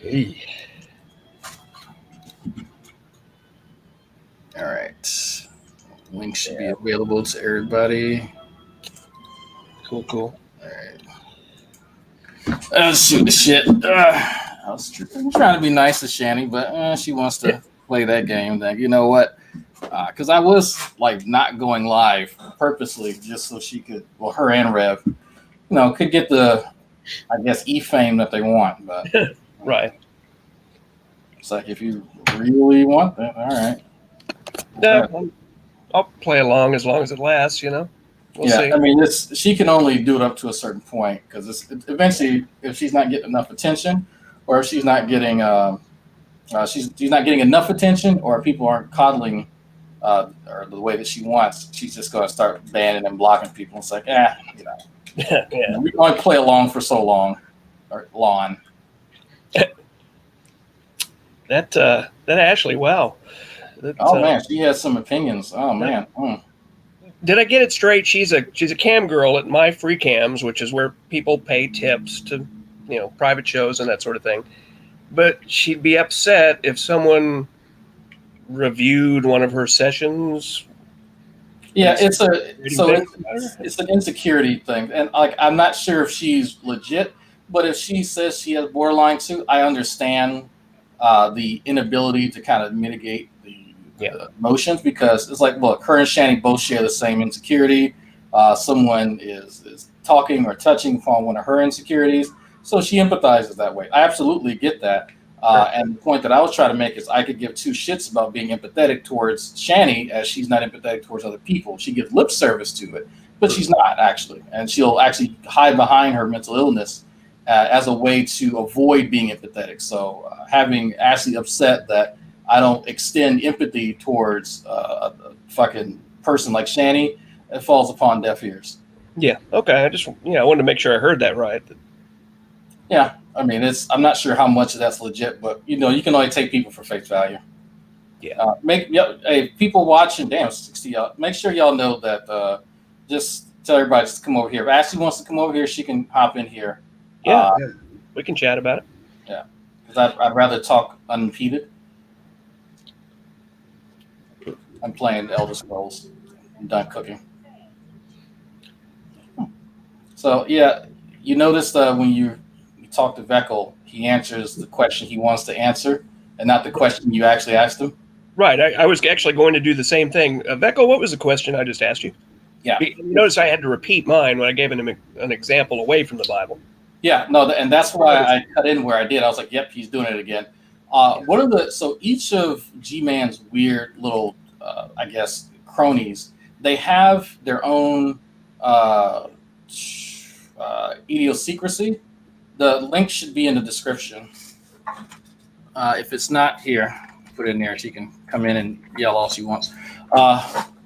Hey. All right. Link should be available to everybody. Cool. All right. Let's shoot the shit. I was trying to be nice to Shanny, but she wants to play that game. Then you know what? Because I was like not going live purposely just so she could, well, her and Rev, could get the, I guess, e-fame that they want. But Right. It's like if you really want that, all right. Yeah, I'll play along as it lasts. We'll see. I mean, she can only do it up to a certain point because eventually, if she's not getting enough attention, or if she's not getting she's not getting enough attention, or people aren't coddling or the way that she wants, she's just going to start banning and blocking people. It's like, Yeah. We can only play along for so long, or lawn. That Ashley, wow. Man, she has some opinions. Oh man. Did I get it straight? She's a cam girl at My Free Cams, which is where people pay tips to, private shows and that sort of thing. But she'd be upset if someone reviewed one of her sessions. Yeah, it's an insecurity thing, and like I'm not sure if she's legit, but if she says she has borderline too, I understand the inability to kind of mitigate the emotions, because it's like, look, her and Shanny both share the same insecurity. Someone is talking or touching upon one of her insecurities, so she empathizes that way. I absolutely get that. And the point that I was trying to make is I could give two shits about being empathetic towards Shanny, as she's not empathetic towards other people. She gives lip service to it, but she's not actually. And she'll actually hide behind her mental illness as a way to avoid being empathetic. So having Ashley upset that I don't extend empathy towards a fucking person like Shanny, it falls upon deaf ears. Yeah. Okay. I wanted to make sure I heard that right. Yeah. I mean, I'm not sure how much of that's legit, but you can only take people for face value. Yeah. Hey, people watching, damn, 60 y'all. Make sure y'all know that. Just tell everybody to come over here. If Ashley wants to come over here, she can hop in here. Yeah, we can chat about it. Yeah, because I'd rather talk unimpeded. I'm playing Elder Scrolls. I'm done cooking. So yeah, you noticed when you talk to Veckel, he answers the question he wants to answer, and not the question you actually asked him. Right. I was actually going to do the same thing. Veckel, what was the question I just asked you? Yeah. You notice I had to repeat mine when I gave him an example away from the Bible. Yeah, no, and that's why I cut in where I did. I was like, yep, he's doing it again. So each of G-Man's weird little, I guess, cronies, they have their own idiosyncrasy. The link should be in the description. If it's not here, put it in there. She can come in and yell all she wants.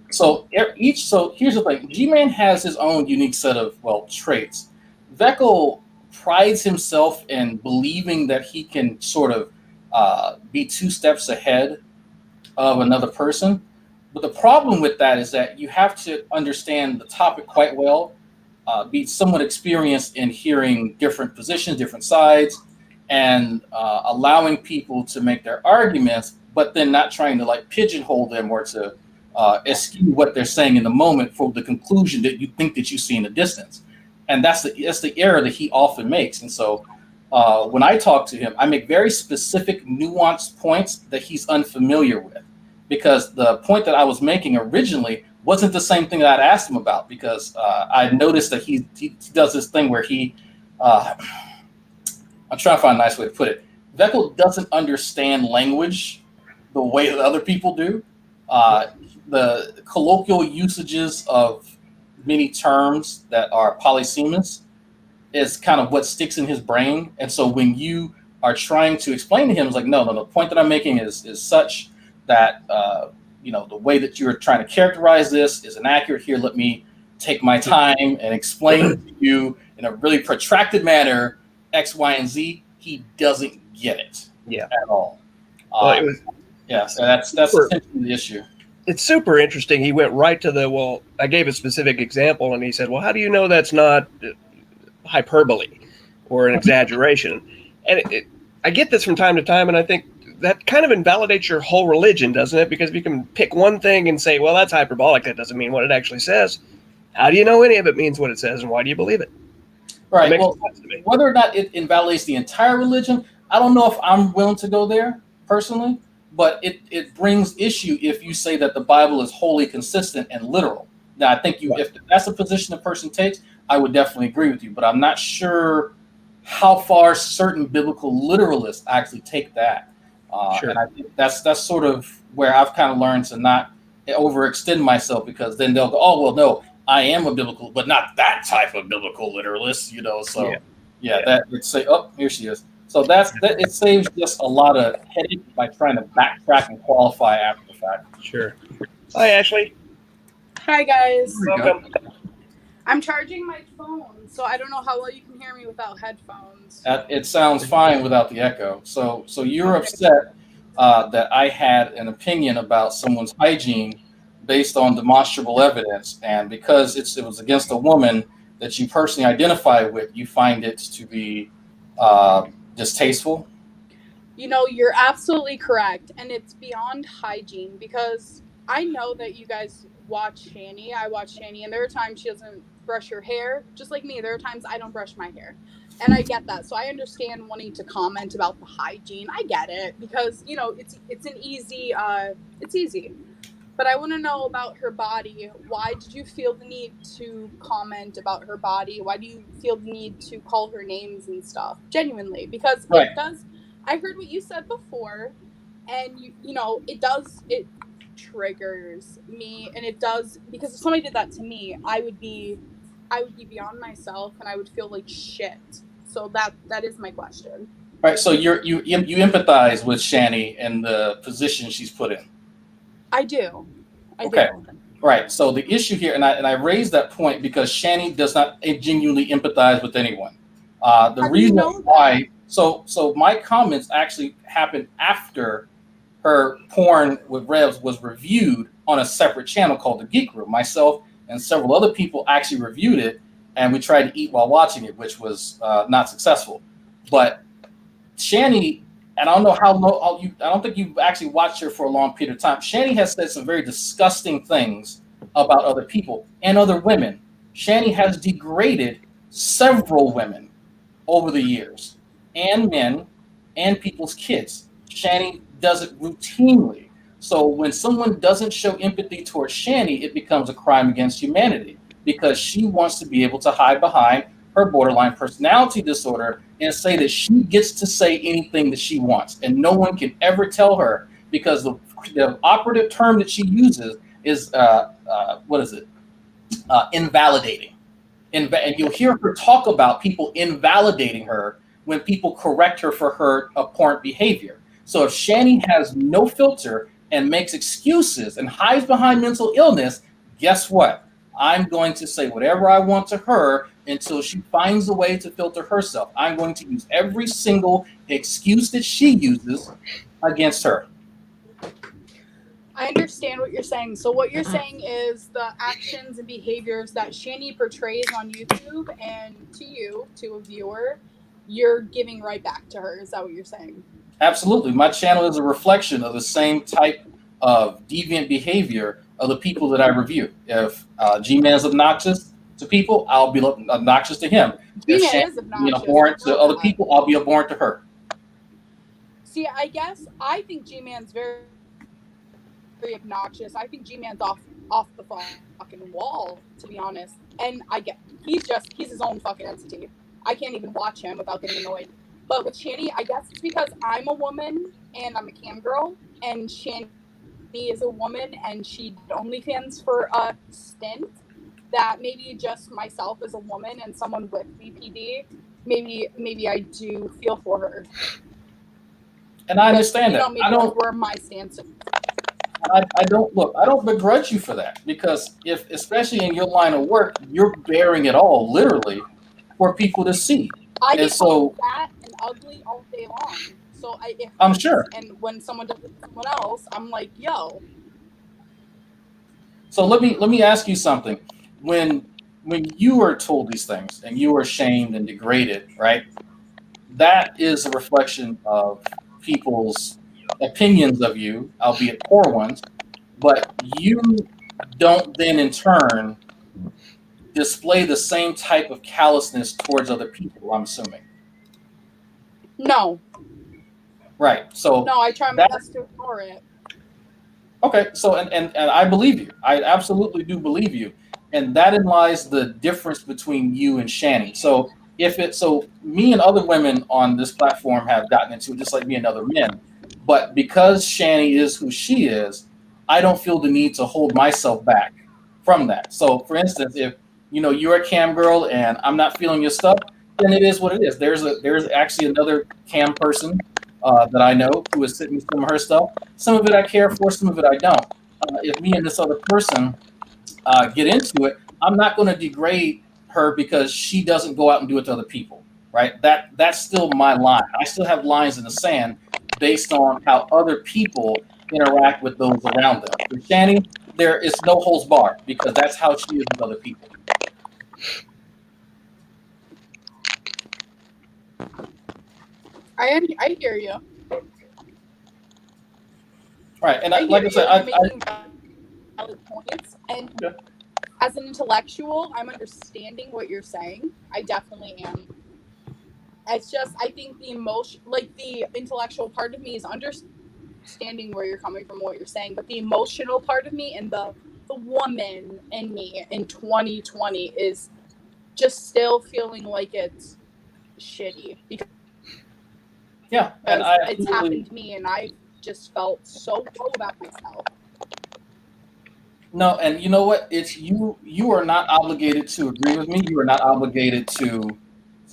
So here's the thing. G-Man has his own unique set of traits. Veckel prides himself in believing that he can sort of be two steps ahead of another person. But the problem with that is that you have to understand the topic quite well, be somewhat experienced in hearing different positions, different sides, and allowing people to make their arguments, but then not trying to like pigeonhole them or to eschew what they're saying in the moment for the conclusion that you think that you see in the distance. And that's the error that he often makes. And so when I talk to him, I make very specific, nuanced points that he's unfamiliar with, because the point that I was making originally wasn't the same thing that I'd asked him about, because I noticed that he does this thing where I'm trying to find a nice way to put it. Veckel doesn't understand language the way that other people do. The colloquial usages of many terms that are polysemous is kind of what sticks in his brain. And so when you are trying to explain to him, it's like, no, the point that I'm making is such that, the way that you're trying to characterize this is inaccurate. Here, let me take my time and explain to you in a really protracted manner, X, Y, and Z. He doesn't get it at all. So that's essentially the issue. It's super interesting. He went right to I gave a specific example, and he said, well, how do you know that's not hyperbole or an exaggeration? And I get this from time to time, and I think that kind of invalidates your whole religion, doesn't it? Because if you can pick one thing and say, well, that's hyperbolic, that doesn't mean what it actually says. How do you know any of it means what it says, and why do you believe it? Right. It makes Well, sense to me. whether or not it invalidates the entire religion, I don't know if I'm willing to go there personally, but it brings issue if you say that the Bible is wholly consistent and literal. Now, I think if that's the position a person takes, I would definitely agree with you, but I'm not sure how far certain biblical literalists actually take that. Sure. And I think that's sort of where I've kind of learned to not overextend myself, because then they'll go, oh, well, no, I am a biblical, but not that type of biblical literalist, you know. So Yeah. that it's say, oh, here she is. So that it saves just a lot of headache by trying to backtrack and qualify after the fact. Sure. Hi, Ashley. Hi guys. Welcome. I'm charging my phone, so I don't know how well you can hear me without headphones. It sounds fine without the echo. So you're upset that I had an opinion about someone's hygiene based on demonstrable evidence, and because it was against a woman that you personally identify with, you find it to be distasteful. You know, you're absolutely correct, and it's beyond hygiene, because I know that you guys watch Shanny. I watch Shanny, and there are times she doesn't brush her hair, just like me. There are times I don't brush my hair, and I get that. So I understand wanting to comment about the hygiene. I get it, because you know it's an easy it's easy. But I want to know about her body. Why did you feel the need to comment about her body? Why do you feel the need to call her names and stuff? Genuinely, because Right. it does. I heard what you said before, and you know it triggers me, and it does, because if somebody did that to me, I would be beyond myself, and I would feel like shit. So that is my question. Right. So you empathize with Shani and the position she's put in. I do. Okay. Right. So the issue here, and I raised that point because Shani does not genuinely empathize with anyone. The How do you reason know why, so my comments actually happened after her porn with Revs was reviewed on a separate channel called the Geek Room. Myself and several other people actually reviewed it, and we tried to eat while watching it, which was not successful. But Shani, and I don't know how long I don't think you've actually watched her for a long period of time. Shani has said some very disgusting things about other people and other women. Shani has degraded several women over the years, and men, and people's kids. Shani does it routinely. So when someone doesn't show empathy towards Shani, it becomes a crime against humanity, because she wants to be able to hide behind her borderline personality disorder and say that she gets to say anything that she wants, and no one can ever tell her, because the operative term that she uses is what is it? Invalidating. And you'll hear her talk about people invalidating her when people correct her for her abhorrent behavior. So if Shani has no filter and makes excuses and hides behind mental illness, guess what? I'm going to say whatever I want to her until she finds a way to filter herself. I'm going to use every single excuse that she uses against her. I understand what you're saying. So what you're saying is the actions and behaviors that Shani portrays on YouTube and to a viewer, you're giving right back to her. Is that what you're saying? Absolutely. My channel is a reflection of the same type of deviant behavior of the people that I review. If G-Man is obnoxious to people, I'll be obnoxious to him. If G-Man is Shani obnoxious. is abhorrent to other people, I'll be abhorrent to her. See, I guess I think G-Man's very obnoxious. I think G-Man's off the fucking wall, to be honest. And he's his own fucking entity. I can't even watch him without getting annoyed. But with Shani, I guess it's because I'm a woman and I'm a cam girl, and Shani is a woman and she did OnlyFans for a stint, that maybe just myself as a woman and someone with BPD, maybe I do feel for her. And I understand that. I don't where my stance is. I don't begrudge you for that, because if, especially in your line of work, you're bearing it all literally for people to see. I get so fat and ugly all day long. So I'm sure. And when someone does it to someone else, I'm like, yo. So let me ask you something. When you were told these things and you were shamed and degraded, right? that is a reflection of people's opinions of you, albeit poor ones, but you don't then in turn display the same type of callousness towards other people, I'm assuming. No, Right. So no, I try my that best to ignore it. okay, so and I believe you. I absolutely do believe you. And that in lies the difference between you and Shanny. So if it so me and other women on this platform have gotten into it just like me and other men. But because Shanny is who she is, I don't feel the need to hold myself back from that. So for instance, if you're a cam girl and I'm not feeling your stuff, then it is what it is. There's actually another cam person that I know who has sent me some of her stuff. Some of it I care for, some of it I don't. If me and this other person get into it, I'm not going to degrade her because she doesn't go out and do it to other people, right? That's still my line. I still have lines in the sand based on how other people interact with those around them. With Shanny, there is no holds barred because that's how she is with other people. I hear you. Right, and I like hear I said, you. You're making valid points, and okay. as an intellectual, I'm understanding what you're saying. I definitely am. It's just I think the emotion, like the intellectual part of me, is understanding where you're coming from, what you're saying, but the emotional part of me and the woman in me in 2020 is just still feeling like it's shitty because Yeah, and I it's absolutely happened to me and I just felt so low about myself. no, and you know what? It's you. You are not obligated to agree with me. You are not obligated to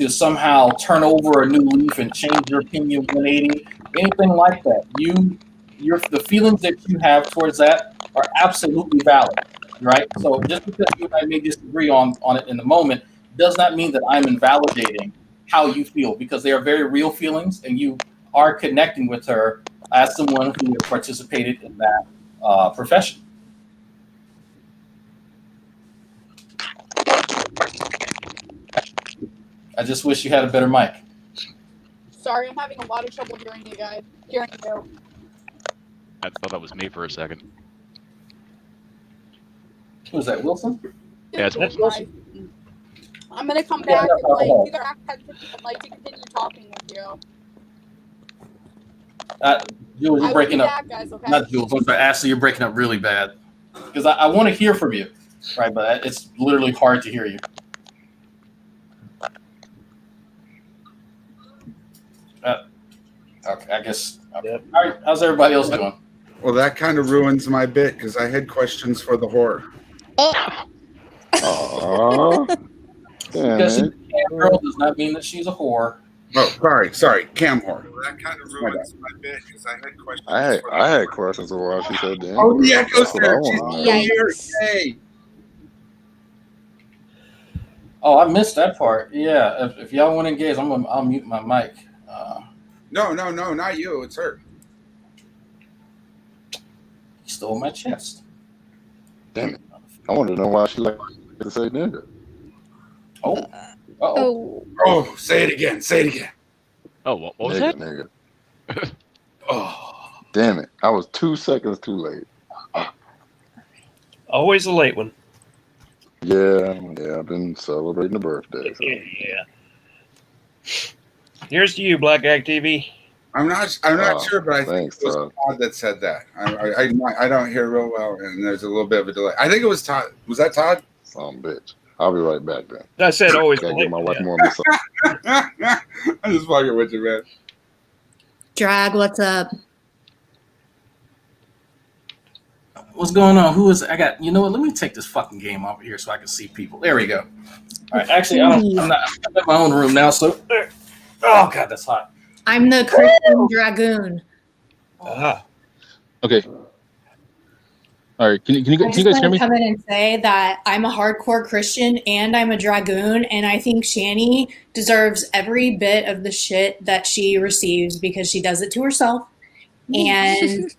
somehow turn over a new leaf and change your opinion 180. Anything like that. The feelings that you have towards that are absolutely valid, right? So just because you and I may disagree on it in the moment does not mean that I'm invalidating how you feel because they are very real feelings, and you are connecting with her as someone who has participated in that profession. I just wish you had a better mic. Sorry, I'm having a lot of trouble hearing you guys. Hearing you. I thought that was me for a second. Who is that, Wilson? Yeah, it's Wilson. I'm gonna come Yeah, back no, and like no. either I'd like to continue talking with you. Jules, I you're will breaking be up. back, guys. Okay. Not Jules. I'm sorry, Ashley, you're breaking up really bad. Because I want to hear from you, right? But it's literally hard to hear you. Okay, I guess. Okay. Yep. All right. How's everybody else doing? Well, that kind of ruins my bit because I had questions for the whore. Aww. Damn, Because she's man. a cam girl does not mean that she's a whore. Oh, sorry, cam whore. Well, that kind of ruins my bit because I had questions. I had questions a while. She said, damn. Oh, the echo's That's what I there. want. She's here. Hey. Oh, I missed that part. Yeah. If y'all want to engage, I'll mute my mic. No, not you. It's her. He stole my chest. Damn it. I wanted to know why she liked to say nigga. Oh. Uh-oh. Oh, say it again. Oh, what was nigga, that? Nigga. Oh. Damn it. I was 2 seconds too late. Always a late one. Yeah, I've been celebrating a birthday. So. Yeah. Here's to you, Black Guy TV. I'm not sure, but I think it was Todd that said that. I don't hear real well, and there's a little bit of a delay. I think it was Todd. Was that Todd? Some bitch. I'll be right back then. I said always. Gotta get my wife more massage. I'm just fucking with you, man. Drag, what's up? What's going on? Who is? I got. You know what? Let me take this fucking game over here so I can see people. There we go. All right. Actually, I'm in my own room now. So, oh god, that's hot. I'm the Christian Dragoon. Okay. All right. Can you guys hear me? Come in and say that I'm a hardcore Christian and I'm a Dragoon, and I think Shanny deserves every bit of the shit that she receives because she does it to herself. And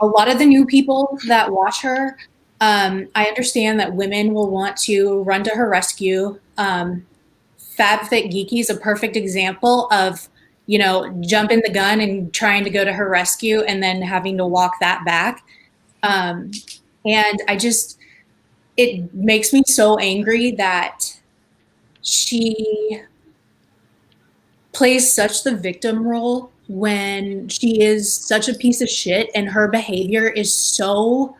a lot of the new people that watch her, I understand that women will want to run to her rescue. FabFit Geeky is a perfect example of jumping the gun and trying to go to her rescue and then having to walk that back. And it makes me so angry that she plays such the victim role when she is such a piece of shit and her behavior is so,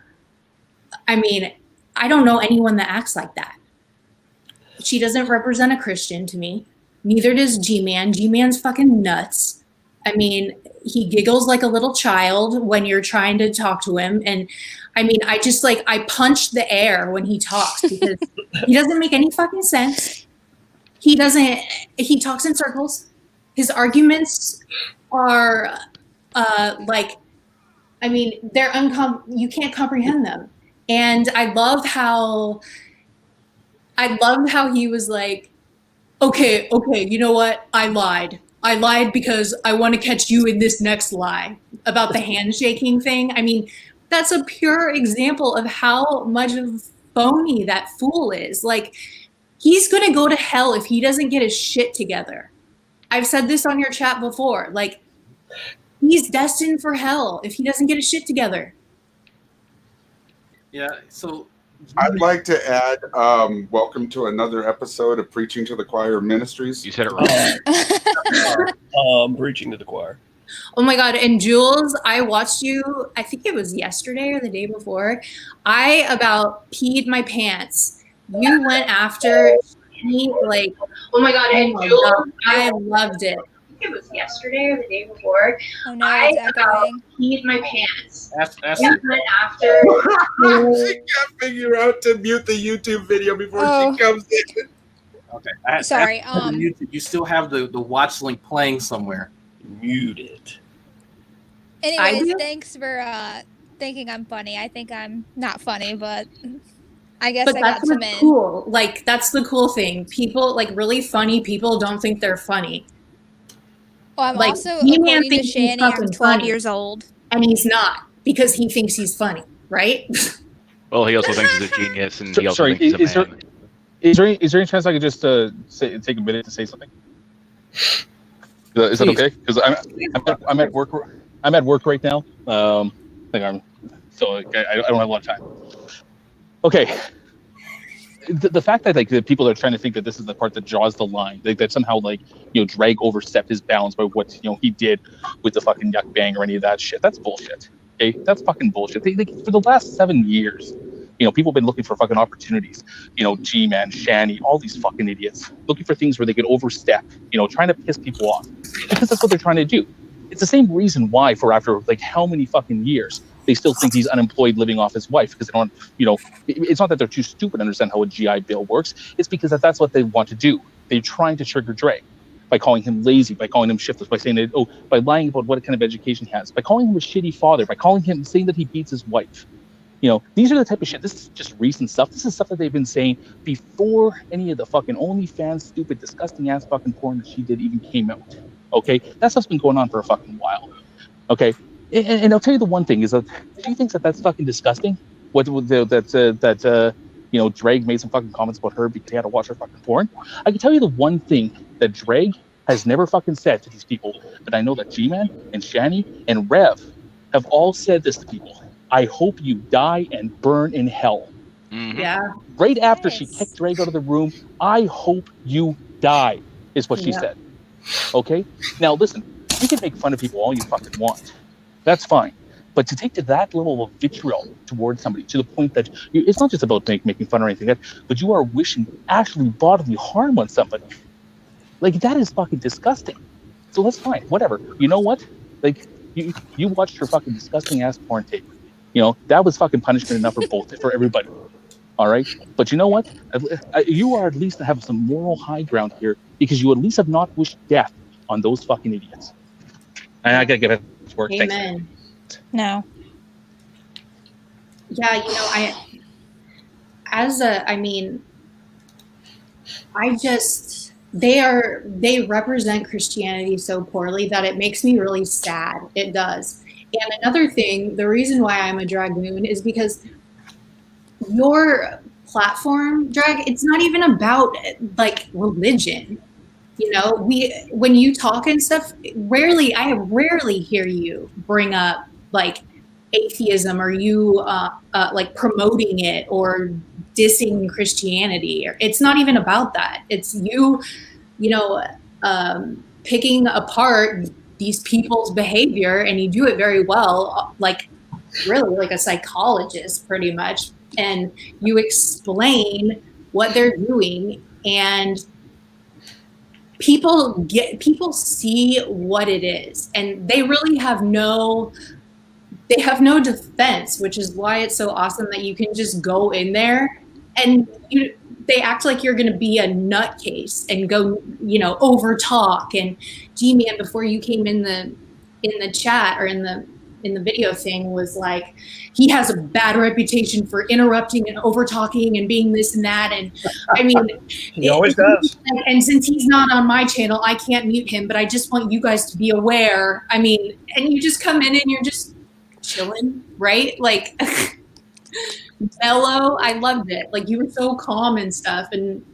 I don't know anyone that acts like that. She doesn't represent a Christian to me. Neither does G-Man. G-Man's fucking nuts. He giggles like a little child when you're trying to talk to him. And I punch the air when he talks because he doesn't make any fucking sense. He talks in circles. His arguments are you can't comprehend them. And I love how he was like, okay, you know what? I lied because I want to catch you in this next lie about the handshaking thing. That's a pure example of how much of a phony that fool is. Like, he's going to go to hell if he doesn't get his shit together. I've said this on your chat before. Like, he's destined for hell if he doesn't get his shit together. Yeah, so I'd like to add, welcome to another episode of Preaching to the Choir Ministries. You said it wrong. Preaching to the choir. Oh my God. And Jules, I watched you, I think it was yesterday or the day before. I about peed my pants. You went after me like, oh my God. And Jules, I loved it. I think it was yesterday or the day before. Oh no, it's echoing. Peed my pants. You went after. She can't figure out to mute the YouTube video before she comes in. Okay. Sorry. You still have the watch link playing somewhere. Mute it. Anyways, thanks for thinking I'm funny. I think I'm not funny, but I guess I got some in. Cool. Like, that's the cool thing. People, like, really funny people don't think they're funny. Well, I'm also, according to Shanny, I'm 12 years old. And he's not, because he thinks he's funny, right? Well, he also thinks he's a genius, and he also thinks he's a man. Is there any chance I could just take a minute to say something? Is that okay? Because I'm at work. I'm at work right now. I don't have a lot of time. Okay. The fact that the people are trying to think that this is the part that draws the line, that somehow Drag overstepped his bounds by what he did with the fucking yuck bang or any of that shit. That's bullshit. Okay, that's fucking bullshit. For the last 7 years, people have been looking for fucking opportunities. G-Man, Shanny, all these fucking idiots looking for things where they could overstep. Trying to piss people off because that's what they're trying to do. It's the same reason why after how many fucking years they still think he's unemployed living off his wife because they don't, it's not that they're too stupid to understand how a GI Bill works. It's because that's what they want to do. They're trying to trigger Drake by calling him lazy, by calling him shiftless, by saying that, by lying about what kind of education he has, by calling him a shitty father, by saying that he beats his wife. These are the type of shit. This is just recent stuff. This is stuff that they've been saying before any of the fucking OnlyFans, stupid, disgusting ass fucking porn that she did even came out. Okay? That stuff's been going on for a fucking while. Okay? And I'll tell you the one thing is that she thinks that's fucking disgusting. Drake made some fucking comments about her because he had to watch her fucking porn. I can tell you the one thing that Drake has never fucking said to these people, but I know that G-Man and Shanny and Rev have all said this to people. I hope you die and burn in hell. Mm-hmm. Yeah. Right after she kicked Drake out of the room, I hope you die, is what she said. Okay? Now listen, you can make fun of people all you fucking want. That's fine. But to take to that level of vitriol towards somebody, to the point that it's not just about making fun or anything, but you are wishing actually bodily harm on somebody. That is fucking disgusting. So that's fine. Whatever. You know what? You watched her fucking disgusting ass porn tape. That was fucking punishment enough for everybody. All right? But you know what? You are at least to have some moral high ground here because you at least have not wished death on those fucking idiots. And I gotta get it to work. Amen. Thanks. No. Yeah, they represent Christianity so poorly that it makes me really sad. It does. And another thing, the reason why I'm a dragoon is because your platform, Drag, it's not even about religion. when you talk and stuff, I rarely hear you bring up like atheism or you like promoting it or dissing Christianity. It's not even about that. It's you picking apart these people's behavior, and you do it very well, like really like a psychologist pretty much, and you explain what they're doing, and people see what it is, and they really have no defense, which is why it's so awesome that you can just go in there and they act like you're going to be a nutcase and go, over talk. And G-Man, before you came in the chat or in the video thing, was like, he has a bad reputation for interrupting and over talking and being this and that. And I mean, he always does. And since he's not on my channel, I can't mute him, but I just want you guys to be aware. I mean, and you just come in and you're just chilling, right? Like mellow. I loved it. Like, you were so calm and stuff, and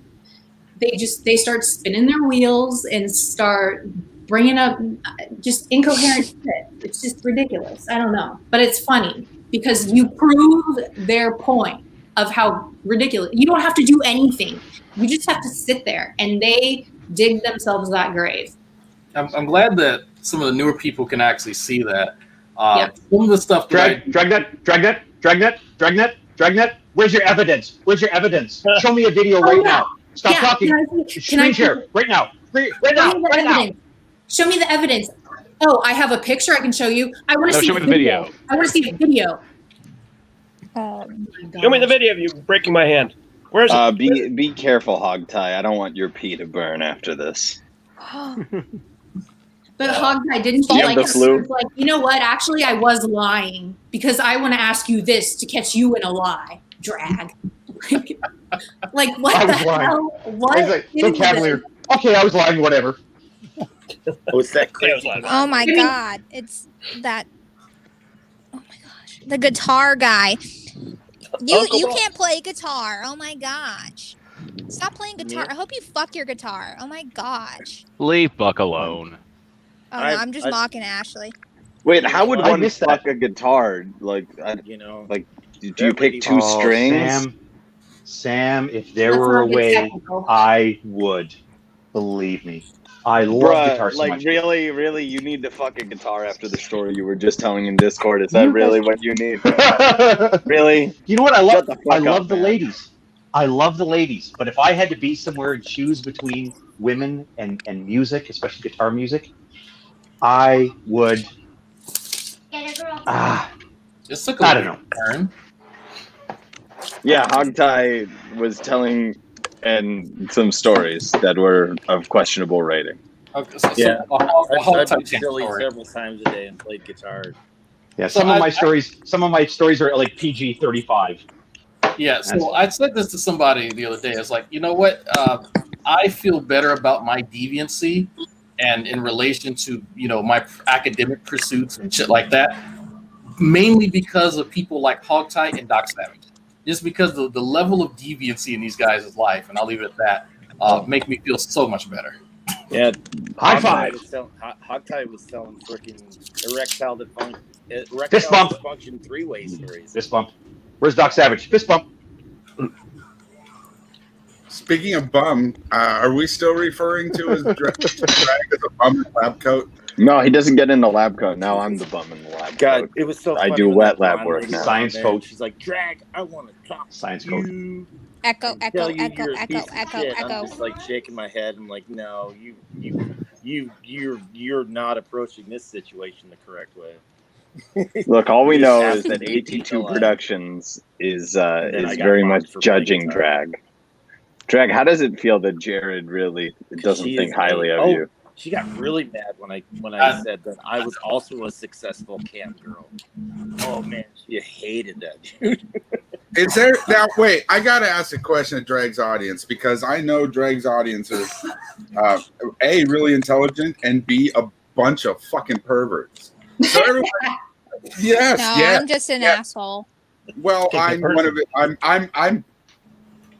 they start spinning their wheels and start bringing up just incoherent shit. It's just ridiculous. I don't know, but it's funny because you prove their point of how ridiculous. You don't have to do anything. You just have to sit there, and they dig themselves that grave. I'm glad that some of the newer people can actually see that. Some of the stuff Dragnet, where's your evidence? Show me a video right now. Stop talking. Screen share right now. Right now. Show me the evidence. Oh, I have a picture I can show you. I want to see the video. I want to see the video. Show me the video of you breaking my hand. Where is it? Be careful, Hogtie. I don't want your pee to burn after this. But Hogtie didn't you like the flu? Like, you know what? Actually, I was lying because I want to ask you this to catch you in a lie. Drag. Like what the hell? What? Like, so cavalier. Okay, I was lying. Whatever. What's that? Oh my god! It's that. Oh my gosh! The guitar guy. You can't play guitar. Oh my gosh! Stop playing guitar. I hope you fuck your guitar. Oh my gosh! Leave Buck alone. Oh no, I'm just mocking Ashley. Wait, how would one fuck a guitar? Like, like, do you pick two strings? Sam, if there were a way, I would. Believe me. I love guitar so much. Really, you need to fuck a guitar after the story you were just telling in Discord. Is that really what you need? Really? You know what I love? I love the ladies. I love the ladies. But if I had to be somewhere and choose between women and music, especially guitar music, I would. I don't know. Turn. Yeah, Hogtie was telling some stories that were of questionable rating. Okay, I've been silly several times a day and played guitar. Yeah, some of my stories are like PG-35. Yeah, so I said this to somebody the other day. It's like, you know what? I feel better about my deviancy and in relation to, my academic pursuits and shit like that, mainly because of people like Hogtie and Doc Savage. Just because the level of deviancy in these guys' life, and I'll leave it at that, make me feel so much better. Yeah, high five. Hogtie was selling freaking erectile dysfunction three-way stories. Fist bump. Where's Doc Savage? Fist bump. Speaking of bum, are we still referring to as drag as a bum in lab coat? No, he doesn't get in the lab coat. Now I'm the bum in the lab coat. It was so I funny do when wet that lab blonde work lady now. Science there, coat. She's like, Drag, I want to talk Science to coat. you. Echo. I'm just like shaking my head. I'm like, no, you're not approaching this situation the correct way. Look, all we know is that 82 Productions is very much judging drag. Drag, how does it feel that Jared really doesn't think highly of you? She got really mad when I said that I was also a successful cam girl. Oh man, she hated that, dude. Is there now? Wait, I gotta ask a question of Drag's audience because I know Drag's audience is A, really intelligent, and B, a bunch of fucking perverts. So everybody, yes, no, yes, I'm just an asshole. Well, I'm one of it. I'm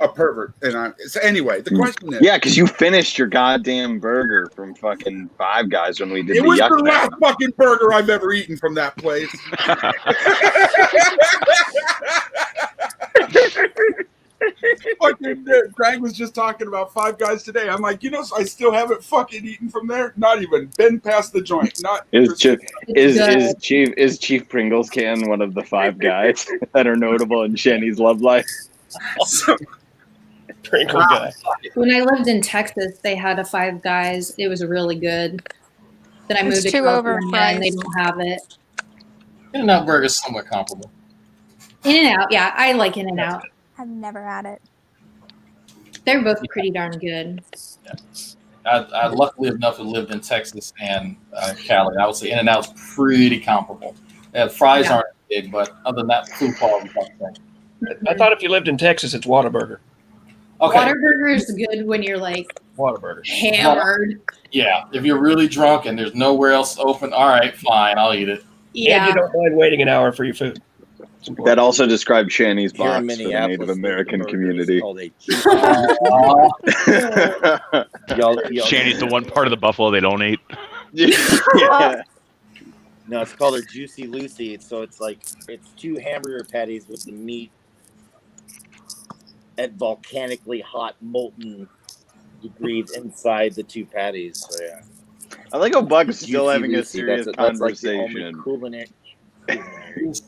a pervert. And so anyway, the question is, Yeah, because you finished your goddamn burger from fucking Five Guys when we did it the was yuck the last fucking burger I've ever eaten from that place. Fucking Greg was just talking about Five Guys today. I'm like, I still haven't fucking eaten from there. Not even been past the joint. Not is Chief Pringles can one of the Five Guys that are notable in Shanny's love life? Pringle guy. When I lived in Texas, they had a Five Guys. It was really good. Then I moved to too California and they overpriced. don't have it. In-N-Out Burger is somewhat comparable. In-N-Out, yeah, I like In-N-Out. I've never had it. They're both pretty darn good. I luckily enough have lived in Texas and Cali. I would say In-N-Out's pretty comparable. Fries aren't big, but other than that, food quality. I thought if you lived in Texas, it's Whataburger. Okay. Whataburger is good when you're like Whataburger hammered. Yeah, if you're really drunk and there's nowhere else open, all right, fine, I'll eat it. Yeah. And you don't mind waiting an hour for your food. That also describes Shanny's Here in box for the Minneapolis, Native American community. Shanny's the one part of the buffalo they don't eat. Yeah. No, it's called a Juicy Lucy. So it's 2 hamburger patties with the meat at volcanically hot molten degrees inside the 2 patties. So yeah. I like how Buck's still Juicy having a Lucy, serious that's like the only conversation. culinary.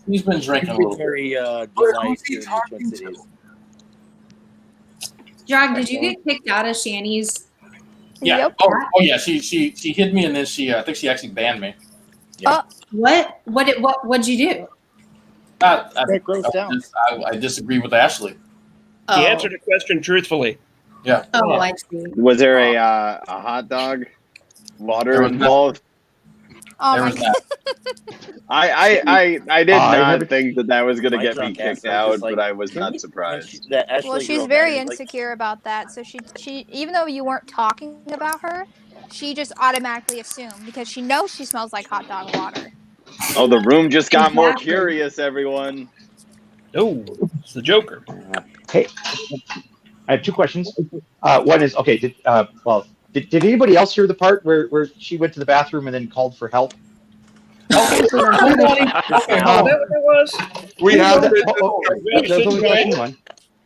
He's been drinking a little bit. Delight here in the Twin Cities. Drag, did you get kicked out of Shanny's? Yeah. Yep. Oh yeah. She hid me and then I think she actually banned me. What? What'd you do? I disagree with Ashley. He answered the question truthfully. Yeah. Oh, I see. Was there a hot dog water involved? Oh my God. I did not think that was going to get me kicked out, but I was not surprised. Well, she's very insecure about that. So she even though you weren't talking about her, she just automatically assumed because she knows she smells like hot dog water. Oh, the room just got more curious, everyone. Oh, it's the Joker. Hey, I have 2 questions. One is, okay, did anybody else hear the part where she went to the bathroom and then called for help? Okay, is that what that was? We have That's only question 1.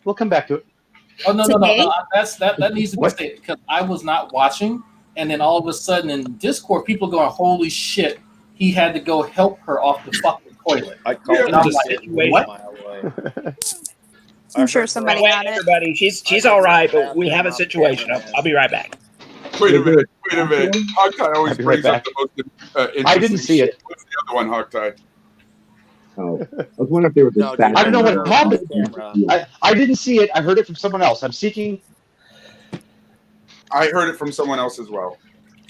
We'll come back to it. Oh no! That needs to be stated because I was not watching, and then all of a sudden in Discord, people going, "Holy shit!" He had to go help her off the fucking toilet. I called it what? I'm sure somebody got it. Everybody, she's all right, but we have a situation. I'll be right back. Wait a minute. Hogtie always brings up the most interesting. I didn't see it. What's the other one, Hogtie? Oh, I was wondering if there was a I don't know what happened. I didn't see it. I heard it from someone else. I'm seeking. I heard it from someone else as well.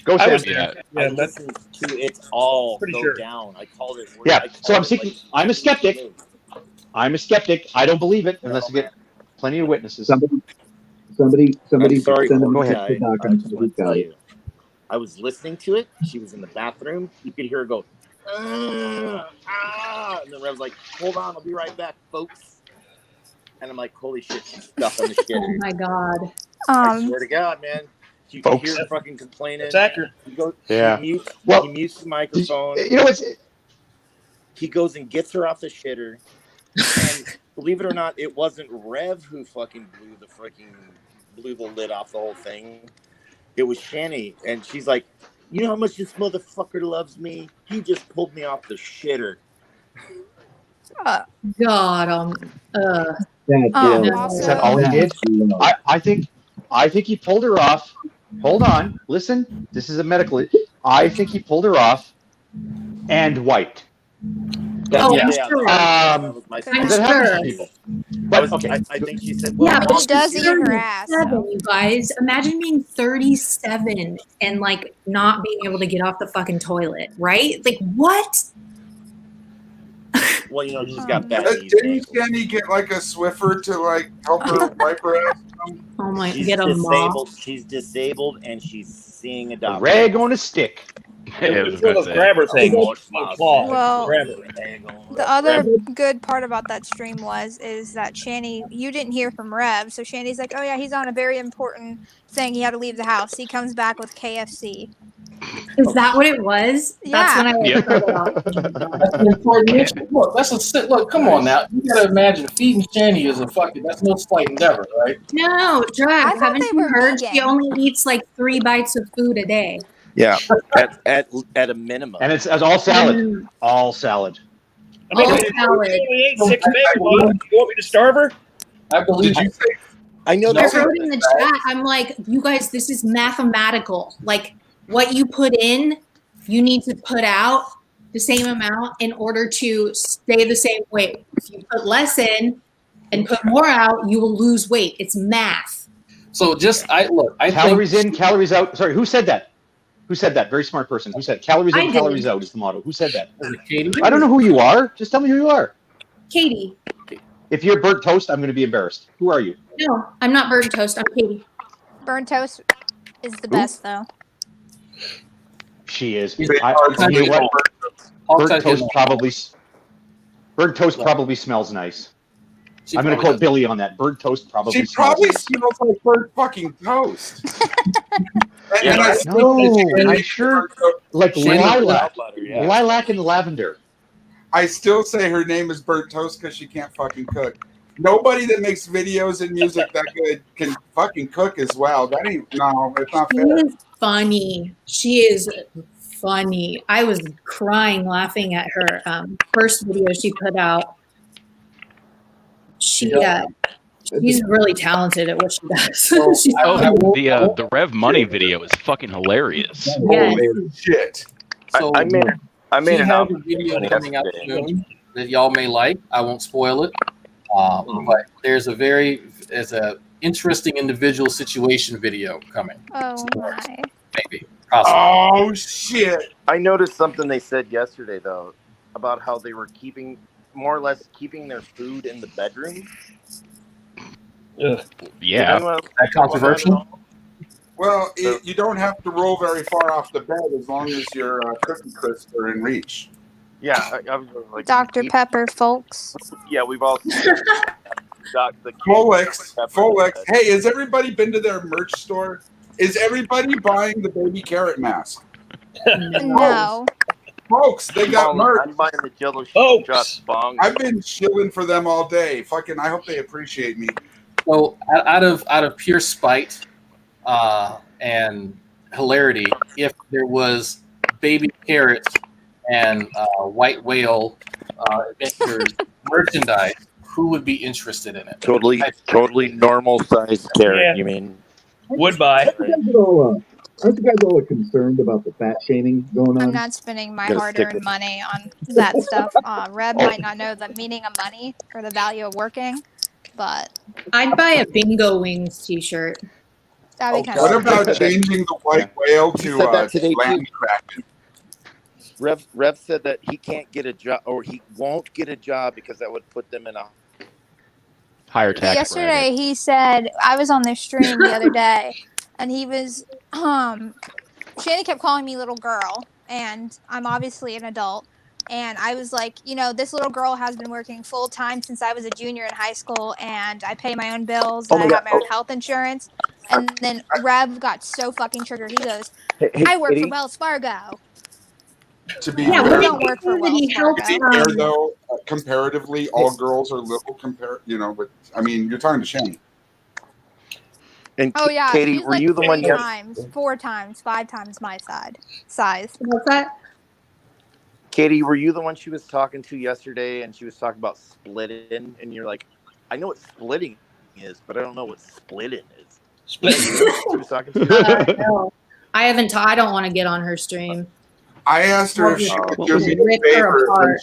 Go, Sam. I listened to it all Pretty go sure. down. I called it. Yeah. So I'm seeking. I'm a skeptic. I'm a skeptic. I don't believe it unless I get plenty of witnesses. Somebody I'm sorry, send them Go a ahead. text doc on who got it. I was listening to it. She was in the bathroom. You could hear her go, and then Rev's like, "Hold on, I'll be right back, folks." And I'm like, "Holy shit, she's stuck on the shit." Oh my God. I swear to God, man. You can Folks. hear her fucking complaining. That's accurate. Yeah. He Well, mutes the microphone. You know what's? He goes and gets her off the shitter. And believe it or not, it wasn't Rev who fucking blew the lid off the whole thing. It was Shanny, and she's like, "You know how much this motherfucker loves me? He just pulled me off the shitter." God. Is that all he did? I think he pulled her off. Hold on, listen. This is a medical. I think he pulled her off and wiped. I'm sure. That happens to people. But okay, I think she said, Yeah, But he does eat her ass. 37, you guys. Imagine being 37 and like not being able to get off the fucking toilet, right? Like what? Well, you know, she's got bad knees. Didn't Shanny get like a Swiffer to like help her wipe her ass? Oh my! She's Get a mop. disabled. She's disabled, and she's seeing a doctor. rag on a stick. Yeah, I was It's one gonna of those say. grabber things. Claw. Well, Grabber. the other good part about that stream is that Shanny, you didn't hear from Rev, so Shanny's like, oh yeah, he's on a very important thing. He had to leave the house. He comes back with KFC. Is that what it was? That's Yeah. when I Yep. heard about it. That's an important mission. Look, look. Come on now. You gotta imagine feeding Shanny is that's no slight endeavor, right? No, I Drag, thought haven't they you were heard? She vegan. only eats like 3 bites of food a day. Yeah, at a minimum. And it's all salad. All salad. I mean, All she salad. only ate 6 big ones. You want me to starve her? I believe Did you say? I know I that. wrote in the chat, I'm like, you guys, this is mathematical. Like, what you put in, you need to put out the same amount in order to stay the same weight. If you put less in and put more out, you will lose weight. It's math. So I Calories think in, calories out. Sorry, who said that? Who said that? Very smart person. Who said calories I in, did. calories out is the motto? Who said that? Katie. I don't know who you are. Just tell me who you are. Katie. If you're burnt toast, I'm going to be embarrassed. Who are you? No, I'm not burnt toast. I'm Katie. Burnt toast is the best though. She is. He's You know what? Burnt toast probably smells nice. I'm going to quote Billy on that. Burnt toast probably She smells probably nice. smells like burnt fucking toast. I'm sure. Like lilac. Lilac and lavender. I still say her name is burnt toast because she can't fucking cook. Nobody that makes videos and music that good can fucking cook as well. That ain't it's not She fair. is funny. She is funny. I was crying laughing at her first video she put out. She's really talented at what she does. The Rev Money video is fucking hilarious. Holy shit. So I made she an has a video coming out soon that y'all may like. I won't spoil it. But there's a interesting individual situation video coming. Oh my. Maybe. Possibly. Oh shit. I noticed something they said yesterday though about how they were more or less keeping their food in the bedroom. Yeah. That controversial? Well, you don't have to roll very far off the bed as long as your cookie crisps are in reach. Yeah, I was like Dr. Pepper, folks. Yeah, we've all seen the Folex. Hey, has everybody been to their merch store? Is everybody buying the baby carrot mask? No. Folks, they got merch. I'm buying the Jello Folks. bong. I've been shilling for them all day. Fucking, I hope they appreciate me. So out of pure spite and hilarity, if there was baby carrots and white whale adventures merchandise, who would be interested in it? Totally normal sized carrot. Yeah. You mean? Would buy. Aren't you guys all concerned about the fat shaming going on? I'm not spending my Gotta stick hard-earned with- money on that stuff. Reb might not know the meaning of money or the value of working, but I'd buy a Bingo Wings t-shirt. that'd be kind What of about changing the white whale You said that to today, too. land kraken? Rev said that he can't get a job, or he won't get a job because that would put them in a Higher tax Yesterday he said, I was on this stream the other day, and he was Shanny kept calling me little girl, and I'm obviously an adult, and I was like, this little girl has been working full time since I was a junior in high school, and I pay my own bills, and I have my own health insurance. And then Rev got so fucking triggered. He goes, I work for Wells Fargo. To be Yeah, fair, we don't work for Wells Fargo. to be fair though, comparatively, all girls are little compared. But I mean, you're talking to Shane. And Oh yeah, Katie, he's were like you the one? 4 times, 5 times my size. What's that? Katie, were you the one she was talking to yesterday, and she was talking about splitting, and you're like, I know what splitting is, but I don't know what splitting is. Splitting. She was talking to No. I haven't. I don't want to get on her stream. I asked her if she would do me a Rip her favor. apart.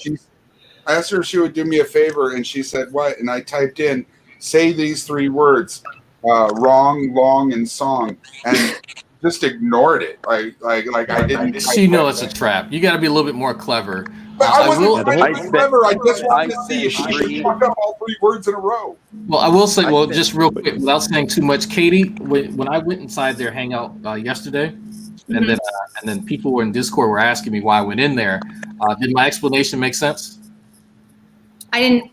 I asked her if she would do me a favor, and she said, "What?" And I typed in, "Say these 3 words: wrong, long, and song," and just ignored it. Like I didn't. She knows it's a trap. You got to be a little bit more clever. But I wasn't will. trying to be clever. I just wanted to see if she could fuck up all 3 words in a row. Well, I will say. Well, just real quick, without saying too much, Katie. When I went inside their hangout yesterday, and then people in Discord were asking me why I went in there. Did my explanation make sense? I didn't.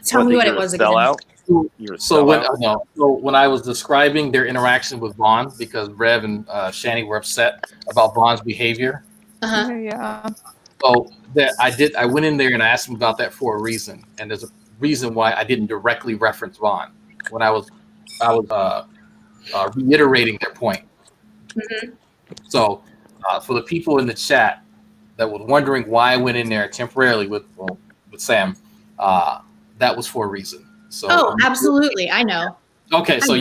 Tell me what it was again. So when I was describing their interaction with Vaughn, because Rev and Shanny were upset about Vaughn's behavior. Yeah. So that I went in there and I asked them about that for a reason, and there's a reason why I didn't directly reference Vaughn when I was reiterating their point. So for the people in the chat that was wondering why I went in there temporarily with Sam, that was for a reason. So absolutely, I know. Okay, so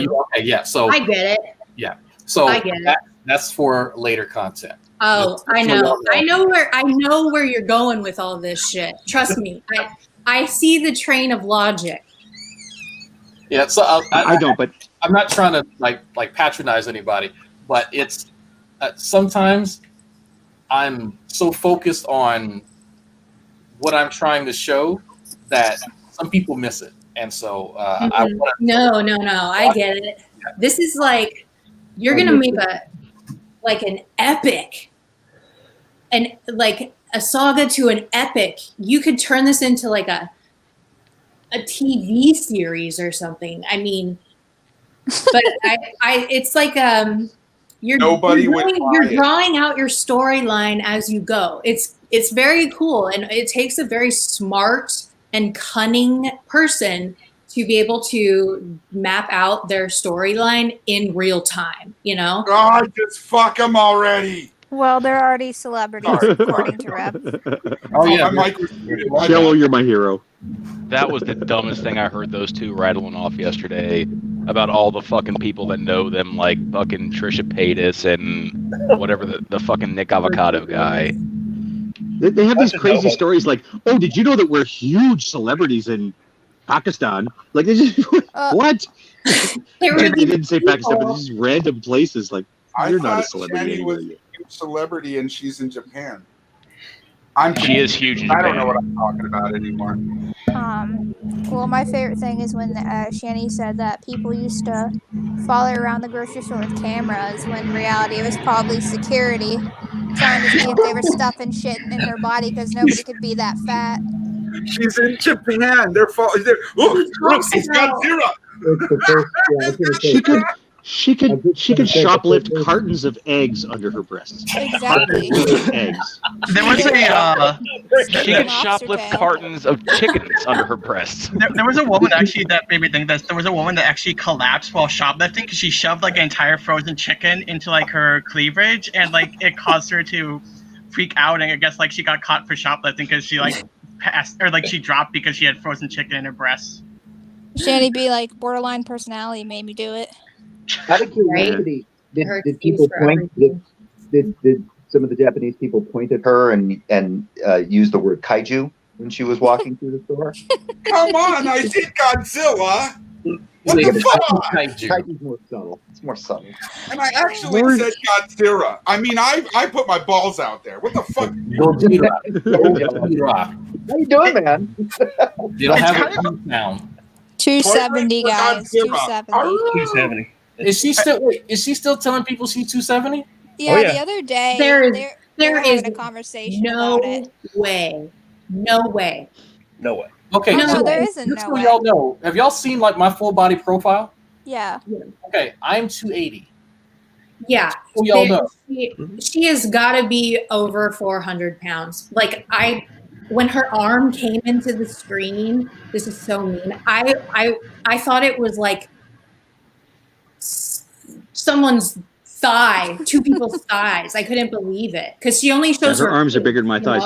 so I get it. Yeah, so I get it. That's for later content. Oh, I know. I know where you're going with all this shit. Trust me. I see the train of logic. Yeah, so I don't, but I'm not trying to like patronize anybody, but it's sometimes I'm so focused on what I'm trying to show that some people miss it, and so No, I get it. This is like you're gonna make an epic, and like a saga to an epic. You could turn this into like a TV series or something. I mean, but it's like you're drawing out your storyline as you go. It's very cool, and it takes a very smart and cunning person to be able to map out their storyline in real time, you know? God, just fuck them already. Well, they're already celebrities, according to Reb. Oh yeah, Jello, you're my hero. That was the dumbest thing I heard those two rattling off yesterday about all the fucking people that know them, like fucking Trisha Paytas and whatever the fucking Nick Avocado guy. They have these crazy stories like, oh, did you know that we're huge celebrities in Pakistan? Like, they just, what? They didn't say Pakistan, but these random places. Like, you're not a celebrity. Shanny was a huge celebrity, and she's in Japan. She is huge in I Japan. don't know what I'm talking about anymore. Well, my favorite thing is when Shanny said that people used to follow around the grocery store with cameras, when in reality it was probably security trying to see if they were stuffing shit in her body because nobody could be that fat. She's in Japan. They're look, she's got zero. She could shoplift cartons of eggs under her breasts. Exactly. Eggs. There was she could shoplift cartons of chickens under her breasts. There was a woman actually that made me think this. There was a woman that actually collapsed while shoplifting because she shoved like an entire frozen chicken into like her cleavage, and like it caused her to freak out. And I guess like she got caught for shoplifting because she like passed or like she dropped because she had frozen chicken in her breasts. Shanny B, like borderline personality made me do it. Out of curiosity, did people point? Did some of the Japanese people point at her and use the word kaiju when she was walking through the store? Come on, I did Godzilla. What the fuck? Kaiju's more subtle. It's more subtle. And I actually said Godzilla. I mean, I put my balls out there. What the fuck? How you doing, man? You don't have it now. 270, guys. 270. 270. Is she still telling people she's 270? Yeah, the other day there is a conversation no about it. way. No way. No way. Okay, No, so there isn't just no so way. y'all know, have y'all seen like my full body profile? Yeah. Okay, I'm 280. Yeah. So y'all know. She has got to be over 400 pounds. Like when her arm came into the screen, this is so mean. I thought it was like someone's thigh, two people's thighs. I couldn't believe it because she only shows her arms are bigger than my thighs.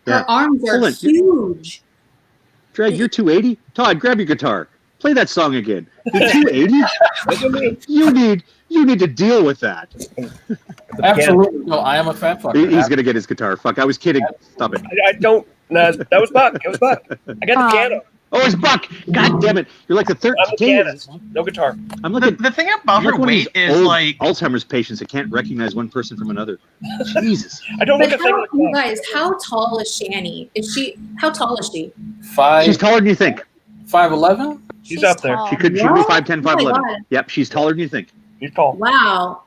Her arms are huge. Drag, you're 280. Todd, grab your guitar. Play that song again. You're 280. You need to deal with that. Absolutely. No, I am a fat fucker. He's gonna get his guitar. Fuck, I was kidding. Stop it. I don't. No, that was Buck. It was Buck. I got the piano. Oh, it's Buck. God damn it. You're like the third. I'm a pianist. No guitar. I'm looking. The thing about her weight is like Alzheimer's patients that can't recognize one person from another. Jesus. I don't look But you guys, how tall is Shanny? How tall is she? She's taller than you think. 5'11"? She's up there. She could be 5'10", 5'11". Yep, she's taller than you think. You're tall. Wow.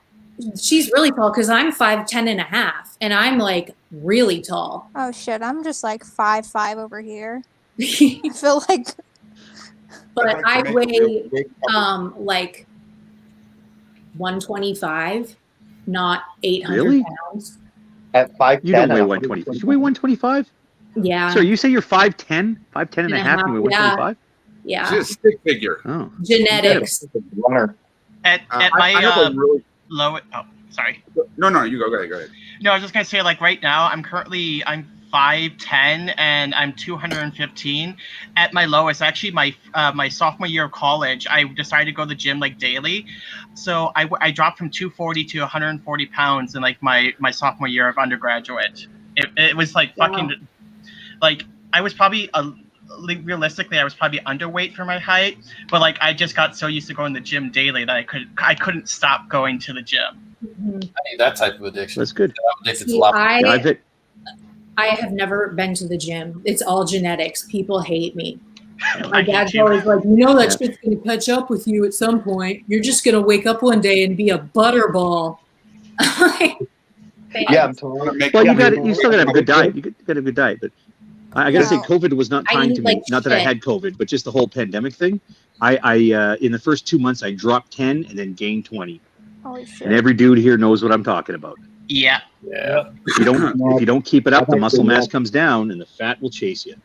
she's really tall because I'm 5'10.5", and I'm like really tall. Oh shit, I'm just like 5'5" over here. I feel like. But I weigh like 125, not 800 Really? pounds. At 5'10", You don't weigh 120. Did you weigh 125? Yeah. So you say you're 5'10", 5'10 and a half, and you weigh 125? Yeah. She's a stick figure. Oh. Genetics. Runner. At I my have a really low. Oh, sorry. No, you go ahead. No, I was just gonna say, like, right now I'm 5'10" and I'm 215. At my lowest, actually, my sophomore year of college, I decided to go to the gym like daily. So I dropped from 240 to 140 pounds in like my sophomore year of undergraduate. It was like fucking, like I was probably realistically I was probably underweight for my height, but like I just got so used to going to the gym daily that I couldn't stop going to the gym. I need that type of addiction. That's good. I'm addicted to lava. I have never been to the gym. It's all genetics. People hate me. My dad's always like, that shit's going to catch up with you at some point. You're just going to wake up one day and be a butterball. Yeah, I'm totally. Well, you still got to have a good diet. You got to have a good diet. But I got to say, COVID was not kind to me. Not that I had COVID, but just the whole pandemic thing. I in the first 2 months, I dropped 10 and then gained 20. Holy shit. And every dude here knows what I'm talking about. Yeah. If you don't keep it up, the muscle mass comes down and the fat will chase you.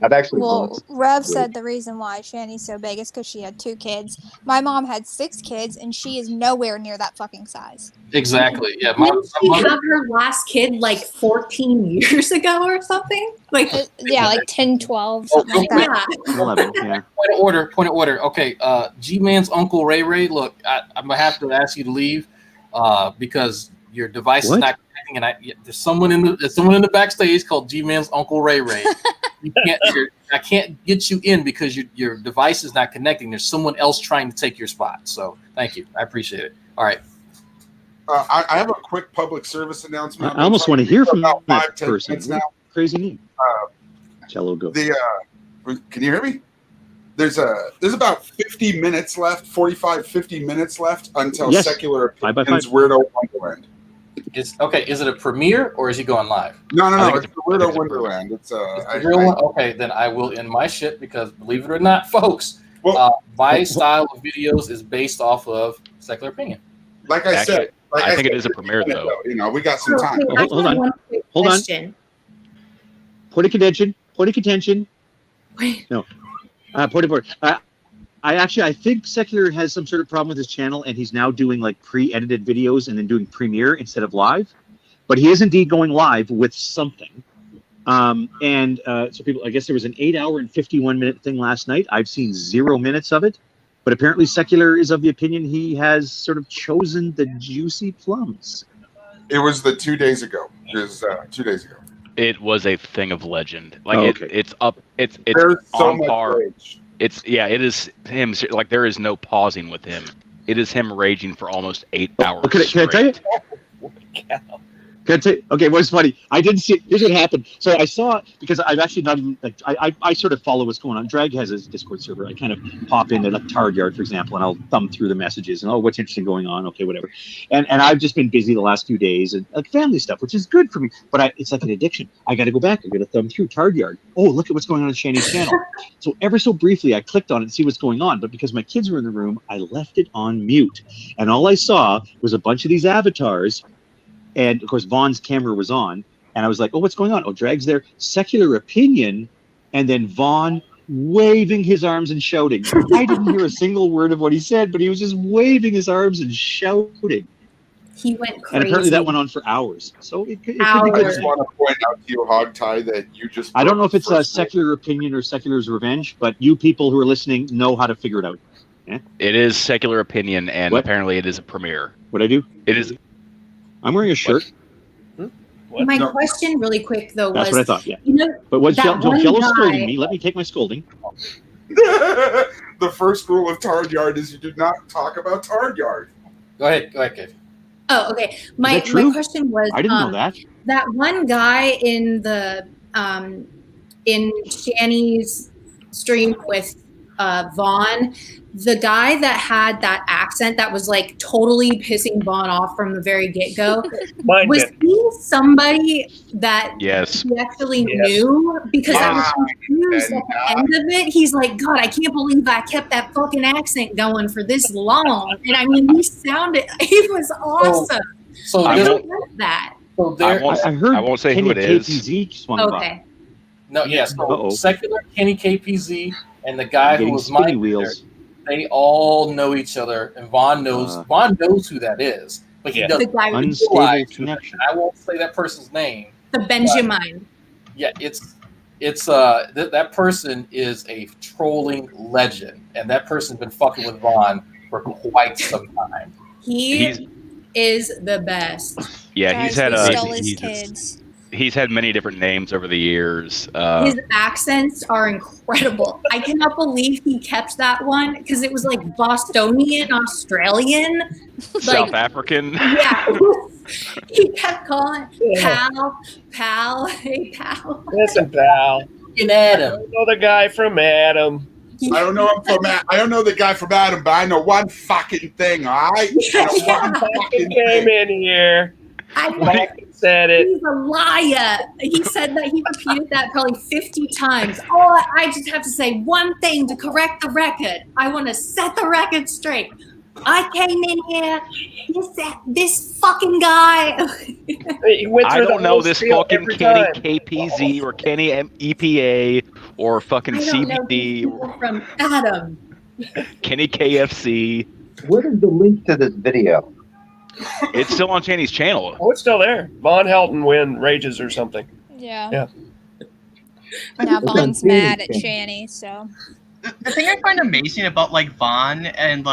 I've actually. Well, Rev said the reason why Shanny's so big is because she had 2 kids. My mom had 6 kids, and she is nowhere near that fucking size. Exactly. Yeah. Didn't she have her last kid like 14 years ago or something? Like like 10, 12, something like that. 11. Yeah. Point of order. Okay. G-Man's Uncle Ray. Look, I'm gonna have to ask you to leave because your device is not connecting, and there's someone in the backstage called G-Man's Uncle Ray. I can't get you in because your device is not connecting. There's someone else trying to take your spot. So thank you. I appreciate it. All right. I have a quick public service announcement. I almost want to hear from that 5-10 person. minutes now. Crazy name. Cello go. Can you hear me? There's about 50 minutes left, 50 minutes left until Secular Opinions Weirdo Wonderland. Is it a premiere or is he going live? No. It's the Weirdo Wonderland. It's the real one. Okay, then I will end my shit because believe it or not, folks, my style of videos is based off of Secular Opinion. Like I said, I think it is a premiere though. We got some time. Hold on. Point of contention. No. Point of order. I think Secular has some sort of problem with his channel, and he's now doing like pre-edited videos and then doing premiere instead of live. But he is indeed going live with something. So people, I guess there was an 8-hour and 51-minute thing last night. I've seen 0 minutes of it, but apparently Secular is of the opinion he has sort of chosen the juicy plums. It was 2 days ago. It was 2 days ago. It was a thing of legend. Like it's up. It's There's so on much par. rage. It is him. Like there is no pausing with him. It is him raging for almost 8 hours. Can I tell you? Okay, what's funny? I didn't see it. Here's what happened. So I saw it because I've actually not even like I sort of follow what's going on. Drag has his Discord server. I kind of pop into like Tard Yard, for example, and I'll thumb through the messages and what's interesting going on. Okay, whatever. And I've just been busy the last few days and like family stuff, which is good for me. But it's like an addiction. I got to go back. I got to thumb through Tard Yard. Oh, look at what's going on Shanny's channel. So ever so briefly, I clicked on it to see what's going on. But because my kids were in the room, I left it on mute, and all I saw was a bunch of these avatars. And of course, Vaughn's camera was on, and I was like, "Oh, what's going on? Oh, Drag's there." Secular Opinion, and then Vaughn waving his arms and shouting. I didn't hear a single word of what he said, but he was just waving his arms and shouting. He went crazy. And apparently that went on for hours. So it could be I good. just want to point out to you, Hogtie, that you just. I don't know if it's a Secular Opinion or Secular's Revenge, but you people who are listening know how to figure it out. Yeah? It is Secular Opinion, and apparently it is a premiere. What'd I do? It is. I'm wearing a shirt. My question, really quick though, was that's what I thought. Yeah. But what's Jello scolding me? Let me take my scolding. The first rule of Tard Yard is you do not talk about Tard Yard. Go ahead, Kate. Oh, okay. My question was, I didn't know that. That one guy in the in Shanny's stream with Vaughn, the guy that had that accent that was like totally pissing Vaughn off from the very get-go, was he somebody that Yes. he actually knew? Because I was confused at the end of it. He's like, God, I can't believe I kept that fucking accent going for this long. And I mean, he was awesome. So I this- don't get that. So there, I won't say who it is. KPZ swung by. Okay. No, yes. Uh-oh. Secular Kenny KPZ and the guy who Getting was spinny my wheels. they all know each other, and Vaughn knows who that is, but he doesn't The guy with Unstable realize who connection. I won't say that person's name. the Benjamin. Yeah, that person is a trolling legend, and that person's been fucking with Vaughn for quite some time. He is the best. Yeah, he's had we stole his kids. He's had many different names over the years. His accents are incredible. I cannot believe he kept that one because it was like Bostonian, Australian, South African. Yeah. He kept calling pal, hey pal. Listen, pal. And Adam. I know the guy from Adam. I don't know him from I don't know the guy from Adam, but I know one fucking thing, all right? I know one fucking Came in here. Said it. He's a liar. He said that he repeated that probably 50 times. Oh, I just have to say one thing to correct the record. I want to set the record straight. I came in here. This fucking guy. I don't know this fucking Kenny KPZ or Kenny EPA or fucking I don't know CBD people from Adam. Kenny KFC. What is the link to this video? It's still on Channy's channel. Oh, it's still there. Von Helton win rages or something. Yeah. Yeah. Now Vaughn's mad at Shanny, so. The thing I find amazing about like Vaughn and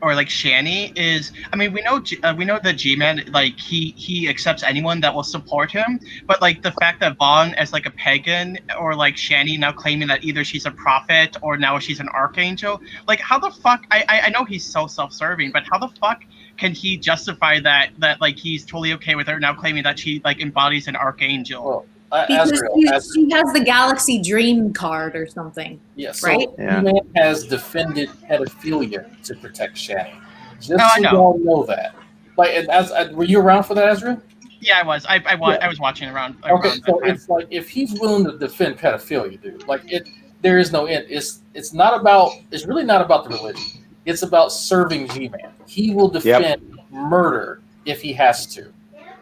or Shanny is, I mean, we know that G-Man, like he accepts anyone that will support him, but like the fact that Vaughn as like a pagan or like Shanny now claiming that either she's a prophet or now she's an archangel, like how the fuck? I know he's so self-serving, but how the fuck can he justify that like he's totally okay with her now claiming that she like embodies an archangel? Because she has the Galaxy Dream card or something. Yeah, so right? He has defended pedophilia to protect Shanny. Just I so know. y'all know that. Like, and were you around for that, Ezra? Yeah, I was. I was watching around. Okay, so it's like if he's willing to defend pedophilia, dude, like there is no end. It's really not about the religion. It's about serving G-Man. He will defend murder if he has to.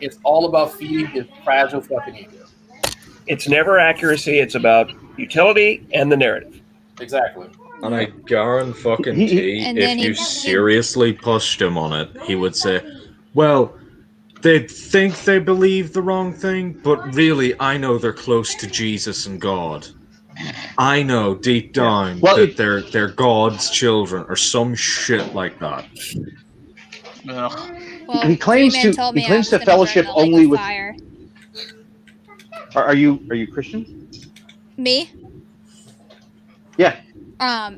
It's all about feeding his fragile fucking ego. It's never accuracy. It's about utility and the narrative. Exactly. And I guarantee if you seriously pushed him on it, he would say, well, they think they believe the wrong thing, but really, I know they're close to Jesus and God. I know deep down that they're God's children or some shit like that. Well, he claims G-Man to fellowship only with. Are you Christian? Me? Yeah. I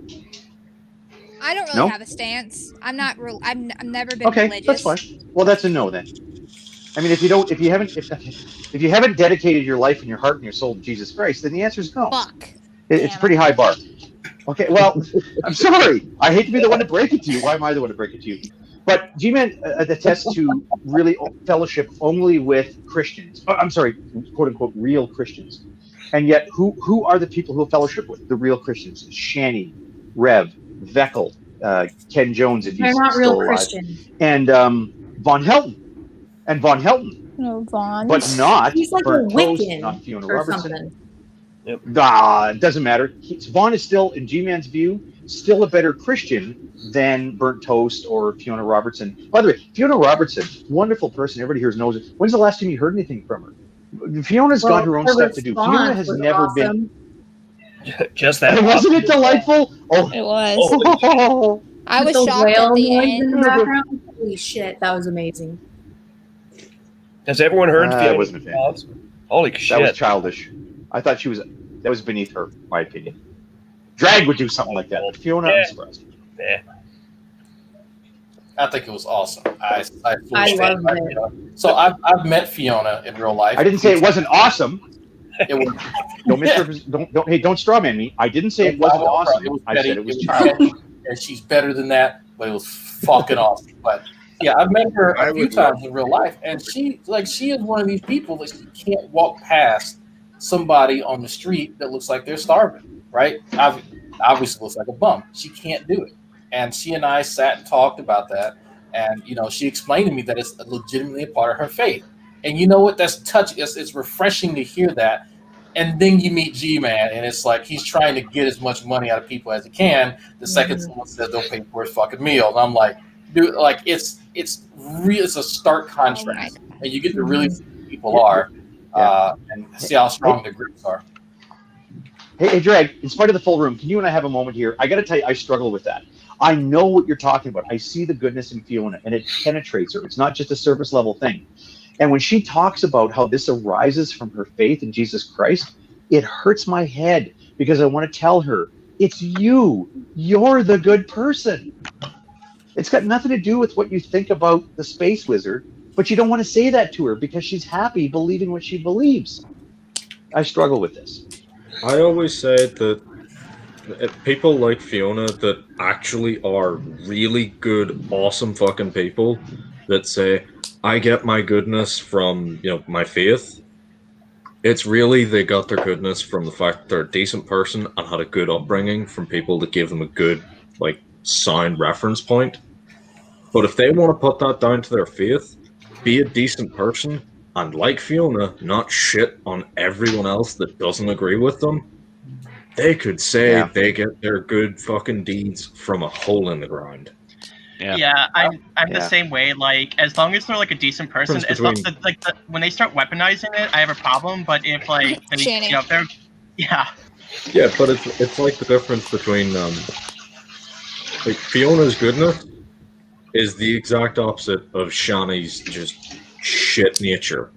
don't really have a stance. I'm not real. I've never been Okay, religious. that's fine. Well, that's a no then. I mean, if you haven't dedicated your life and your heart and your soul to Jesus Christ, then the answer is no. Fuck. It's a pretty high bar. Okay, well, I'm sorry. I hate to be the one to break it to you. Why am I the one to break it to you? But G-Man attests to really fellowship only with Christians. I'm sorry, quote unquote, real Christians. And yet, who are the people who fellowship with the real Christians? Shanny, Rev, Veckel, Ken Jones, if They're he's not still real alive, Christian. and Von Helton, No, Vaughn. but not He's like a Burnt Toast, Wiccan not Fiona or Robertson. something. It doesn't matter. Vaughn is still, in G-Man's view, still a better Christian than Burnt Toast or Fiona Robertson. By the way, Fiona Robertson, wonderful person. Everybody here knows it. When's the last time you heard anything from her? Fiona's got her own stuff to do. Fiona has never been. Just that. Wasn't it delightful? Oh, it was. Oh. I was With the shocked at whale the noise end. in the background. Holy shit, that was amazing. Has everyone heard? I wasn't a fan. Holy shit. That was childish. I thought that was beneath her, my opinion. Drag would do something like that. Fiona, I'm surprised. Yeah. I think it was awesome. I loved it. So I've met Fiona in real life. I didn't say it wasn't awesome. It was. Don't straw man me. I didn't say it wasn't awesome. I said it was childish. And she's better than that, but it was fucking awesome. But yeah, I've met her a few times in real life, and she is one of these people that she can't walk past somebody on the street that looks like they're starving, right? Obviously looks like a bum. She can't do it. And she and I sat and talked about that, and she explained to me that it's legitimately a part of her faith. And you know what? That's touching. It's refreshing to hear that. And then you meet G-Man, and it's like he's trying to get as much money out of people as he can. The second someone says they'll pay for his fucking meal, and I'm like, dude, like it's a stark contrast, and you get to really see who people are, and see how strong the groups are. Hey, Drag, in spite of the full room, can you and I have a moment here? I got to tell you, I struggle with that. I know what you're talking about. I see the goodness in Fiona, and it penetrates her. It's not just a surface level thing. And when she talks about how this arises from her faith in Jesus Christ, it hurts my head because I want to tell her, it's you. You're the good person. It's got nothing to do with what you think about the space wizard, but you don't want to say that to her because she's happy believing what she believes. I struggle with this. I always say that people like Fiona that actually are really good, awesome fucking people that say, I get my goodness from, my faith. It's really they got their goodness from the fact that they're a decent person and had a good upbringing from people that gave them a good, sound reference point. But if they want to put that down to their faith, be a decent person, and like Fiona, not shit on everyone else that doesn't agree with them, they could say they get their good fucking deeds from a hole in the ground. Yeah, I'm the same way. Like, as long as they're like a decent person, as long as when they start weaponizing it, I have a problem. But if if they're yeah, but it's like the difference between Fiona's goodness is the exact opposite of Shanny's just shit nature.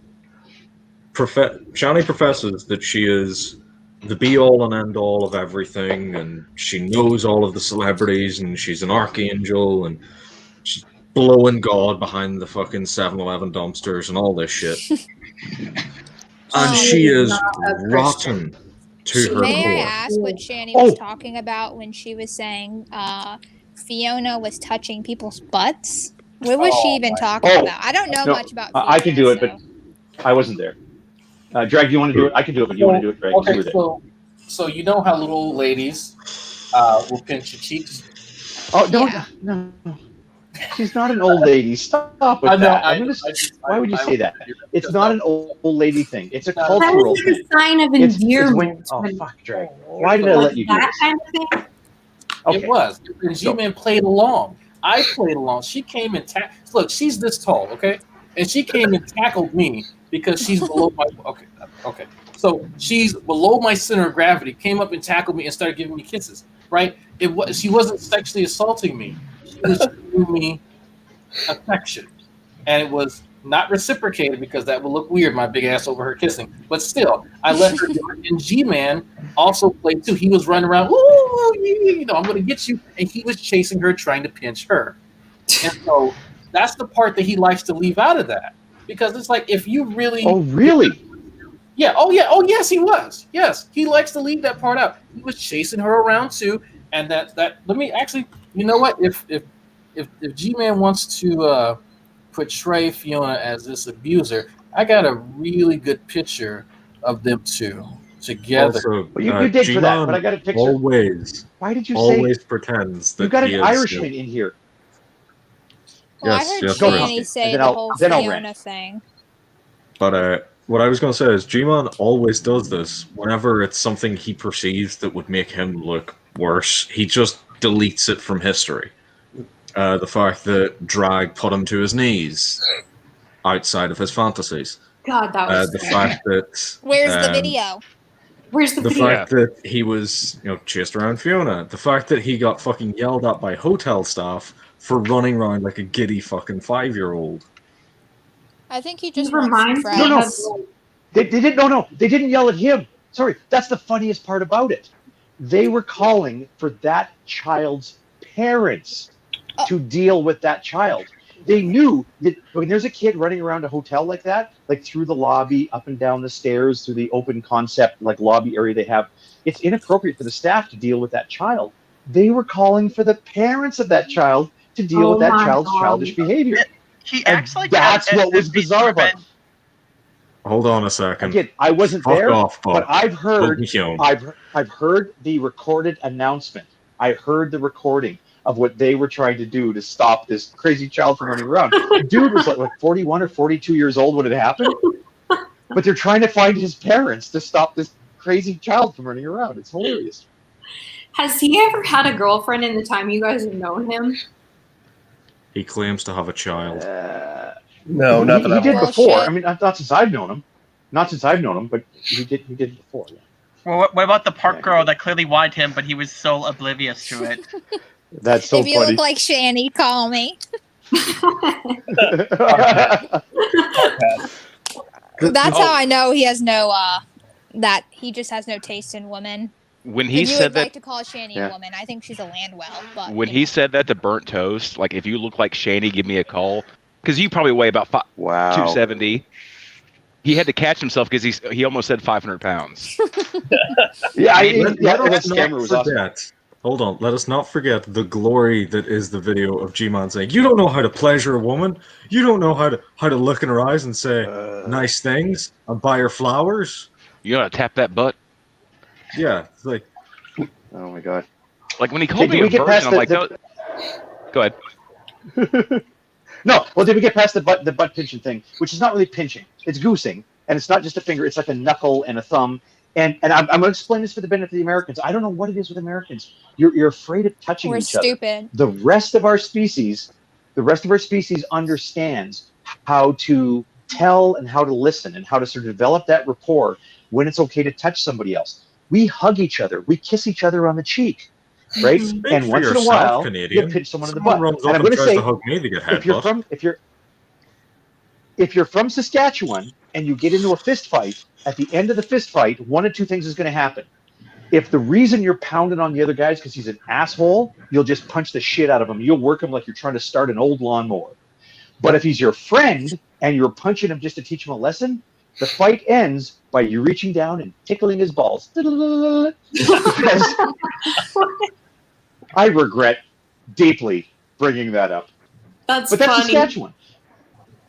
Shanny professes that she is the be-all and end-all of everything, and she knows all of the celebrities, and she's an archangel, and she's blowing God behind the fucking 7-Eleven dumpsters and all this shit. And she is rotten to her core. May I ask what Shanny was talking about when she was saying Fiona was touching people's butts? What was she even talking about? I don't know much about Fiona. I can do it, but I wasn't there. Drag, you want to do it? I can do it, but you want to do it, Drag. Okay, so you know how little old ladies will pinch your cheeks? Oh, no. She's not an old lady. Stop with that. Why would you say that? It's not an old lady thing. It's a cultural thing. That was a sign of endearment. Oh, fuck, Drag. Why did I let you do this? Kind of thing? Okay. It was. And G-Man played along. I played along. She came and look, she's this tall, okay? And she came and tackled me because she's below my okay. So she's below my center of gravity, came up and tackled me and started giving me kisses, right? She wasn't sexually assaulting me. She was giving me affection. And it was not reciprocated because that would look weird, my big ass over her kissing. But still, I let her do it. And G-Man also played too. He was running around, ooh, I'm going to get you. And he was chasing her, trying to pinch her. And so that's the part that he likes to leave out of that. Because it's like, if you really... Oh, really? Yeah. Oh, yeah. Oh, yes, he was. Yes. He likes to leave that part out. He was chasing her around too. And that let me actually, you know what? If G-Man wants to portray Fiona as this abuser, I got a really good picture of them two together. Also, you did for that, but I got a picture. Why did you always pretends that you got he an is, Irishman in here? Well, I heard Shanny say the whole Fiona thing. But what I was going to say is G-Man always does this. Whenever it's something he perceives that would make him look worse, he just deletes it from history. The fact that Drag put him to his knees outside of his fantasies. God, that was the fact that... Where's the video? Where's the video? fact that he was, chased around Fiona. The fact that he got fucking yelled at by hotel staff for running around like a giddy fucking 5-year-old. I think he just reminds me of... They didn't yell at him. Sorry, that's the funniest part about it. They were calling for that child's parents to deal with that child. they knew that when there's a kid running around a hotel like that, like through the lobby, up and down the stairs, through the open concept like lobby area they have, it's inappropriate for the staff to deal with that child. They were calling for the parents of that child to deal with that child's childish behavior. He acts like that's what was bizarre about it. Hold on a second. Again, I wasn't Fuck there, off, but I've heard Bob. I've heard the recorded announcement. I heard the recording of what they were trying to do to stop this crazy child from running around. The dude was like 41 or 42 years old when it happened, but they're trying to find his parents to stop this crazy child from running around. It's hilarious. Has he ever had a girlfriend in the time you guys have known him? He claims to have a child. No, not that he I'm did aware. before. I mean, not since I've known him. Not since I've known him, but he did before. Yeah. Well, what about the park girl that clearly wanted him, but he was so oblivious to it? That's so if you funny. look like Shanny, call me. That's how I know he has no that he just has no taste in women. When he you said would that, like to call Shanny a woman. I think she's a landwell. But when he said that to Burnt Toast, like if you look like Shanny, give me a call, because you probably weigh about 270. He had to catch himself because he almost said 500 pounds. Let us not forget. Hold on. Let us not forget the glory that is the video of G-Man saying, "You don't know how to pleasure a woman. You don't know how to look in her eyes and say nice things and buy her flowers. You gotta tap that butt." Yeah, it's like, oh my god. Like when he called me a virgin, I'm like, no. Go ahead. No, well, did we get past the butt pinching thing, which is not really pinching. It's goosing, and it's not just a finger. It's like a knuckle and a thumb. And I'm going to explain this for the benefit of the Americans. I don't know what it is with Americans. You're afraid of touching We're each other. stupid. The rest of our species understands how to tell and how to listen and how to sort of develop that rapport when it's okay to touch somebody else. We hug each other. We kiss each other on the cheek. Right, and once in a while, you pinch someone in the butt. And I'm going to say, if you're from Saskatchewan and you get into a fist fight, at the end of the fist fight, one of two things is going to happen. If the reason you're pounding on the other guy is because he's an asshole, you'll just punch the shit out of him. You'll work him like you're trying to start an old lawnmower. But if he's your friend and you're punching him just to teach him a lesson, the fight ends by you reaching down and tickling his balls. Because I regret deeply bringing that up. That's but that's funny. Saskatchewan.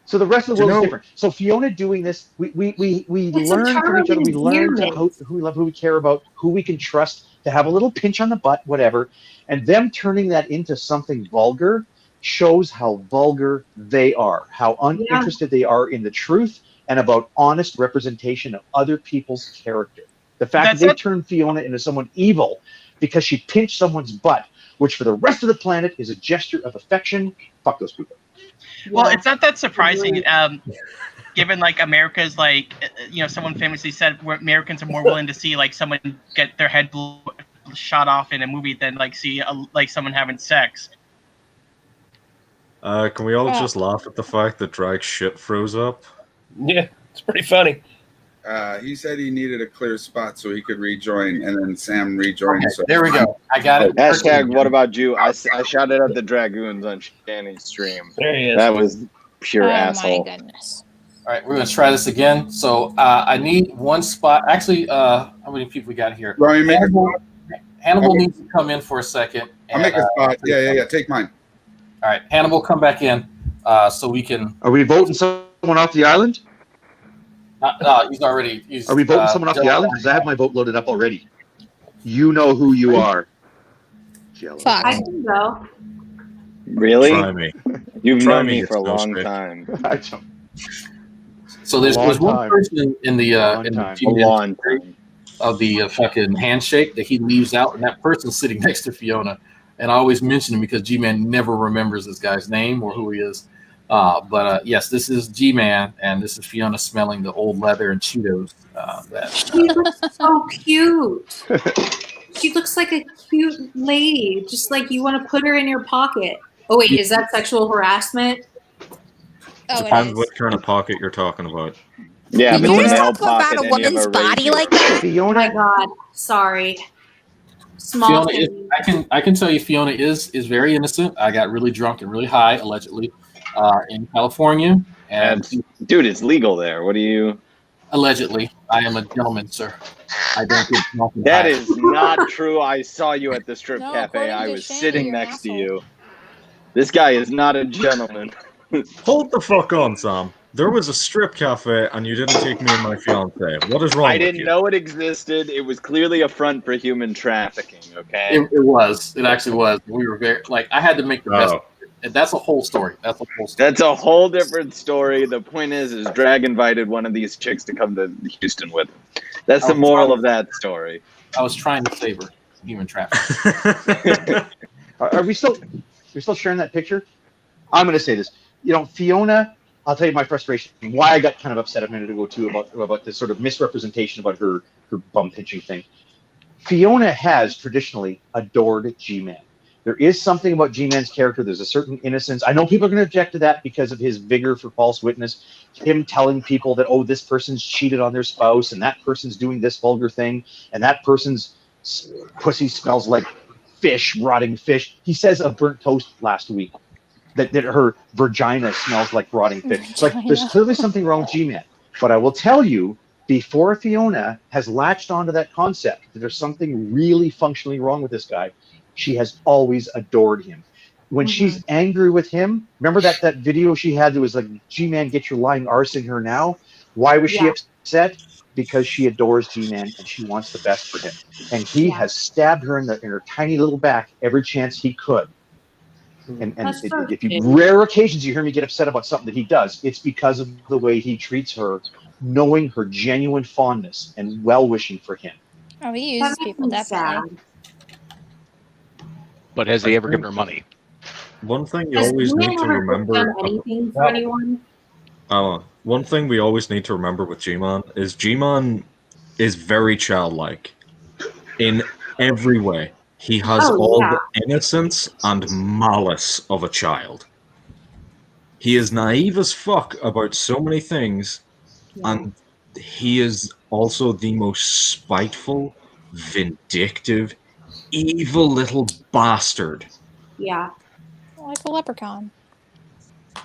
So the rest of the world is different. So Fiona doing this, we learn from each other. We learn who we love, who we care about, who we can trust, to have a little pinch on the butt, whatever. And them turning that into something vulgar shows how vulgar they are, how uninterested they are in the truth and about honest representation of other people's character. The fact that they turned Fiona into someone evil because she pinched someone's butt, which for the rest of the planet is a gesture of affection. Fuck those people. Well, it's not that surprising, given like America's someone famously said Americans are more willing to see like someone get their head shot off in a movie than like see someone having sex. Can we all just laugh at the fact that Drag's shit froze up? Yeah, it's pretty funny. He said he needed a clear spot so he could rejoin, and then Sam rejoined. Okay, so there we go. I got it. Hashtag what about you? I shouted at the Dragoons on Shanny's stream. There he is. That was pure asshole. My goodness. All right, we're going to try this again. So I need one spot. Actually, how many people we got here? Hannibal needs to come in for a second. I'll make a spot. Yeah. Take mine. All right, Hannibal, come back in so we can. Are we voting someone off the island? No, he's already. Are we voting someone off the island? Because I have my vote loaded up already. You know who you are. Fuck. I can go. Really? Try me. You've Try known me, me for a it's no long straight. time. So there's one person in the of the fucking handshake that he leaves out, and that person's sitting next to Fiona. And I always mention him because G-Man never remembers this guy's name or who he is. But yes, this is G-Man, and this is Fiona smelling the old leather and Cheetos. She looks so cute. She looks like a cute lady, just like you want to put her in your pocket. Oh wait, is that sexual harassment? Depends what kind of pocket you're talking about. Yeah, Did you just talk about a woman's body like that? Oh my god, sorry. Small. Fiona I can tell you, Fiona is very innocent. I got really drunk and really high, allegedly, in California. And dude, it's legal there. What do you? Allegedly, I am a gentleman, sir. I don't get drunk and That high. is not true. I saw you at the strip No, cafe. according I to was Shanny, sitting you're an next to asshole. you. This guy is not a gentleman. Hold the fuck on, Sam. There was a strip cafe and you didn't take me and my fiance. What is wrong I with didn't you? know it existed. It was clearly a front for human trafficking. Okay. It was. It actually was. We were very I had to make the best. And that's a whole story. That's a whole story. That's a whole different story. The point is Drag invited one of these chicks to come to Houston with him. That's the moral of that story. I was trying to save her human trafficking. Are we still sharing that picture? I'm going to say this. Fiona, I'll tell you my frustration, why I got kind of upset a minute ago too about this sort of misrepresentation about her bum pinching thing. Fiona has traditionally adored G-Man. There is something about G-Man's character. There's a certain innocence. I know people are going to object to that because of his vigor for false witness, him telling people that, this person's cheated on their spouse and that person's doing this vulgar thing and that person's pussy smells like fish, rotting fish. He says of burnt toast last week that her vagina smells like rotting fish. Like, there's clearly something wrong with G-Man. But I will tell you, before Fiona has latched onto that concept that there's something really functionally wrong with this guy, she has always adored him. When she's angry with him, remember that video she had that was like, G-Man, get your lying arse in her now? Why was she upset? Because she adores G-Man and she wants the best for him. And he has stabbed her in her tiny little back every chance he could. And if you rare occasions you hear me get upset about something that he does, it's because of the way he treats her, knowing her genuine fondness and well-wishing for him. Oh, he uses people, definitely. But has he ever given her money? One thing you always need to remember. Anything for anyone? One thing we always need to remember with G-Man is very childlike in every way. He has all the innocence and malice of a child. He is naive as fuck about so many things, and he is also the most spiteful, vindictive, evil little bastard. Yeah. Like a leprechaun.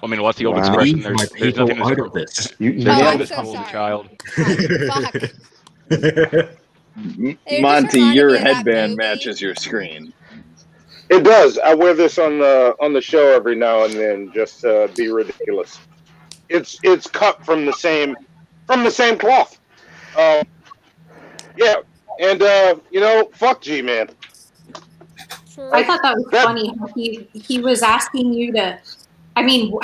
I mean, what's the old expression? There's nothing out of this. There's nothing that's humble as a child. Monty, your headband matches your screen. It does. I wear this on the show every now and then just to be ridiculous. It's cut from the same cloth. Yeah, and fuck G-Man. I thought that was funny. He was asking you to. I mean,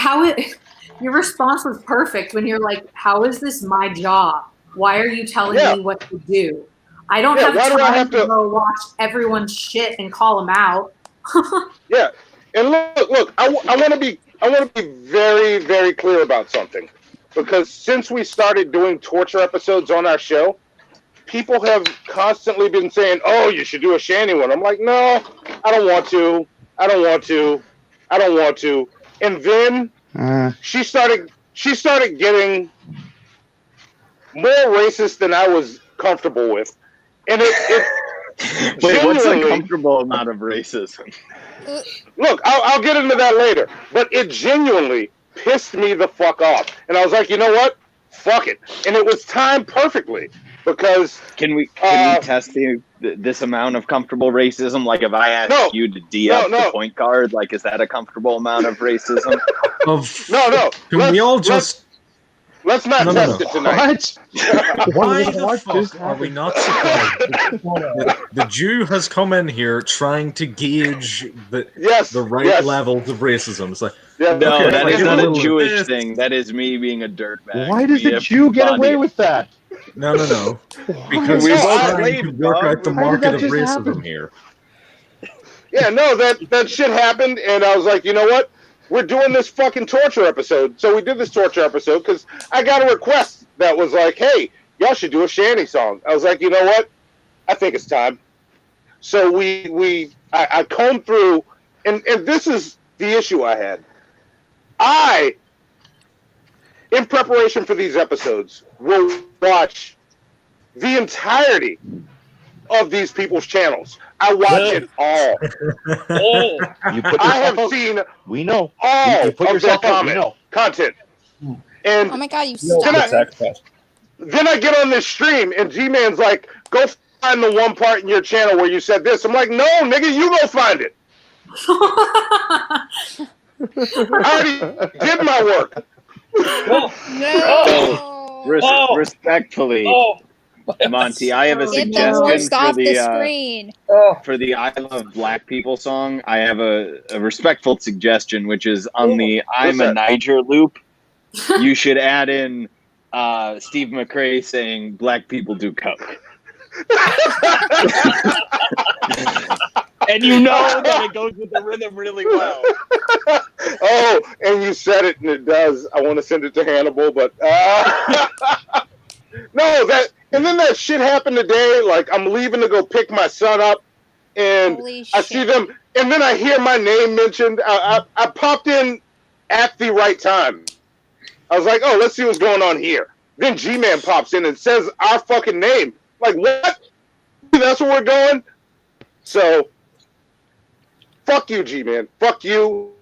your response was perfect when you're like, "How is this my job? Why are you telling me what to do? I don't have time to go watch everyone's shit and call them out." Yeah, and look. I want to be very, very clear about something, because since we started doing torture episodes on our show, people have constantly been saying, "Oh, you should do a Shanny one." I'm like, "No, I don't want to. I don't want to. I don't want to." And then she started getting more racist than I was comfortable with, and it Wait, what's a comfortable amount of racism? Look, I'll get into that later, but it genuinely pissed me the fuck off, and I was like, you know what? Fuck it, and it was timed perfectly. Because can we test this amount of comfortable racism? Like, if I ask you to up the point card, like, is that a comfortable amount of racism? No. Can we all just? Let's not test it tonight. Why the fuck are we not surprised? The Jew has come in here trying to gauge the right levels of racism. It's like, no, that is not a Jewish thing. That is me being a dirtbag. Why does the Jew get away with that? No. Because we we're both trying to work out the market of racism here. Yeah, no, that shit happened, and I was like, you know what? We're doing this fucking torture episode. So we did this torture episode because I got a request that was like, hey, y'all should do a Shanny song. I was like, you know what? I think it's time. So I combed through, and this is the issue I had. In preparation for these episodes, will watch the entirety of these people's channels. I watch it all. You put I have yourself out. seen We know. all You put of yourself their out. We know. content. And Oh my god, you then I get on this stream and G-Man's like, go find the one part in your channel where you said this. I'm like, no, nigga, you go find it. I already did my work. Respectfully, Monty, I have a Get the suggestion horse for off the the screen. for the "I Love Black People" song. I have a respectful suggestion, which is on the "I'm a Niger" loop. You should add in Steve McRae saying "Black people do coke," and you know that it goes with the rhythm really well. Oh, and you said it, and it does. I want to send it to Hannibal, but no, and then that shit happened today. Like, I'm leaving to go pick my son up, and I see them, and then I hear my name mentioned. I popped in at the right time. I was like, oh, let's see what's going on here. Then G-Man pops in and says our fucking name. Like, what? That's where we're going? So, fuck you, G-Man. Fuck you.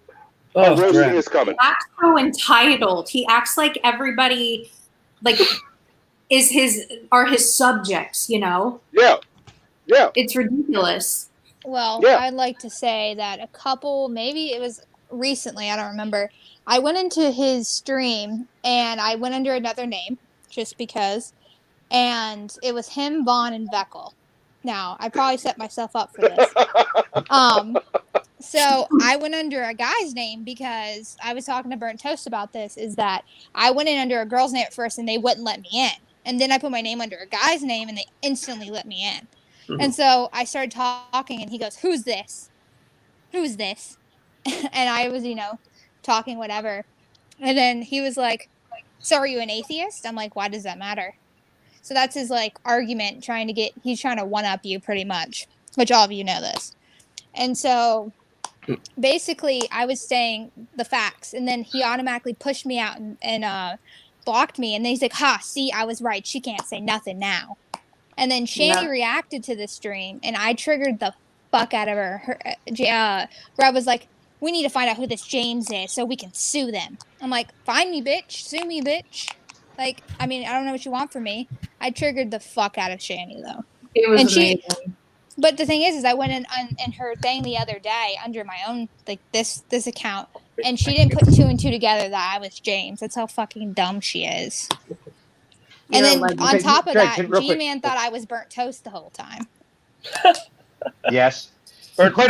Roasting is coming. He acts so entitled. He acts like everybody, like, are his subjects, you know? Yeah. Yeah. It's ridiculous. Well, Yeah. I'd like to say that a couple, maybe it was recently, I don't remember. I went into his stream and I went under another name just because, and it was him, Vaughn, and Veckel. Now, I probably set myself up for this. So I went under a guy's name because I was talking to Burnt Toast about this, is that I went in under a girl's name at first and they wouldn't let me in. And then I put my name under a guy's name and they instantly let me in. Mm-hmm. And so I started talking and he goes, "Who's this? Who's this?" And I was, talking whatever. And then he was like, "So are you an atheist?" I'm like, "Why does that matter?" So that's his argument, he's trying to one up you pretty much, which all of you know this. And so basically I was saying the facts and then he automatically pushed me out and blocked me. And then he's like, "Ha, see, I was right. She can't say nothing now." And then Shanny reacted to the stream and I triggered the fuck out of her. Rob was like, "We need to find out who this James is so we can sue them." I'm like, "Find me, bitch. Sue me, bitch." I don't know what you want from me. I triggered the fuck out of Shanny, though. It was amazing. But the thing is I went in her thing the other day under my own, this account, and she didn't put two and two together that I was James. That's how fucking dumb she is. And then on top of that, G-Man thought I was Burnt Toast the whole time. Yes. He quite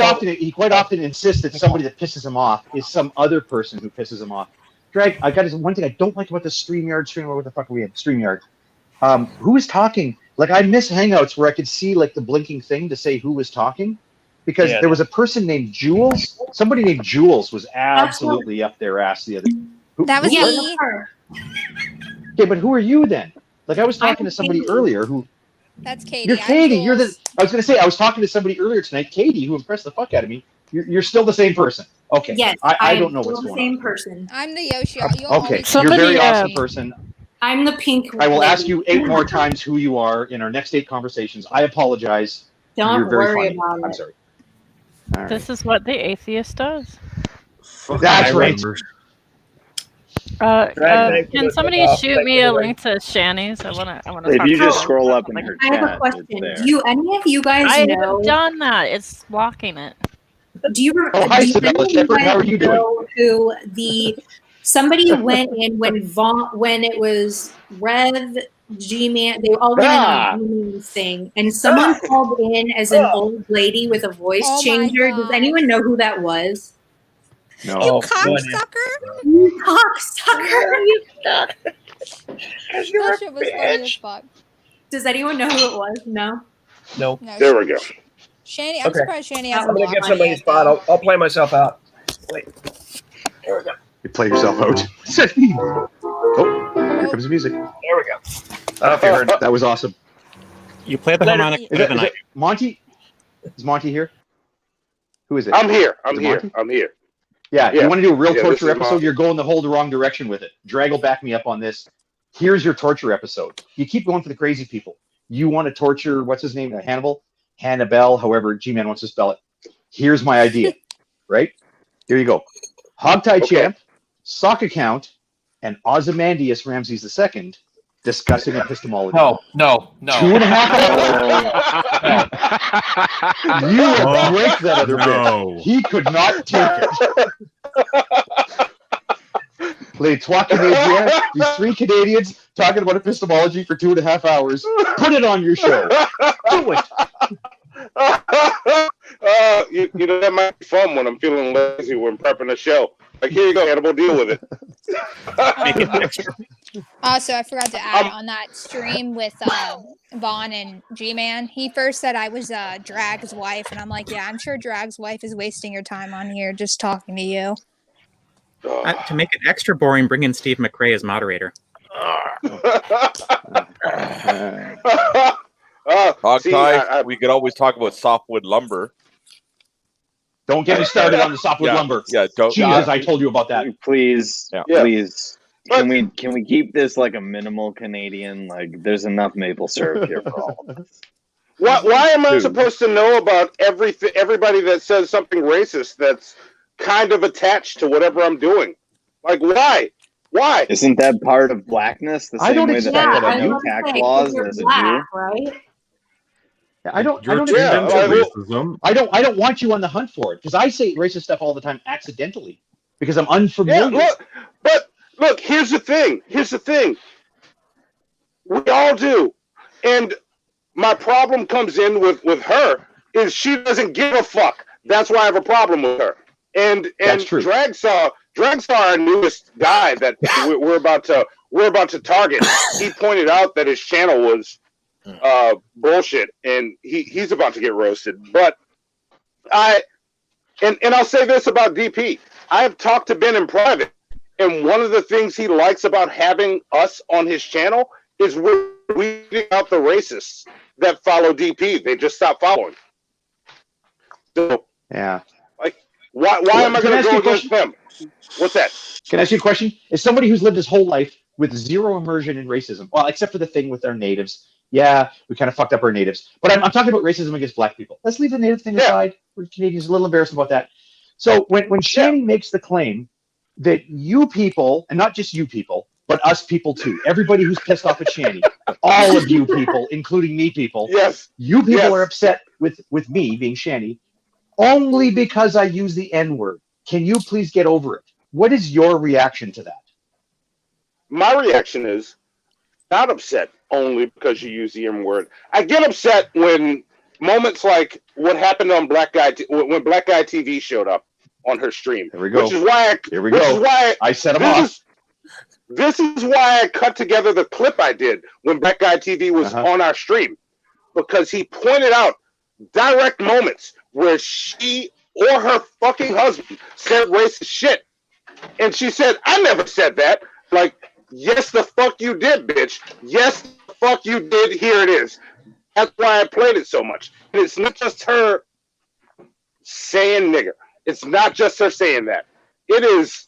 often insists that somebody that pisses him off is some other person who pisses him off. Greg, I got one thing I don't like about the StreamYard stream. What the fuck are we at? StreamYard. Who is talking? I miss Hangouts where I could see the blinking thing to say who was talking, because there was a person named Jules. Somebody named Jules was absolutely up their ass the other. That was me. Okay, but who are you then? I was talking to somebody earlier who. That's Katie. You're Katie. I was going to say I was talking to somebody earlier tonight, Katie, who impressed the fuck out of me. You're still the same person. Okay. Yes, I don't know what's going on. Same person. I'm the Yoshi. Okay, you're a very awesome person. I'm the pink. I will ask you 8 more times who you are in our next 8 conversations. I apologize. Don't You're very worry funny. about it. I'm sorry. All This is what the atheist does. That's right. Can somebody shoot me a link to Shanny's? I want to. If you just scroll up in her I have a question. Do any of you guys I know? haven't done that. It's blocking it. Do you remember? Oh, hi, Sabella Shepherd. How are you doing? Who somebody went in when it was Rev, G-Man, they all went in on G-Man's thing, and someone called in as an old lady with a voice changer. Does anyone know who that was? No. You cocksucker! You cocksucker! That shit was funny as fuck. Does anyone know who it was? No. No. There we go. Shanny, I'm surprised Shanny hasn't I'm gonna blocked get me somebody yet, spot. I'll play myself out. Wait. There we go. You play yourself out. Oh, here comes the music. There we go. Okay, that was awesome. You play the harmonic. Is it Monty? Is Monty here? Who is it? I'm here. I'm Is it here. Monty? I'm here. Yeah, Yeah. you want to do a real Yeah, torture this is episode? Monty. You're going the whole wrong direction with it. Drag will back me up on this. Here's your torture episode. You keep going for the crazy people. You want to torture, what's his name, Hannibal? Hannibal, however G-Man wants to spell it. Here's my idea, right? Here you go. Hogtie Champ, Sock Account, and Ozymandias Ramses II discussing epistemology. No. 2.5 hours. You would break that other bit. He could not take it. Les Trois Canadiens, these 3 Canadians talking about epistemology for 2.5 hours. Put it on your show. Do it. You know, that might be fun when I'm feeling lazy when prepping a show. Like, here you go, Hannibal, deal with it. Also, I forgot to add on that stream with Vaughn and G-Man. He first said I was Drag's wife, and I'm like, yeah, I'm sure Drag's wife is wasting your time on here just talking to you. To make it extra boring, bring in Steve McRae as moderator. Hogtie, we could always talk about softwood lumber. Don't get me started on the softwood lumber. Yeah, don't. Jesus, I told you about that. Please, Yeah. please. Can we keep this like a minimal Canadian? Like, there's enough maple syrup here for all of us. Why am I supposed to know about everybody that says something racist that's kind of attached to whatever I'm doing? Like, why? Why? Isn't that part of blackness? The same way that I have no tax laws as a Jew. Right? I don't want you on the hunt for it, because I say racist stuff all the time accidentally because I'm unfamiliar. Yeah, look, here's the thing. We all do. And my problem comes in with her is she doesn't give a fuck. That's why I have a problem with her. And Drag saw our newest guy that we're about to target. He pointed out that his channel was bullshit, and he's about to get roasted. But I'll say this about DP. I have talked to Ben in private, and one of the things he likes about having us on his channel is we're weeding out the racists that follow DP. They just stop following. So yeah, like why am I going to go against them? What's that? Can I ask you a question? As somebody who's lived his whole life with zero immersion in racism, well, except for the thing with our natives. Yeah, we kind of fucked up our natives. But I'm talking about racism against black people. Let's leave the native thing aside. We're Canadians a little embarrassed about that. So when Shanny makes the claim that you people, and not just you people, but us people too, everybody who's pissed off at Shanny, all of you people, including me people, you people are upset with me being Shanny only because I use the N-word. Can you please get over it? What is your reaction to that? My reaction is not upset only because you use the M-word. I get upset when moments like what happened on when Black Guy TV showed up on her stream. Here we go. Which is why I set him off. This is why I cut together the clip I did when Black Guy TV was on our stream, because he pointed out direct moments where she or her fucking husband said racist shit, and she said, "I never said that." Like, yes, the fuck you did, bitch. Yes, the fuck you did. Here it is. That's why I played it so much. And it's not just her saying nigger. It's not just her saying that. It is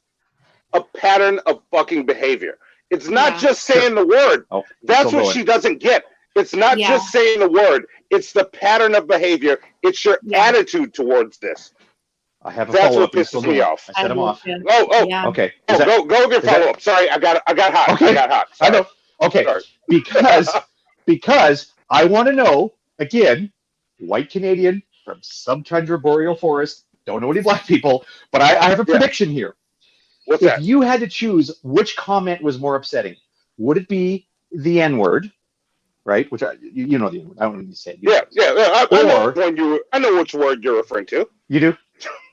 a pattern of fucking behavior. It's not just saying the word. That's what she doesn't get. It's not just saying the word. It's the pattern of behavior. It's your attitude towards this. I have a That's follow-up. what pisses me off. I set him off. Okay. Go get follow-up. Sorry, I got hot. Okay. I got hot. I know. Okay. Sorry. Because I want to know, again, white Canadian from subtundra boreal forest, don't know any black people, but I have a prediction here. What's if that? you had to choose which comment was more upsetting, would it be the N-word, right? Which you know the N-word. I don't need to say it. I know which word you're referring to. You do?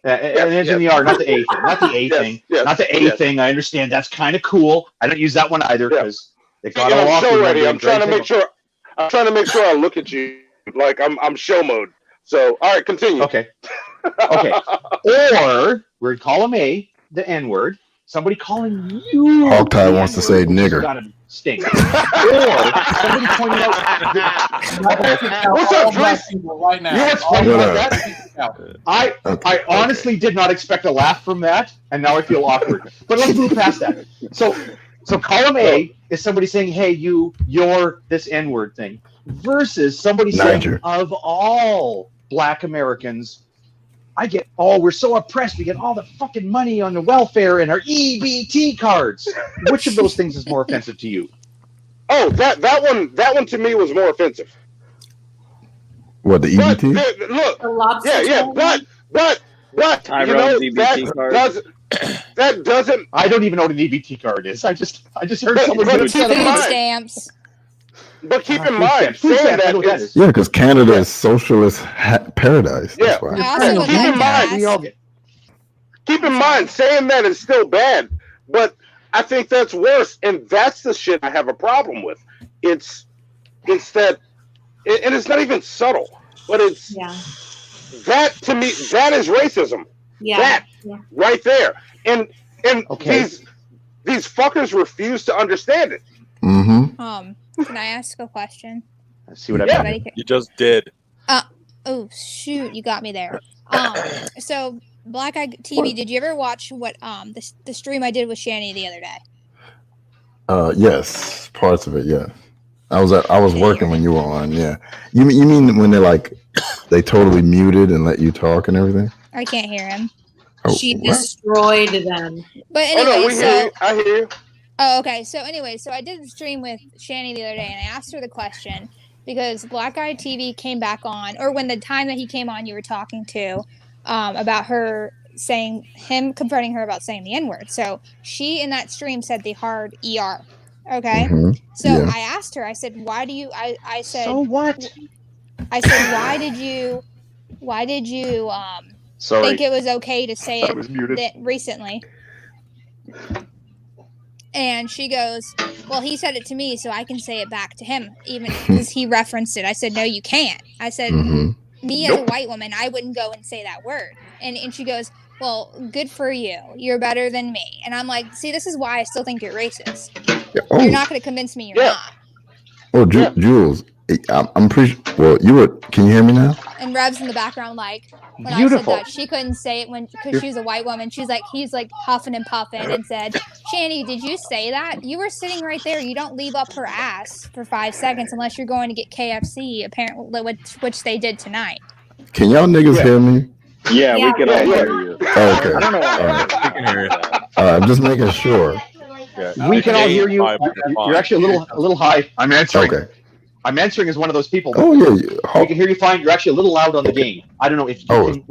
And it's in the R, not the A thing. Not the A thing. Not the A thing. I understand. That's kind of cool. I don't use that one either because it got all awkward. I'm ready. I'm trying to make sure I look at you like I'm show mode. So, all right, continue. Okay. Or we're in column A, the N-word. Somebody calling you. Hogtie wants to say nigger. Got him stink. Or somebody pointing out. What's up, Trace? Right now. You know what's funny about that? I honestly did not expect a laugh from that, and now I feel awkward. But let's move past that. So column A is somebody saying, "Hey, you're this N-word thing," versus somebody saying, "Of all Black Americans, we're so oppressed. We get all the fucking money on the welfare and our EBT cards." Which of those things is more offensive to you? Oh, that one to me was more offensive. What, the EBT? Look, The lobster but Tyrone's EBT card. That doesn't. I don't even know what an EBT card is. I just heard someone but say keep in mind, stamps. But keep in mind, food saying stamps, I know what that that is. Yeah, because Canada is socialist paradise. That's why. Keep in mind, saying that is still bad, but I think that's worse, and that's the shit I have a problem with. It's that, and it's not even subtle, but it's that to me, that is racism. That right there, and these fuckers refuse to understand it. Mm-hmm. Can I ask a question? Let's see what I You just did. Oh shoot, you got me there. So Black Eye TV, did you ever watch what the stream I did with Shanny the other day? Yes, parts of it. Yeah, I was working when you were on. Yeah, you mean when they totally muted and let you talk and everything? I can't hear him. She destroyed them. But anyway, I hear you. Oh, okay. So anyway, I did the stream with Shanny the other day, and I asked her the question because Black Eye TV came back on, or when the time that he came on, you were talking to about him confronting her about saying the N-word. So she in that stream said the hard ER. Okay. Mm-hmm. So I asked her. I said, "Why do you?" I said, "So what?" I said, "Why did you think it was okay to say it recently?" And she goes, "Well, he said it to me, so I can say it back to him, even because he referenced it." I said, "No, you can't." I said, "Me as a white woman, I wouldn't go and say that word." And she goes, "Well, good for you. You're better than me." And I'm like, "See, this is why I still think you're racist. You're not going to convince me you're not." Oh, Jules, I'm pretty. Well, can you hear me now? And Rev's in the background, like when Beautiful. I said that she couldn't say it because she's a white woman. He's like huffing and puffing and said, "Shanny, did you say that? You were sitting right there. You don't leave up her ass for 5 seconds unless you're going to get KFC, apparently, which they did tonight." Can y'all niggas hear me? Yeah, we can all hear you. Oh, okay. I don't know why. All right. We can hear you. All right, I'm just making sure. We can all hear you. You're actually a little high. I'm answering. Okay. I'm answering as one of those people. Oh yeah, we can hear you fine. You're actually a little loud on the game. I don't know if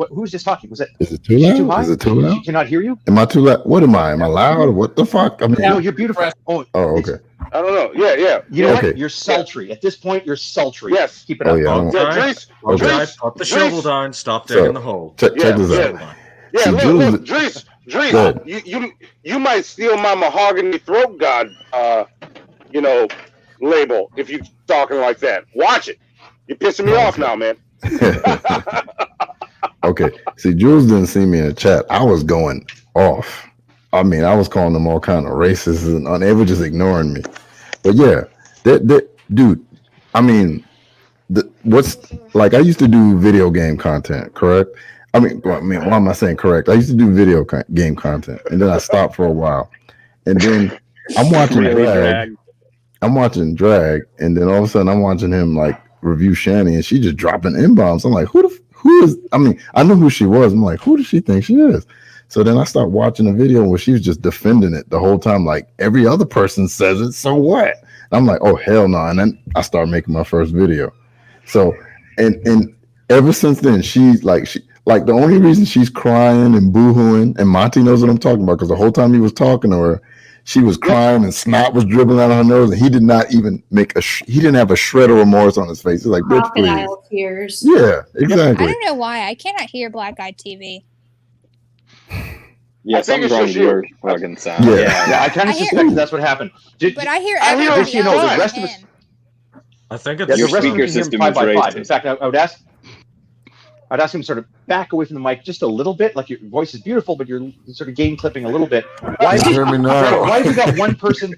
who's just talking. Was it? Is it too loud? Too high? Is it too loud? She cannot hear you. Am I too loud? What am I? Am I loud? What the fuck? I mean, No, you're beautiful. Oh, okay. I don't know. Yeah. You know Okay. what? You're sultry. At this point, you're sultry. Yes. Keep it up. Oh yeah. Okay. Put the shovel down. Stop digging the hole. Check this out. Yeah, See, look, Drees, you might steal my mahogany throat god, label if you talking like that. Watch it. You're pissing me off now, man. Okay. See, Jules didn't see me in the chat. I was going off. I mean, I was calling them all kind of racist, and they were just ignoring me. But yeah, dude. I mean, I used to do video game content, correct? I mean, why am I saying correct? I used to do video game content, and then I stopped for a while, and then I'm watching drag. I'm watching drag, and then all of a sudden I'm watching him review Shanny, and she just dropping N-bombs. I'm like, who is? I mean, I knew who she was. I'm like, who does she think she is? So then I start watching a video where she was just defending it the whole time, like every other person says it. So what? And I'm like, oh hell no! And then I start making my first video. So and ever since then, she's the only reason she's crying and boohooing, and Monty knows what I'm talking about because the whole time he was talking to her, she was crying and snot was dribbling out of her nose, and he did not even he didn't have a shred of remorse on his face. He's like, bitch, please. Crocodile tears. Yeah, exactly. I don't know why I cannot hear Black Eye TV. Yeah, something's wrong with your fucking sound. Yeah, I kind of suspected that's what happened. But I hear everybody just, the rest of us. I think Yeah, it's the rest of speaker us can hear him system 5 is by 5. racist. In fact, I'd ask him to sort of back away from the mic just a little bit. Like your voice is beautiful, but you're sort of game clipping a little bit. Why You hear me now? Why have you got one person?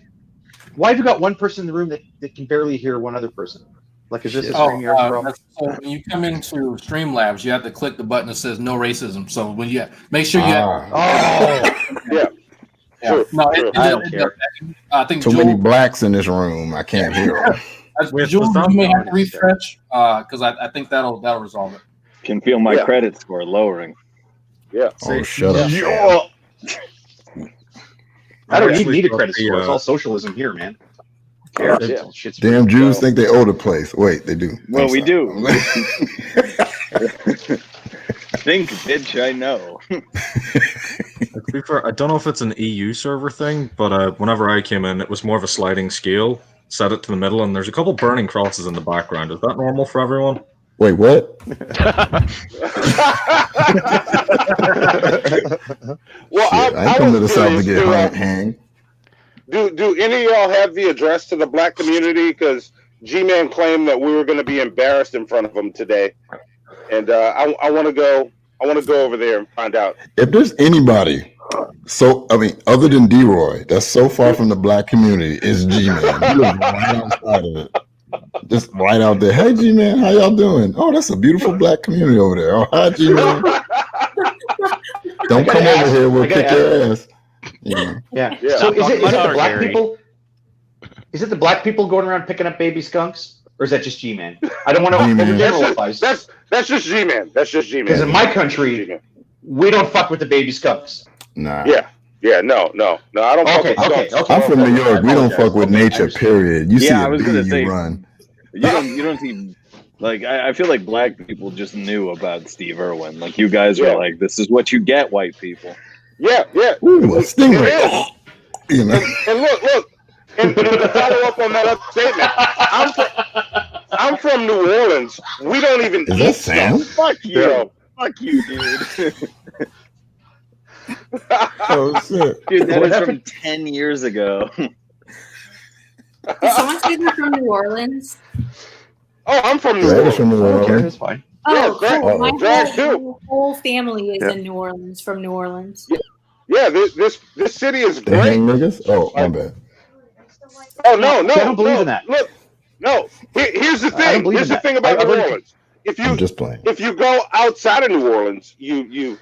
Why have you got one person in the room that can barely hear one other person? Like, is this a StreamYard problem? So when you come into Streamlabs, you have to click the button that says "No Racism." So when you make sure you have, Yeah. Yeah. No, I don't care. I think Too many blacks in this room. I can't hear them. Jules, you may have to refresh because I think that'll resolve it. Can feel my credit score lowering. Yeah. Oh, shut up. I don't need a credit score. It's all socialism here, man. Shit's Damn free. Jews think they owe the place. Wait, they do. Well, we do. Think, bitch, I know. To be fair, I don't know if it's an EU server thing, but whenever I came in, it was more of a sliding scale. Set it to the middle, and there's a couple burning crosses in the background. Is that normal for everyone? Wait, what? Well, I come to the South to get hanged. Do any of y'all have the address to the black community? Because G-Man claimed that we were going to be embarrassed in front of him today, and I want to go. I want to go over there and find out. If there's anybody, other than D-Roy, that's so far from the black community, is G-Man. He lives right outside of it. Just right out there. Hey, G-Man, how y'all doing? Oh, that's a beautiful black community over there. Oh, hi, G-Man. Don't come over here. We'll kick your ass. Yeah. So is it the black people? Is it the black people going around picking up baby skunks? Or is that just G-Man? I don't want to overgeneralize. That's just G-Man. That's just G-Man. Because in my country, we don't fuck with the baby skunks. Nah. Yeah. No, I don't fuck with skunks. I'm from New York. We don't fuck with nature, period. You see I a was bee, gonna you say, run. You don't see, like, I feel like black people just knew about Steve Irwin. Like, you guys were like, this is what you get, white people. Yeah. Ooh, a stingray. You know. And look, and to follow up on that other statement, I'm from New Orleans. We don't even Is that Sam? Fuck you. Fuck you, dude. Oh, shit. Dude, that was from 10 years ago. Did someone say they're from New Orleans? Oh, I'm from New Orleans. From New Orleans. That's fine. Oh, cool. My too. whole family is in New Orleans, from New Orleans. Yeah, this city is They hang great. niggas? Oh, my bad. Oh no, I don't believe in that. Look, no. Here's the I don't thing. believe Here's in the that. thing about I New believe- Orleans. I'm just playing. If you go outside of New Orleans, you'll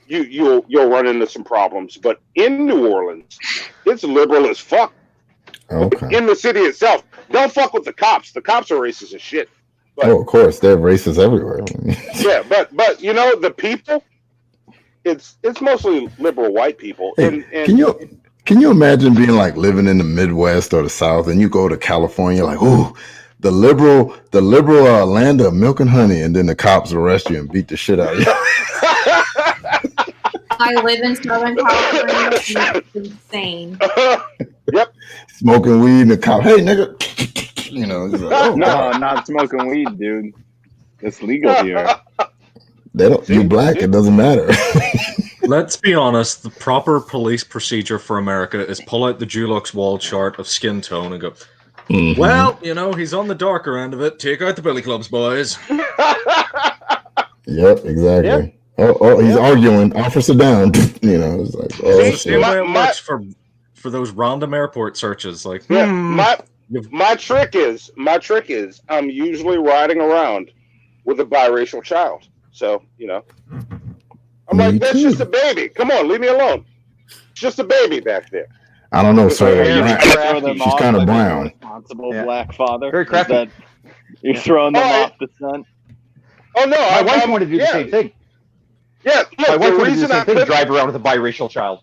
run into some problems. But in New Orleans, it's liberal as fuck. Okay. In the city itself, don't fuck with the cops. The cops are racist as shit. But, Oh, of course, they're racist everywhere. yeah, but you know the people. It's mostly liberal white people. Hey, And can you imagine being like living in the Midwest or the South, and you go to California, like, ooh, the liberal land of milk and honey, and then the cops arrest you and beat the shit out of you. I live in Southern California. It's insane. Yep. Smoking weed and the cop, hey nigga, you know. It's like, oh, No, God. not smoking weed, dude. It's legal here. They don't. You're black. It doesn't matter. Let's be honest, the proper police procedure for America is pull out the Dulux wall chart of skin tone and go, well, you know, he's on the darker end of it. Take out the billy clubs, boys. Yep, exactly. Yep. Oh, he's arguing. Officer down. You know, it's like, oh, It's the same way it works for those random airport searches. Like, my trick is I'm usually riding around with a biracial child. So, you know, I'm like, that's just a baby. Come on, leave me alone. It's just a baby back there. I don't know, sir. Throw them She's off kind of like a brown. responsible black father. Very crafty. Is that you're throwing them off the sun. Oh no, My wife wanted to do the same thing. Yeah, look, My wife the wanted to do reason the I same thing, couldn't drive around with a biracial child.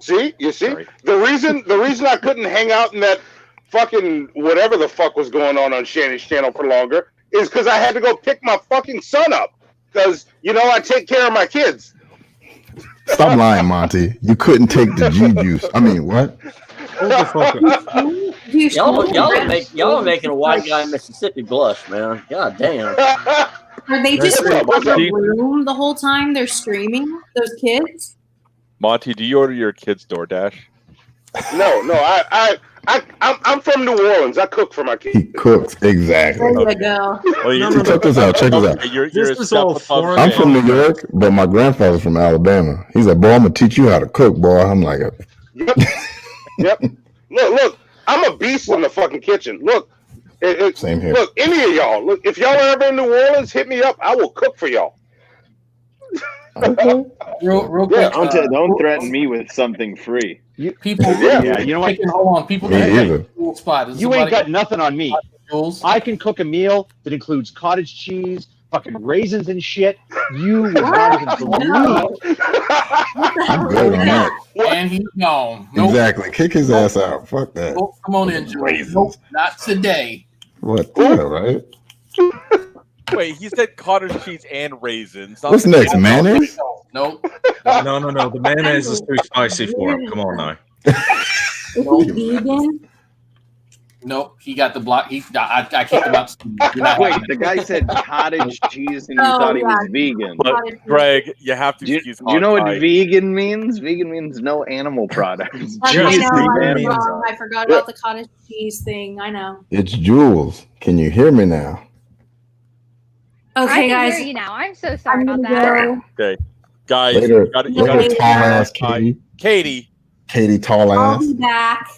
see the reason I couldn't hang out in that fucking whatever the fuck was going on Shanny's channel for longer is because I had to go pick my fucking son up because you know I take care of my kids. Stop lying, Monty. You couldn't take the G juice. I mean, what? Y'all are making a white guy in Mississippi blush, man. God damn. Are they just in the room the whole time they're streaming? Those kids? Monty, do you order your kids DoorDash? No, I'm from New Orleans. I cook for my kids. He cooks, exactly. There you go. Check this out. Check this out. This is all foreign. I'm from New York, but my grandfather's from Alabama. He's like, boy, I'm gonna teach you how to cook, boy. I'm like, Yep. Look, I'm a beast in the fucking kitchen. Look, same here. Look, any of y'all. Look, if y'all are ever in New Orleans, hit me up. I will cook for y'all. Real Yeah, quick. don't threaten me with something free. People, Yeah, you know what? hold on. People, spot. You ain't got nothing on me. I can cook a meal that includes cottage cheese, fucking raisins and shit. You would not even believe. I'm good on that. And he's gone. Nope. Exactly. Kick his ass out. Fuck that. Nope. Come on in, Jules. Nope, not today. What? Yeah, right? Wait, he said cottage cheese and raisins. What's next, mayonnaise? Nope. No. The mayonnaise is too spicy for him. Come on now. Is he vegan? Nope. He got the block. I kicked him out. Wait, the guy said cottage cheese and you thought he was vegan. But Greg, you have to Do excuse you know what Hawkeye. vegan means? Vegan means no animal products. I forgot about the cottage cheese thing. I know. It's Jules. Can you hear me now? Okay, I can guys. hear you now. I'm so sorry about that. Okay, guys, Later, you got later tall ass Katie. Katie, tall I'll ass. be back.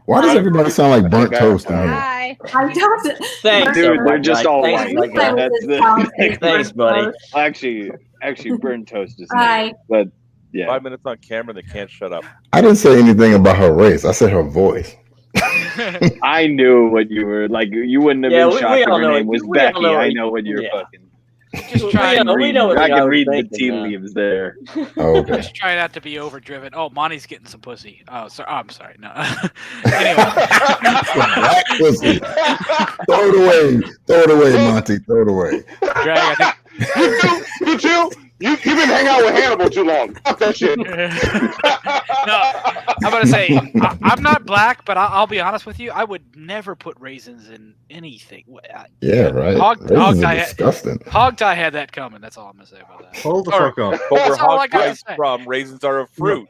Why does everybody sound like burnt toast in here? Hi. I don't. Thanks, dude. They're just all Thanks, white. my guy. That's the Thanks, buddy. Actually, burnt toast is Hi. nice, but yeah. 5 minutes on camera, they can't shut up. I didn't say anything about her race. I said her voice. I knew what you were like. You wouldn't have been shocked if her name was Becky. I know what you're fucking. Just try. we know what I can was read the thinking, tea man. leaves there. Oh, okay. Just try not to be overdriven. Oh, Monty's getting some pussy. Oh, sorry. I'm sorry. No. Black pussy. Throw it away, Monty. Throw it away. Drag, I think. You too? You've been hanging out with Hannibal too long. Fuck that shit. I'm gonna say I'm not black, but I'll be honest with you. I would never put raisins in anything. Yeah, right. Raisins are disgusting. Hogtie had that coming. That's all I'm gonna say about that. Hold the fuck up. But where That's all I got to Hawkeye's say. from, raisins are a fruit.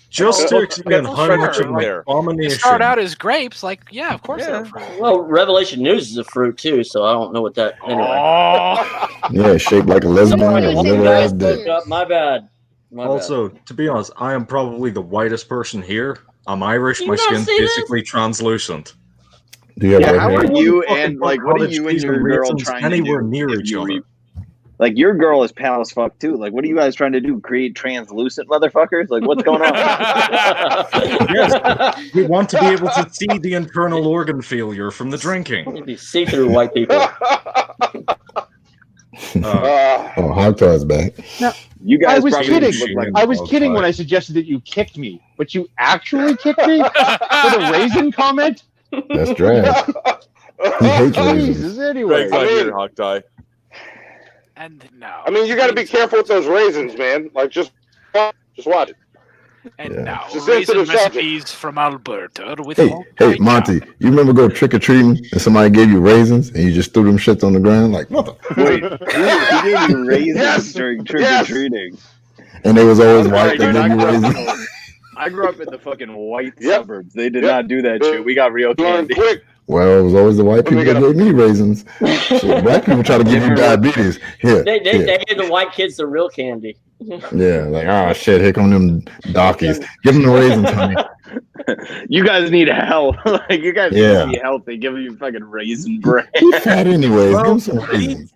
Just to explain Well, how sure. much of an There. They abomination. start out as grapes, like of course they're fruit. Well, Revelation News is a fruit too, so I don't know what that. Anyway. Yeah, shaped like a lesbian Sorry, and a you little guys ass dick. spoke up. My bad. Also, to be honest, I am probably the whitest person here. I'm Irish. You My not skin's see this? basically translucent. Do you have Yeah, red how hair? are you Fucking and like what are cottage you and cheese your and girl raisins trying anywhere to do? near if each you other? Like your girl is pale as fuck too. Like what are you guys trying to do? Create translucent motherfuckers? Like what's going on? Yes, we want to be able to see the internal organ failure from the drinking. See through white people. Hogtie's back. No, You guys I was probably kidding. look like I was kidding when I suggested that you kicked me, but you actually kicked me for the raisin comment. That's drag. He hates raisins. Jesus, anyway. Greg's not here, Hawkeye. And no. I mean, you got to be careful with those raisins, man. Like, just watch it. And now Just raisin sensitive subject. recipes from Alberta with Hey, Monty, you remember go trick or treating and somebody gave you raisins and you just threw them shits on the ground like mother? Wait, he gave you raisins during trick or treating. And they was always I'm white. sorry, They dude, gave you raisins. I grew up in the fucking white suburbs. They did not do that shit. We got real candy. Well, it was always the white people that gave me raisins. So black people try to give you diabetes. Here, They here. gave the white kids the real candy. Yeah, like, oh shit, here come them darkies. Give them the raisins, honey. You guys need help. Like you guys Yeah. need to be healthy. Give you fucking raisin bread. He fat anyways. Give Well, him some raisins.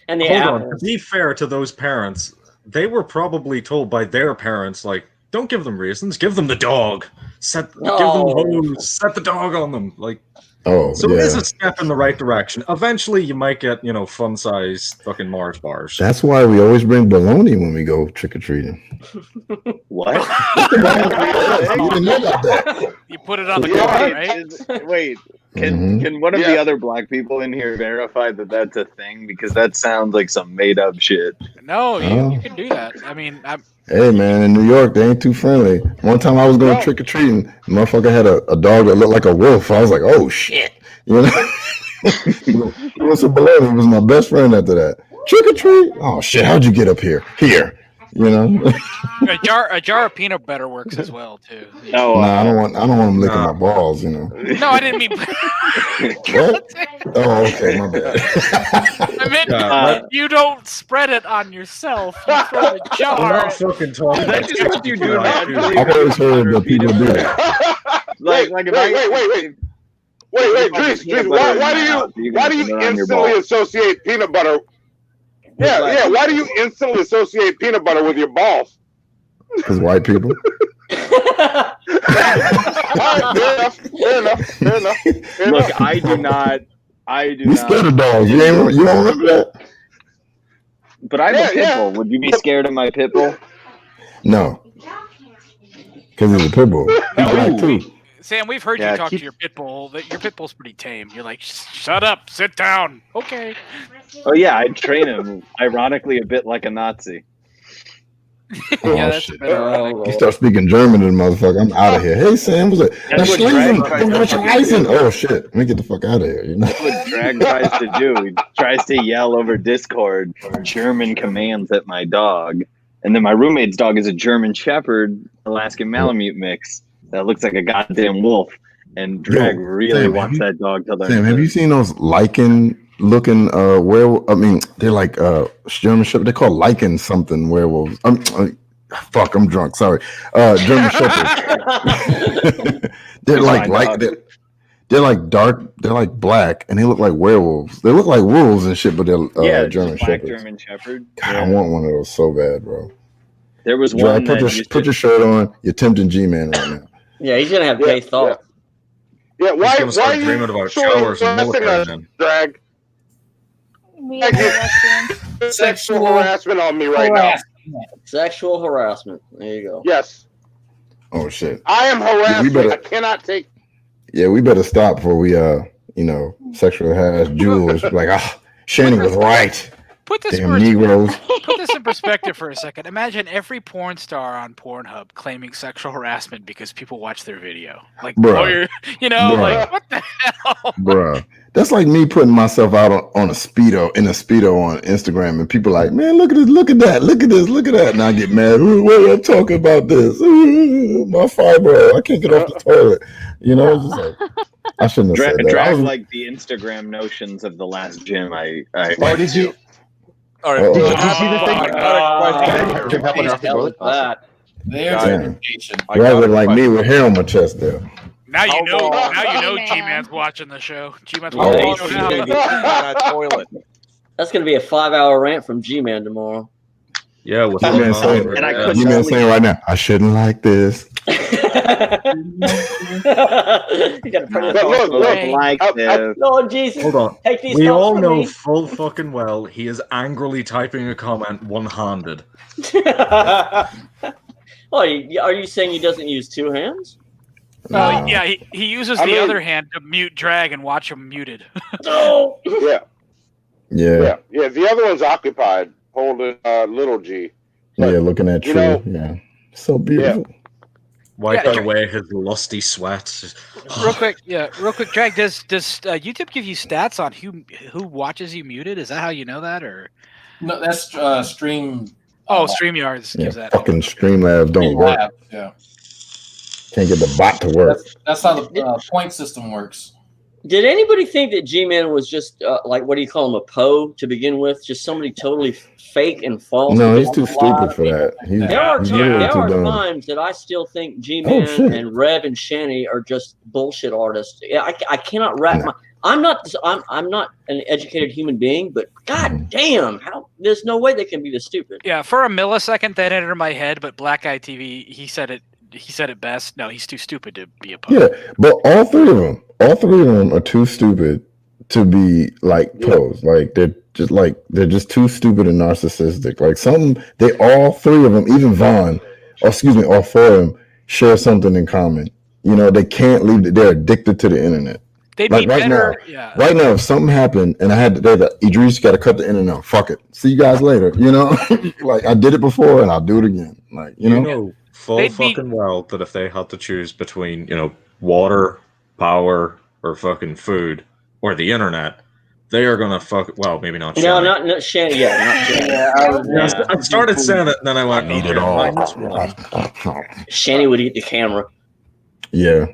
And the Hold on. apples. To be fair to those parents, they were probably told by their parents, like, don't give them raisins, give them the dog. Give them hose, set the dog on them. Like, Oh, so yeah. it is a step in the right direction. Eventually, you might get, fun size fucking Mars bars. That's why we always bring bologna when we go trick or treating. What? You didn't know about that. You put it on the car, right? Wait, can one of the other black people in here verify that that's a thing? Because that sounds like some made up shit. No, Oh. you can do that. I mean, Hey man, in New York they ain't too friendly. One time I was going trick or treating, the motherfucker had a dog that looked like a wolf. I was like, oh shit, you know. He was a bologna. He was my best friend after that. Trick or treat. Oh shit, how'd you get up here? Here, you know. a jar of peanut butter works as well too. No, I don't want him licking my balls. You know. No, I didn't mean. What? Oh, okay, my bad. I meant you don't spread it on yourself. You throw the jar. I'm not fucking talking about That's what you do naturally. I've always heard that people do that. Like Wait, Dries, why do you instantly associate peanut butter Yeah. Why do you instantly associate peanut butter with your balls? Because white people. All right, fair enough. Look, I do not. We scared of dogs. You don't remember that? But I have a pit bull. Would you be scared of my pit bull? No. Because he's a pit bull. He's black too. Sam, we've heard you talk to your pit bull. Your pit bull's pretty tame. You're like, shut up, sit down. Okay. Oh yeah, I train him. Ironically, a bit like a Nazi. Yeah, that's a bit ironic. You start speaking German to the motherfucker. I'm out of here. Hey Sam, what's that? That's what Drag Oh shit. Let me get the fuck out of here. You know? That's what Drag tries to do. He tries to yell over Discord German commands at my dog. And then my roommate's dog is a German Shepherd Alaskan Malamute mix that looks like a goddamn wolf. And Drag really wants that dog to learn. Sam, have you seen those lichen-looking werewolves? I mean, they're like German Shepherd. They're called lichen something werewolves. Fuck, I'm drunk. Sorry. German Shepherds. They're like dark. They're like black, and they look like werewolves. They look like wolves and shit, but they're German Shepherds. German Shepherd. God, I want one of those so bad, bro. There was Drag, one. Put your shirt on. You're tempting G-Man right now. Yeah, he's gonna have gay thoughts. Yeah, why gonna start are you dreaming about showers and military then. Drag? Sexual harassment on me right now. Sexual harassment. There you go. Yes. Oh shit. I am harassed. I cannot take. Yeah, we better stop before we sexual harass Jules. Like, Shannon was right. Put this Negroes. Put this in perspective for a second. Imagine every porn star on Pornhub claiming sexual harassment because people watch their video. Like, Bruh. like what the hell? Bruh. That's like me putting myself out on a Speedo, in a Speedo on Instagram, and people like, man, look at this, look at that, look at this, look at that. And I get mad. Why are you talking about this? My fibro. I can't get off the toilet. It's just like, I shouldn't have said that. Drag like the Instagram notions of the last gym. Oh, did you? All right. Oh. Did you see the thing? Rather than like me with hair on my chest there. Now you know. G-Man's watching the show. G-Man's watching the toilet. That's gonna be a 5-hour rant from G-Man tomorrow. Yeah, with G-Man saying right now, I shouldn't like this. You gotta put it Lord Jesus. Hold on. Take these We all from know me. full fucking well he is angrily typing a comment one-handed. Are you saying he doesn't use two hands? Yeah, he uses the other hand to mute Drag and watch him muted. No. Yeah. The other one's occupied, holding little G. Yeah, looking at tree. Yeah, so beautiful. Wiping away his lusty sweats. Real quick, Drag. Does YouTube give you stats on who watches you muted? Is that how you know that, or no? That's Stream. Oh, StreamYards gives that. Fucking Streamlabs don't work. Yeah. Can't get the bot to work. That's how the point system works. Did anybody think that G-Man was just what do you call him, a Poe to begin with? Just somebody totally fake and false? No, he's too stupid for that. There are times that I still think G-Man and Rev and Shanny are just bullshit artists. I cannot wrap my. I'm not an educated human being, but god damn, there's no way they can be this stupid. Yeah, for a millisecond that entered my head, but Black Guy TV, he said it best. No, he's too stupid to be a Poe. Yeah, but all three of them are too stupid to be like Poes. Like they're just too stupid and narcissistic. Like all three of them, even Vaughn, all four of them share something in common. They can't leave. They're addicted to the internet. They'd be better. Right now, if something happened and I had to, Idris got to cut the internet. Fuck it. See you guys later. Like I did it before and I'll do it again. Like full fucking well that if they had to choose between water, power, or fucking food, or the internet, they are gonna maybe not. No, not Shanny. Yeah, not Shanny. I started saying it, and then I went, "Eat it all." Shanny would eat the camera. Yeah.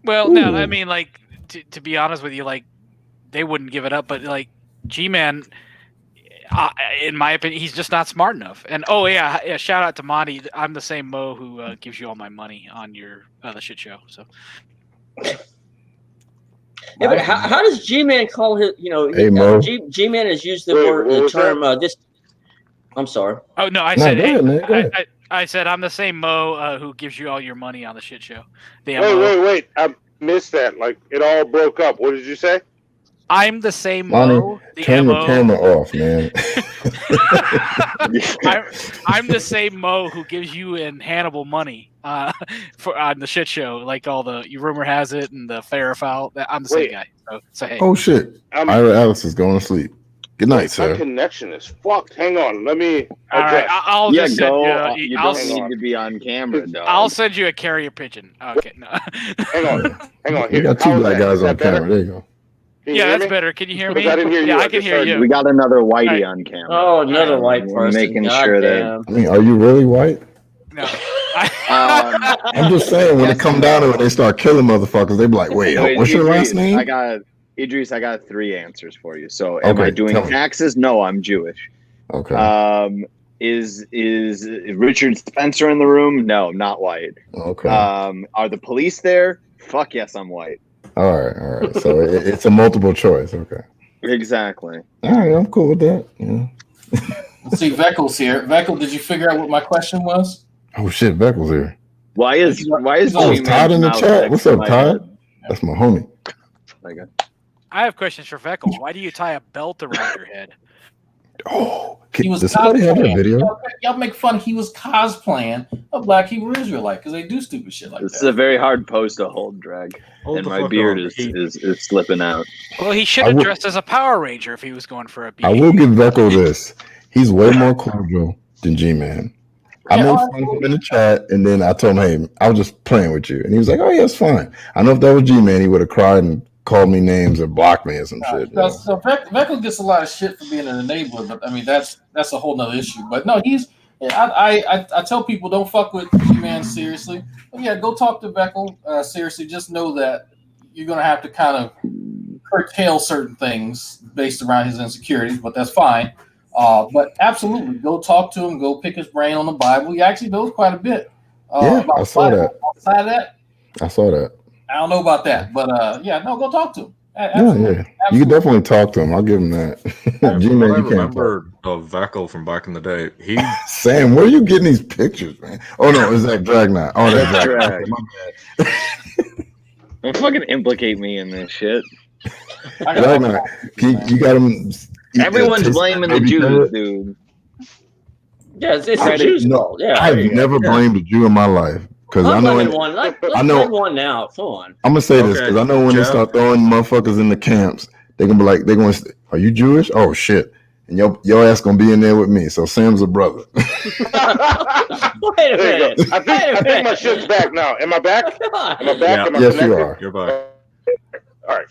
Well, no, I mean, like, to be honest with you, like, they wouldn't give it up, but like, G-Man, in my opinion, he's just not smart enough. And shout out to Monty. I'm the same Mo who gives you all my money on your the shit show. So Yeah, but how does G-Man call his? Hey, Mo. G-Man has used the term. This. I'm sorry. Oh no, I No, said. go Hey, ahead, man. Go ahead. I said I'm the same Mo who gives you all your money on the shit show. The Wait! I missed that. Like it all broke up. What did you say? I'm the same Lonnie, Mo. The turn MO. your camera off, man. I'm the same Mo who gives you and Hannibal money for on the shit show, like all the rumor has it and the fair or foul. I'm the same guy. So hey. Oh shit! Ira Alex is going to sleep. Good night, My sir. connection is fucked. Hang on. Let me adjust. All right, I'll just send you. You don't need to be on camera, dog. I'll send you a carrier pigeon. Okay, no. Hang on. We Here. got two black guys on better? camera. There you go. Yeah, that's better. Can you hear me? I didn't hear you. Yeah, I can hear you. We got another whitey on camera. Oh, another white We're person. making God sure damn. I mean, are you really white? No. I'm just saying, when it come down to it, they start killing motherfuckers. They be like, wait, what's your last name? Idris, I got 3 answers for you. So, Okay, am I doing tell me. taxes? No, I'm Jewish. Okay. Is Richard Spencer in the room? No, not white. Okay. Are the police there? Fuck yes, I'm white. All right. So it's a multiple choice. Okay. Exactly. All right, I'm cool with that. Yeah. Let's see, Veckel's here. Veckel, did you figure out what my question was? Oh shit, Beckles here. Why is Oh, is Todd in the chat? What's up, Todd? That's my homie. I have questions for Veckel. Why do you tie a belt around your head? Does somebody have that video? Y'all make fun. He was cosplaying a Black Hebrew Israelite because they do stupid shit like This that. is a very hard pose to hold, Drag. And the my fuck beard on. is slipping out. Well, he should have dressed as a Power Ranger if he was going for a beat. I will give Veckel this. He's way more cordial than G-Man. I made fun of him in the chat, and then I told him, hey, I was just playing with you. And he was like, oh, yeah, it's fine. I know if that was G-Man, he would have cried and called me names or blocked me or some shit. So Veckel gets a lot of shit for being an enabler, but I mean that's a whole nother issue. But no, I tell people don't fuck with G-Man seriously. But yeah, go talk to Veckel seriously. Just know that you're gonna have to kind of curtail certain things based around his insecurities, but that's fine. But absolutely, go talk to him. Go pick his brain on the Bible. He actually knows quite a bit. Yeah, I saw that. Outside of that, I saw that. I don't know about that, but go talk to him. Yeah. You can definitely talk to him. I'll give him that. G-Man, I you can't remember of Veckel from back in the day. He Sam, where are you getting these pictures, man? Oh no, is that Dragknight? Oh, that's Drag. Drag. My bad. Don't fucking implicate me in this shit. Dragknight, you got him. Everyone's blaming the Jews, dude. Yeah, it's a Jews fault. Yeah, I've never blamed a Jew in my life because I know. Let's blame one now. Come on. I'm gonna say this because I know when they start throwing motherfuckers in the camps, they're gonna be like, they're going, "Are you Jewish? Oh shit!" And your ass gonna be in there with me. So Sam's a brother. Wait a minute. I think my shit's back now. Am I back? Am I back? Yeah. Am I Yes, connected? you are. You're back. All right.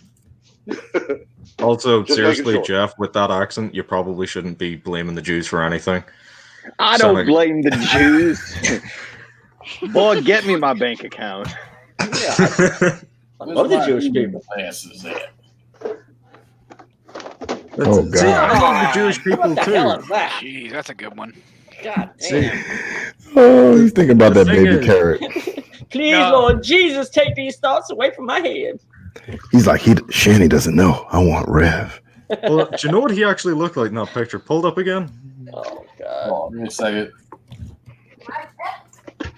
Also, Just seriously, making sure. Jeff, with that accent, you probably shouldn't be blaming the Jews for anything. I don't blame the Jews. Boy, get me my bank account. I love the Jewish people. Oh god. See, I love the Jewish people What the too. hell is that? Jeez, that's a good one. God damn. Oh, he's thinking about that thing baby is- carrot. Please, Lord Jesus, take these thoughts away from my head. He's like, Shanny doesn't know. I want Rev. Well, do you know what he actually looked like in that picture? Pulled up again. Oh God. Oh, give me a second.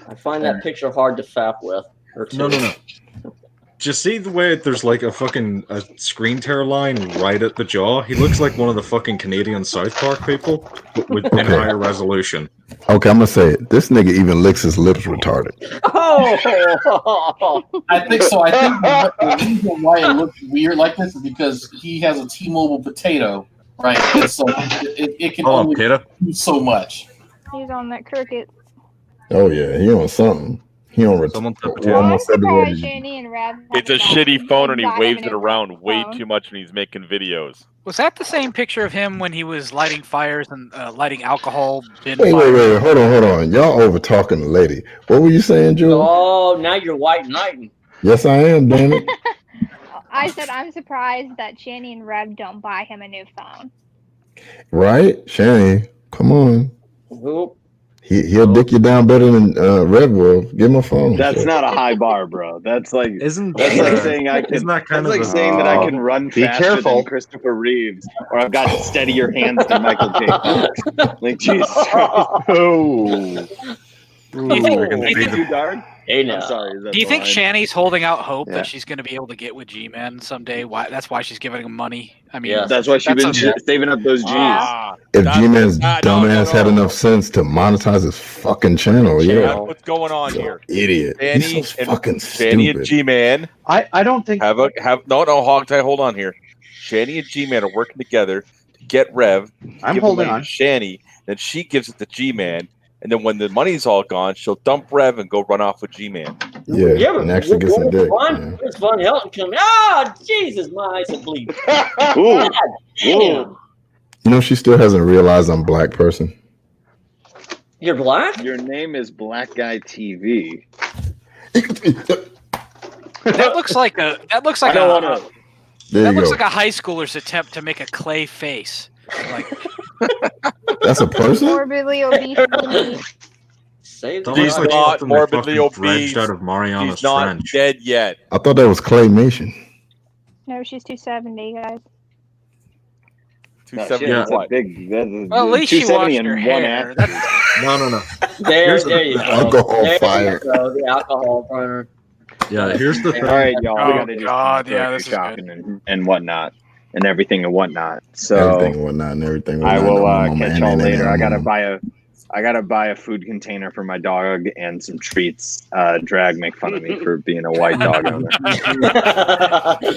I find that picture hard to fap with. No. Do you see the way there's like a screen tear line right at the jaw? He looks like one of the fucking Canadian South Park people, but with in higher resolution. Okay, I'm gonna say it. This nigga even licks his lips retarded. Oh! I think so. I think the reason why it looks weird like this is because he has a T-Mobile potato, right? And so it can only do so much. He's on that cricket. Oh yeah, he on something. He on almost February. It's a shitty phone, and he waves it around way too much when he's making videos. Was that the same picture of him when he was lighting fires and lighting alcohol? Wait, hold on. Y'all over talking the lady. What were you saying, Julie? Oh, now you're white knighting. Yes, I am, damn it. I said I'm surprised that Shanny and Rev don't buy him a new phone. Right? Shanny, come on. Who? He'll dick you down better than Red Wolf. Give him a phone. That's not a high bar, bro. That's like Isn't that's like saying I can. isn't that kind That's of like a- saying that I can run Be faster careful. than Christopher Reeves, or I've got steadier hands than Michael J. Fox. Like Jesus Christ. Oh. Do you think, Too dark? Hey, now. I'm sorry. is that do you the think line? Shanny's holding out hope Yeah. that she's going to be able to get with G-Man someday? Why? That's why she's giving him money. I mean, Yes. That's why she's been that's saving up those G's. If That's G-Man's no, dumbass had no. enough sense to monetize his fucking channel, yeah. That's what's going on You're here. an idiot. He's Shanny so and fucking Shanny and stupid. G-Man I don't think have no Hogtie, hold on here. Shanny and G-Man are working together to get Rev. I'm give the holding money on. to Shanny, then she gives it to G-Man, and then when the money's all gone, she'll dump Rev and go run off with G-Man. Yeah, Yeah, but and actually get some dick. Yeah. It's Von Helton coming. Ah, Jesus, my eyes are bleeding. Ooh. God damn. You know, she still hasn't realized I'm a black person. You're black? Your name is Black Guy TV. that looks like a There you looks go. like a high schooler's attempt to make a clay face. Like That's a person? Morbidly obese. Save Don't She's like not something they morbidly fucking obese. dredged out of Mariana's She's not Trench. dead yet. I thought that was claymation. No, she's 270, guys. No, 270 shit, that's what? a big. That's Well, at least she 270 washed and her one hair. ass. No. There you go. Alcohol There fire. you go. The alcohol burner. Yeah, here's the All right, y'all. Oh, we gotta do God, some yeah, grocery this is shopping and whatnot, and everything and whatnot. So Everything and whatnot and everything. I will whatnot. catch y'all later. I gotta buy a food container for my dog and some treats. Drag make fun of me for being a white dog owner.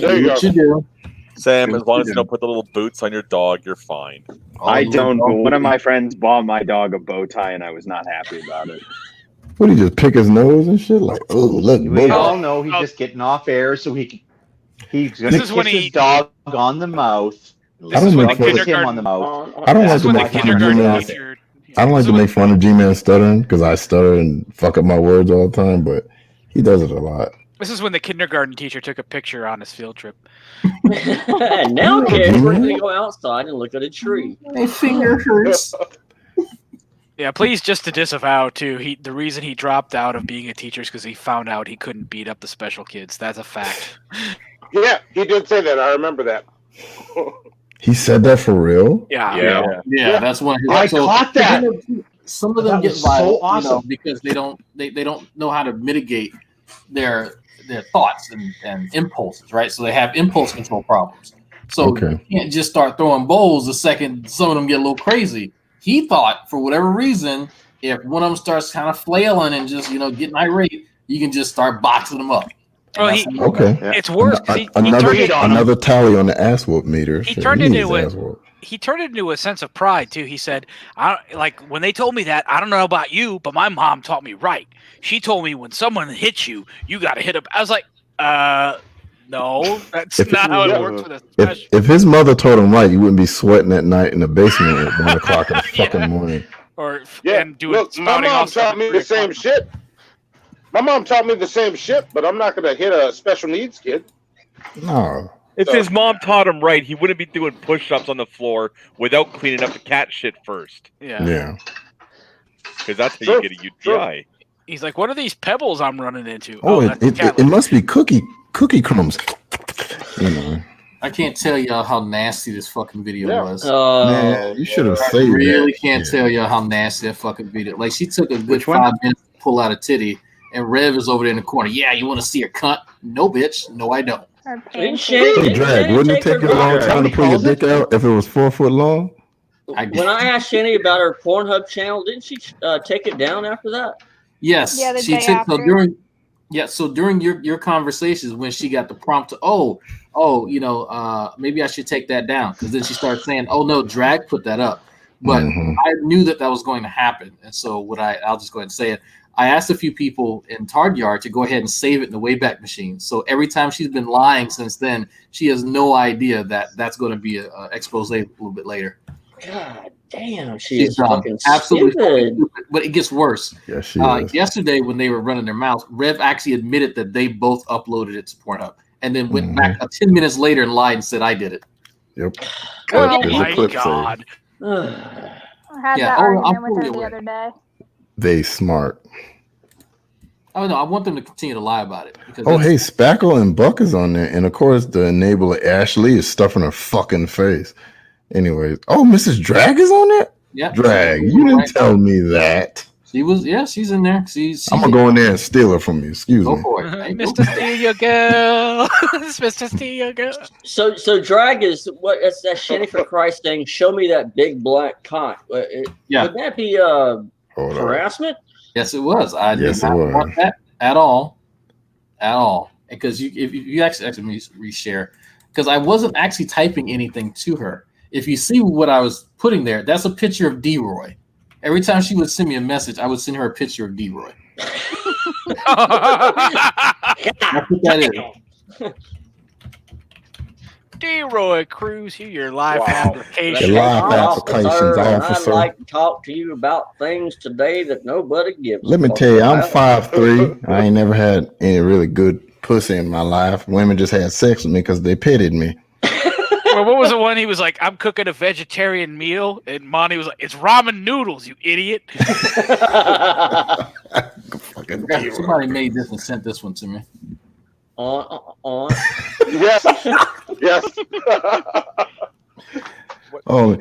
There you go. do. Sam, as long as you don't put the little boots on your dog, you're fine. I don't. But one of my friends bought my dog a bow tie, and I was not happy about it. What, he just pick his nose and shit? Like, oh, look. We boy. all know he's just getting off air, so he's gonna This is when kiss he- his dog on the mouth. I don't when make the fun Kiss him on kindergarten. the mouth. I don't This like is to when the make fun of kindergarten G-Man. teacher. I don't like to make fun of G-Man stuttering because I stutter and fuck up my words all the time, but he does it a lot. This is when the kindergarten teacher took a picture on his field trip. And now kids, we're going to go outside and look at a tree. My finger hurts. Yeah, please, just to disavow too. The reason he dropped out of being a teacher is because he found out he couldn't beat up the special kids. That's a fact. Yeah, he did say that. I remember that. He said that for real? Yeah. Yeah, that's one. I caught that. Some of them That get was so violent, awesome. because they don't know how to mitigate their thoughts and impulses, right? So they have impulse control problems. So Okay. you can't just start throwing bowls the second some of them get a little crazy. He thought, for whatever reason, if one of them starts kind of flailing and just getting irate, you can just start boxing them up. Well, Okay. it's worse. 'Cause he turned Another tally on the ass whoop meter. He Shit, turned he into needs a- ass whoop. He turned it into a sense of pride too. He said, like when they told me that, I don't know about you, but my mom taught me right. She told me when someone hits you, you got to hit them." I was like, no, that's not how it works with a special." If his mother told him right, you wouldn't be sweating at night in the basement at 1 o'clock in the fucking morning. And doing Look, my spouting mom off stuff taught at me 3 the same shit. My mom taught me the same shit, but I'm not going to hit a special needs kid. No. If his mom taught him right, he wouldn't be doing push-ups on the floor without cleaning up the cat shit first. Yeah. Because that's how you get a UTI. He's like, "What are these pebbles I'm running into?" Oh, that's the cat it must be cookie crumbs. You know. I can't tell y'all how nasty this fucking video was. Man, you should have I saved really that. can't tell y'all how nasty that fucking video. Like, she took a good Which one? 5 minutes to pull out a titty, and Rev is over there in the corner. Yeah, you want to see her cunt? No, bitch. No, I don't. Hey, Drag, wouldn't it take you a long time to pull your dick out if it was 4 foot long? When I asked Shanny about her Pornhub channel, didn't she take it down after that? Yes, Yeah, the she day took after. so during your conversations when she got the prompt to maybe I should take that down, because then she started saying, "Oh no, Drag put that up," but I knew that was going to happen, and so I'll just go ahead and say it. I asked a few people in Tard Yard to go ahead and save it in the Wayback Machine. So every time she's been lying since then, she has no idea that that's going to be an expose a little bit later. God damn, She's is dumb. fucking Absolutely stupid. stupid. But it gets worse. Yeah, she is. Yesterday, when they were running their mouths, Rev actually admitted that they both uploaded it to Pornhub, and then went back 10 minutes later and lied and said, "I did it." Yep. Oh There's a my clip God. I had Yeah, that I'll argument pull with her you the away. other day. they smart. Oh no, I want them to continue to lie about it. Because Oh, hey, Spackle and Buck is on there, and of course the enabler Ashley is stuffing her fucking face. Anyways, oh, Mrs. Drag is on there. Yeah, Drag, you didn't tell me that. She was, yeah, she's in there. She's I'm gonna go in there and steal her from you. Excuse me. for it. Mr. Steal Your Girl. Mr. Steal Your Girl. So drag is what? That's Shanny for Christ saying. Show me that big black cock. Yeah. Would that be harassment? Yes, it was. I Yes, did it not was. want that at all, because if you actually reshare, because I wasn't actually typing anything to her. If you see what I was putting there, that's a picture of D-Roy. Every time she would send me a message, I would send her a picture of D-Roy. That's what that is. D-Roy Cruz, your live application. Your live applications on for I'd sir. like to talk to you about things today that nobody gives. Let me tell you, I'm 5'3". I ain't never had any really good pussy in my life. Women just had sex with me because they pitied me. Well, what was the one he was like, I'm cooking a vegetarian meal, and Monty was like, it's ramen noodles, you idiot. Somebody made this and sent this one to me. Yes. Yes. Oh,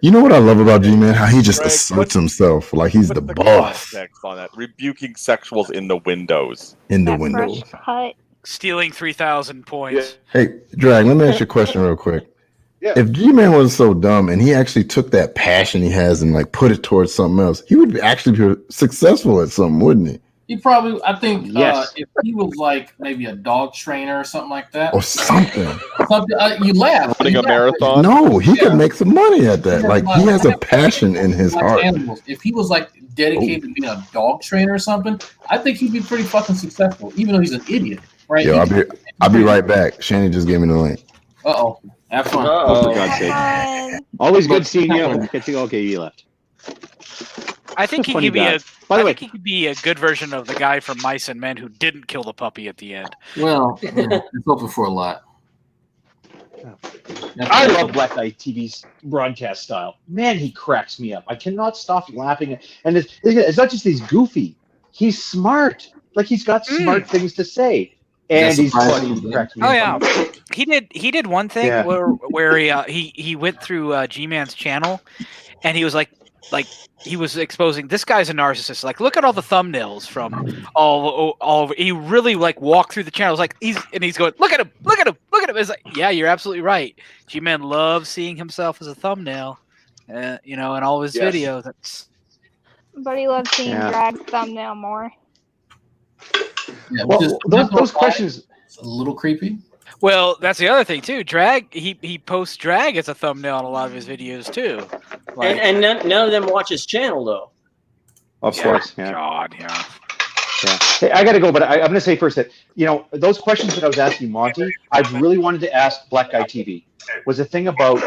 you know what I love about G-Man? How he just asserts himself like he's the boss. Context on that. Rebuking sexuals in the windows. In the windows. Stealing 3,000 points. Hey, Drag, let me ask you a question real quick. Yeah. If G-Man was so dumb and he actually took that passion he has and like put it towards something else, he would actually be successful at something, wouldn't he? He probably, I think, Yes. if he was like maybe a dog trainer or something like that, Or something. You laugh. Running a marathon? No, he could make some money at that. Like he has a passion in his Like heart. animals. If he was like dedicated to being a dog trainer or something, I think he'd be pretty fucking successful, even though he's an idiot, right? Yo, I'll be right back. Shanny just gave me the link. Uh-oh. Have fun. Oh, for God's sake. Always good seeing you. Okay, you left. I think he Funny could be guy. a. By the I way, think he could be a good version of the guy from Mice and Men who didn't kill the puppy at the end. Well, it's open for a lot. I love Black Eye TV's broadcast style. Man, he cracks me up. I cannot stop laughing. And it's not just he's goofy. He's smart. Like he's got smart things to say. And he's funny. He cracks me Oh up. yeah, he did one thing Yeah. where he went through G-Man's channel, and he was like he was exposing this guy's a narcissist. Like, look at all the thumbnails from all over. He really like walked through the channels. Like he's going, look at him. It's like, yeah, you're absolutely right. G-Man loves seeing himself as a thumbnail, in all his Yes. videos. But he loves seeing Drag's thumbnail more. Yeah, Well, those questions. It's a little creepy. Well, that's the other thing too. Drag he posts Drag as a thumbnail on a lot of his videos too. Like, And none of them watch his channel though. Of course, yeah. God, yeah. Yeah. Hey, I got to go, but I'm going to say first that, those questions that I was asking Monty, I really wanted to ask Black Guy TV. Was a thing about,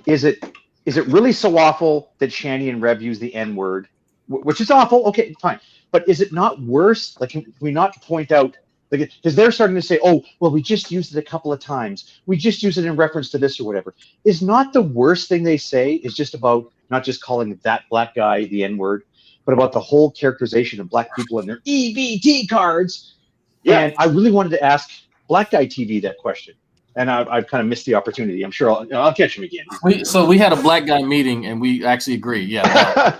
is it really so awful that Shanny and Rev use the N-word? Which is awful. Okay, fine. But is it not worse? Like, can we not point out, because they're starting to say, oh, well, we just used it a couple of times. We just use it in reference to this or whatever. Is not the worst thing they say is just about not just calling that black guy the N-word, but about the whole characterization of black people and their EBT cards. Yeah. And I really wanted to ask Black Guy TV that question. And I've kind of missed the opportunity. I'm sure I'll catch him again. We had a black guy meeting and we actually agree. Yeah.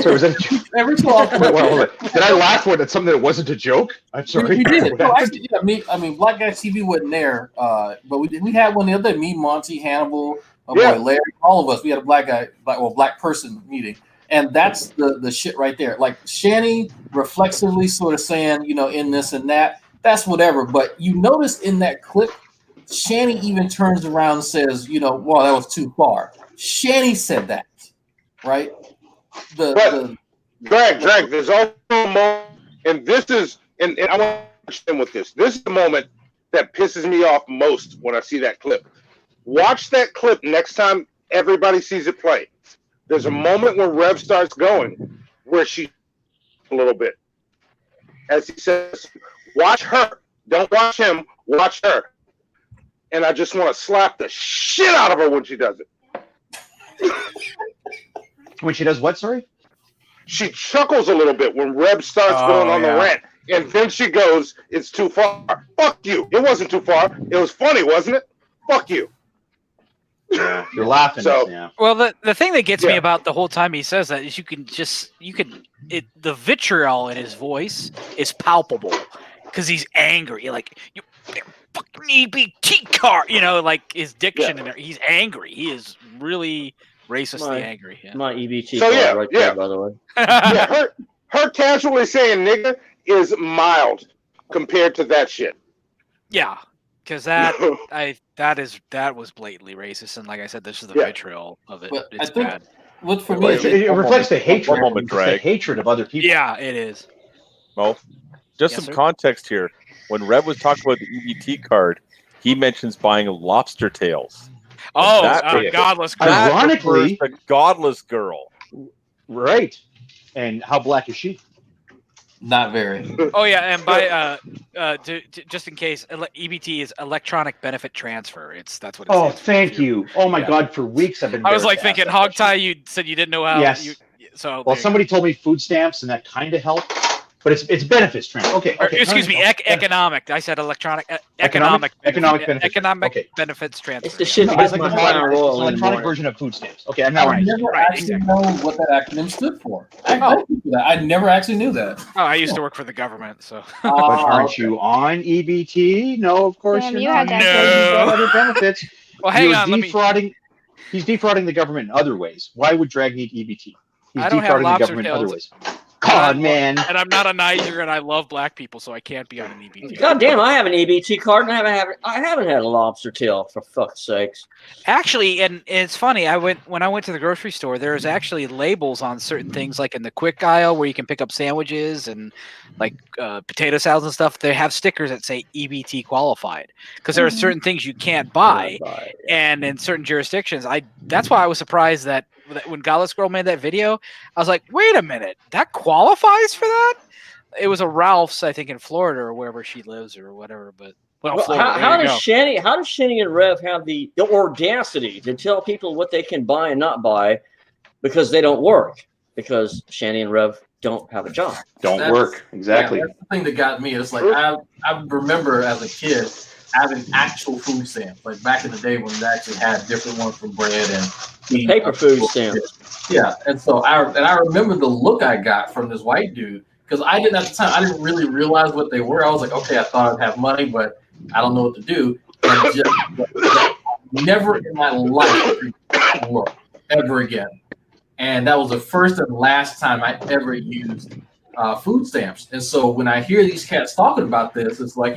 So was that every so often. Wait, hold on. Did I laugh when it's something that wasn't a joke? I'm sorry. We did. No, actually, yeah, I mean, Black Guy TV wasn't there, but we had one the other day. Me, Monty, Hannibal, boy Larry, all of us. We had a black person meeting, and that's the shit right there. Like Shanny reflexively sort of saying, in this and that. That's whatever. But you notice in that clip, Shanny even turns around and says, well, that was too far. Shanny said that, right? Drag, there's also a moment, and this is, and I want to understand with this. This is the moment that pisses me off most when I see that clip. Watch that clip next time everybody sees it play. There's a moment where Rev starts going, where she a little bit. As he says, watch her. Don't watch him, watch her. And I just want to slap the shit out of her when she does it. When she does what, sorry? she chuckles a little bit when Reb starts going on the rant, and then she goes, "It's too far." Fuck you. It wasn't too far. It was funny, wasn't it? Fuck you. Yeah, you're laughing. So, yeah. Well, the thing that gets me about the whole time he says that is the vitriol in his voice is palpable because he's angry. Like, you fucking EBT card, like his diction and he's angry. He is really racistly angry. Yeah. My EBT So, card right there, by the way. Yeah, her casually saying nigga is mild compared to that shit. Yeah, because that was blatantly racist, and like I said, this is the vitriol of it. But It's bad. What for me? It reflects the hatred. Moment, The hatred of other people. Yeah, it is. Well, just some context here. When Rev was talking about the EBT card, he mentions buying lobster tails. Oh, godless girl. Ironically, the godless girl. Right. And how black is she? Not very. Oh yeah, and by just in case, EBT is electronic benefit transfer. That's what. Oh, thank you. Oh my God, for weeks I've been. I was like thinking, Hogtie, you said you didn't know how. Yes. Well, somebody told me food stamps, and that kind of helped. But it's benefits transfer. Okay. Excuse me, economic. I said electronic. Economic benefits transfer. It's the shit. It's like an electronic version of food stamps. Okay, I'm not I never actually know what that acronym stood for. I never actually knew that. Oh, I used to work for the government, so. But aren't you on EBT? No, of course you're not. No. Other benefits. Well, hang on. He's defrauding the government in other ways. Why would Drag need EBT? He's I don't defrauding have the government in other tails. ways. God, man. And I'm not a Niger, and I love black people, so I can't be on an EBT. God damn, I have an EBT card, and I haven't had a lobster tail, for fuck's sakes. Actually, and it's funny. When I went to the grocery store, there's actually labels on certain things, like in the quick aisle where you can pick up sandwiches and like potato salads and stuff. They have stickers that say EBT qualified because there are certain things you can't buy, and in certain jurisdictions, that's why I was surprised that when Godless Girl made that video, I was like, wait a minute, that qualifies for that? It was a Ralph's, I think, in Florida or wherever she lives or whatever. But Florida, how does Shanny and Rev have the audacity to tell people what they can buy and not buy because they don't work? Because Shanny and Rev don't have a job. Don't work. Exactly. That's the thing that got me. It's like I remember as a kid having actual food stamps, like back in the day when we actually had different ones for bread and paper food stamps. Yeah, and so I remember the look I got from this white dude because I didn't at the time. I didn't really realize what they were. I was like, okay, I thought I'd have money, but I don't know what to do. And just never in my life look ever again. And that was the first and last time I ever used food stamps. And so when I hear these cats talking about this, it's like,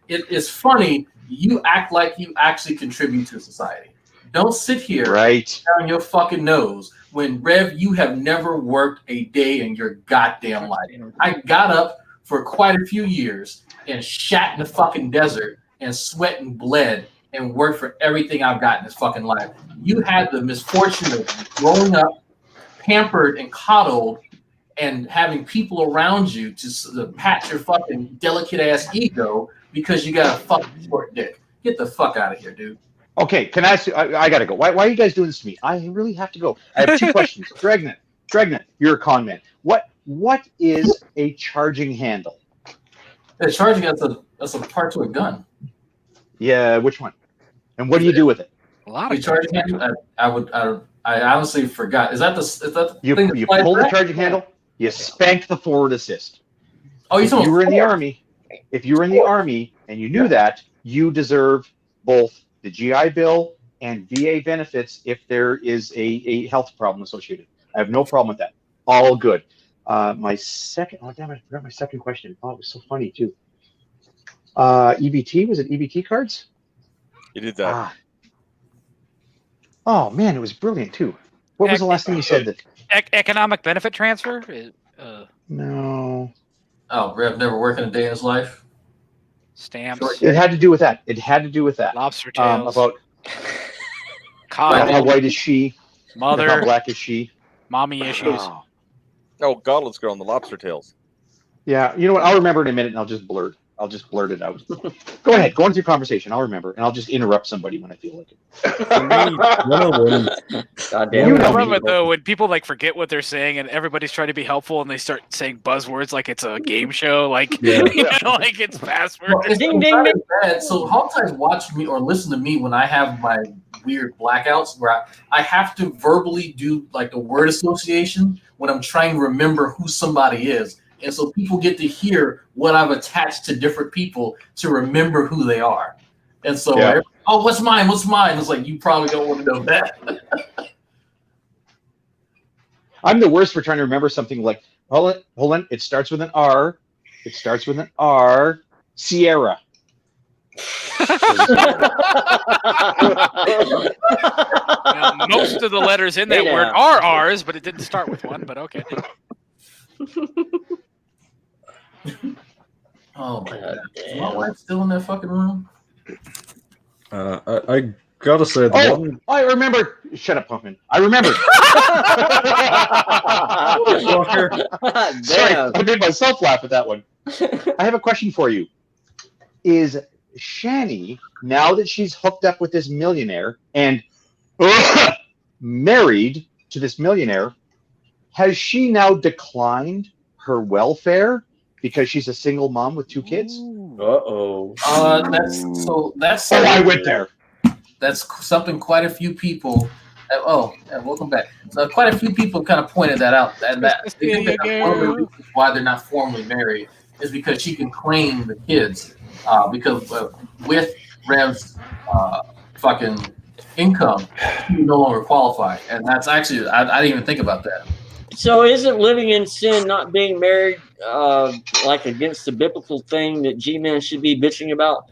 it's funny. You act like you actually contribute to society. Don't sit here down your fucking nose when, Rev, you have never worked a day in your goddamn life. I got up for quite a few years and shat in the fucking desert and sweat and bled and worked for everything I've got in this fucking life. You had the misfortune of growing up pampered and coddled and having people around you to pat your fucking delicate ass ego because you got a fucking short dick. Get the fuck out of here, dude. Okay, can I ask you, I gotta go. Why are you guys doing this to me? I really have to go. I have two questions. Dragnet, you're a con man. What is a charging handle? A charging, that's a part to a gun. Yeah, which one? And what do you do with it? A lot of charging handle. I honestly forgot. Is that the you thing? You pull the charging handle. You spank the forward assist. Oh, if you were in the army, and you knew that, you deserve both the GI Bill and VA benefits if there is a health problem associated. I have no problem with that. All good. My second, I forgot my second question. Oh, it was so funny too. EBT, was it EBT cards? You did that. Oh man, it was brilliant too. What was the last thing you said? That economic benefit transfer? No. Oh, Rev never worked in a day in his life. Stamps. It had to do with that. Lobster tails. About how white is she? Mother. How black is she? Mommy issues. Oh, Godless Girl and the lobster tails. Yeah, you know what? I'll remember in a minute and I'll just blurt. I'll just blurt it out. Go ahead. Go on with your conversation. I'll remember, and I'll just interrupt somebody when I feel like it. Goddamn. I love it though when people like forget what they're saying and everybody's trying to be helpful and they start saying buzzwords like it's a game show, like like it's password. Well, ding, ding, ding. So Hogtie's watch me or listen to me when I have my weird blackouts where I have to verbally do like the word association when I'm trying to remember who somebody is. And so people get to hear what I've attached to different people to remember who they are. And so, oh, what's mine? What's mine? It's like, you probably don't want to know that. I'm the worst for trying to remember something like, hold on. It starts with an R. Sierra. Now, most of the letters in that word are R's, but it didn't start with one, but okay. Oh my God. Is my wife still in that fucking room? I gotta say, I remember. Shut up, Pumpkin. I remember. Sorry, I made myself laugh at that one. I have a question for you. Is Shanny, now that she's hooked up with this millionaire and married to this millionaire, has she now declined her welfare because she's a single mom with 2 kids? That's I went there. That's something quite a few people. Welcome back. So quite a few people kind of pointed that out. That they think that one of the reasons why they're not formally married is because she can claim the kids because with Rev's fucking income, she no longer qualify, and that's actually I didn't even think about that. So isn't living in sin, not being married, like against the biblical thing that G-Man should be bitching about?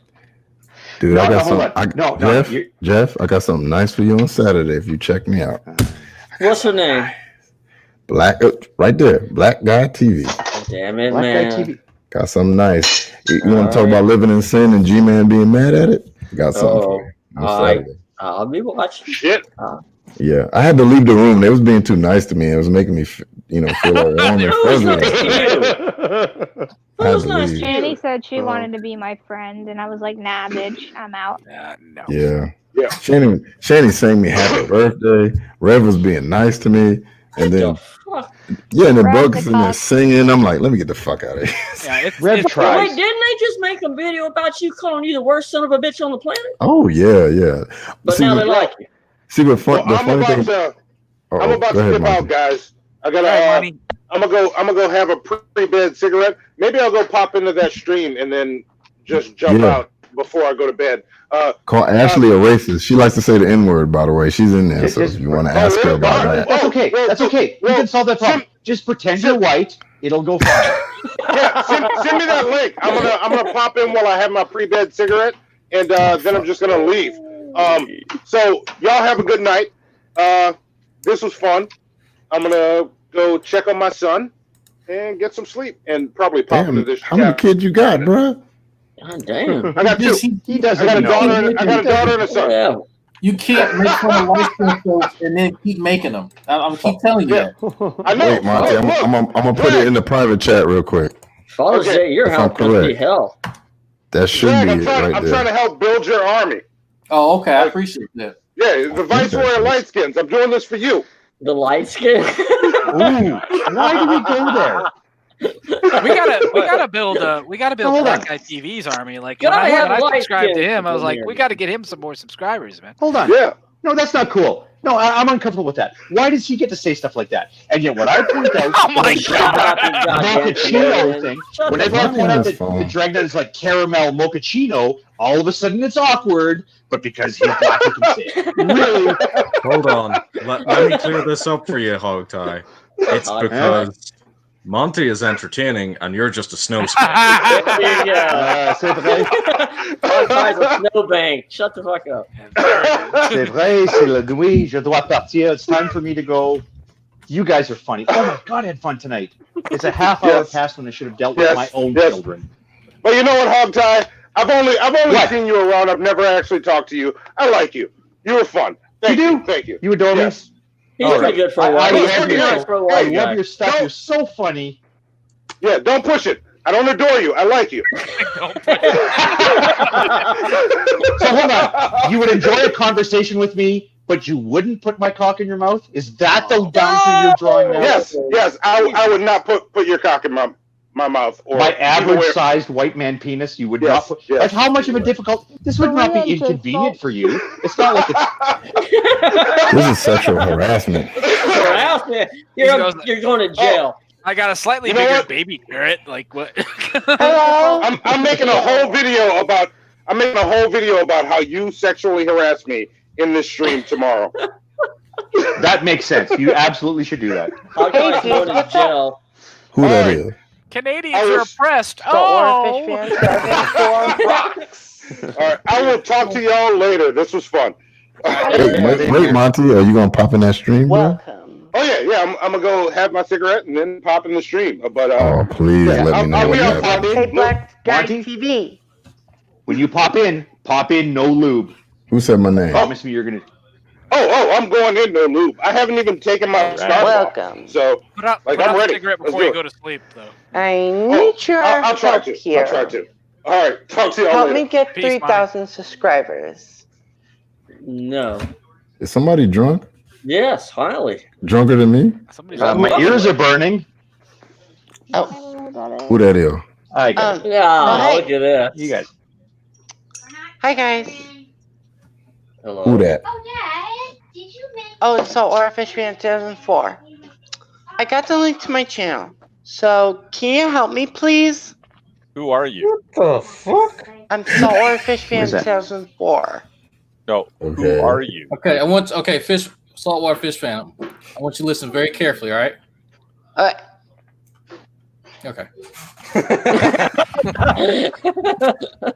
Dude, I got something. Jeff, I got something nice for you on Saturday if you check me out. What's her name? Black, right there, Black Guy TV. Damn it, man. Got something nice. You want to talk about living in sin and G-Man being mad at it? Got something for you on Saturday. I'll be watching. Shit. Yeah, I had to leave the room. They was being too nice to me. It was making me, feel all warm and fuzzy. Shanny said she wanted to be my friend, and I was like, "Nah, bitch, I'm out." No. Yeah. Shanny sang me happy birthday. Rev was being nice to me, and then and then Bugs in there singing. I'm like, let me get the fuck out of here. Yeah, Rev tries. Wait, didn't they just make a video about you calling you the worst son of a bitch on the planet? Oh yeah. But now they like you. See what fun? I'm about to dip out, guys. I'm gonna go have a pre-bed cigarette. Maybe I'll go pop into that stream and then just jump out before I go to bed. Call Ashley a racist. She likes to say the N-word, by the way. She's in there, so if you want to ask her about that. That's okay. That's okay. We can solve that problem. Just pretend you're white. It'll go fine. Yeah, send me that link. I'm gonna pop in while I have my pre-bed cigarette, and then I'm just gonna leave. So y'all have a good night. This was fun. I'm gonna go check on my son and get some sleep, and probably pop into this. How many kids you got, bro? God damn! I got 2. I got a daughter and a son. Yeah. You can't make fun of light skin folks and then keep making them. I'm keep telling you that. I know. Wait, Monty, I'm gonna put it in the private chat real quick. Father's Day, your house must be hell. That should be I'm trying to help build your army. Oh, okay. I appreciate that. Yeah, the Viceroy of Light Skins. I'm doing this for you. The light skin. Why did we go there? We gotta build Black Guy TV's army. Like when I subscribed to him, I was like, we got to get him some more subscribers, man. Hold on. Yeah. No, that's not cool. No, I'm uncomfortable with that. Why does he get to say stuff like that? And yet, when I point out the mochaccino thing, whenever I point out that the Dragnet is like caramel mochaccino, all of a sudden it's awkward. But because he's black, he can say it. Really? Hold on. Let me clear this up for you, Hogtie. It's because Monty is entertaining, and you're just a snowstorm. There you go. C'est vrai. A snowbank. Shut the fuck up. C'est vrai, c'est la nuit. Je dois partir. It's time for me to go. You guys are funny. Oh my God, I had fun tonight. It's a half hour past when I should have dealt with my own children. Well, you know what, Hogtie? I've only seen you around. I've never actually talked to you. I like you. You were fun. Thank you. Thank you. You adore me? Yes. He's pretty good for a while. I love your stuff. You're so funny. Yeah, don't push it. I don't adore you. I like you. So hold on. You would enjoy a conversation with me, but you wouldn't put my cock in your mouth? Is that the boundary you're drawing now? Yes. I would not put your cock in my mouth. Or my average-sized white man penis, you would not put. Like, how much of a difficult? This would not be inconvenient for you. It's not like it's. This is sexual harassment. Harassment. You're going to jail. I got a slightly bigger baby carrot. Like what? I'm making a whole video about. I'm making a whole video about how you sexually harass me in this stream tomorrow. That makes sense. You absolutely should do that. How can I go to jail? Who that is? Canadians are oppressed. All right, I will talk to y'all later. This was fun. Wait, Monty, are you gonna pop in that stream, bro? Oh yeah. I'm gonna go have my cigarette and then pop in the stream. But oh, please let me know. I'll be on pop in. Hey, Black Guy TV. When you pop in no lube. Who said my name? Promise me you're gonna. Oh, I'm going in no lube. I haven't even taken my scarf off. So, Put out I'm the ready. cigarette before you go to sleep, though. I need your I'll try help to. here. I'll try to. All right, talk to y'all Help later. me get Peace, 3,000 subscribers. No. Is somebody drunk? Yes, highly. Drunker than me? My ears are burning. Who that is? I got Yeah, look at that. You guys. Hi, guys. Hello. Who that? Oh, it's Orifish Fan 2004. I got the link to my channel. So, can you help me, please? Who are you? What the fuck? I'm Orifish Fan Who's that? 2004. No. Okay. Who are you? Okay, fish, saltwater fish fan. I want you to listen very carefully, all right? Okay. I'm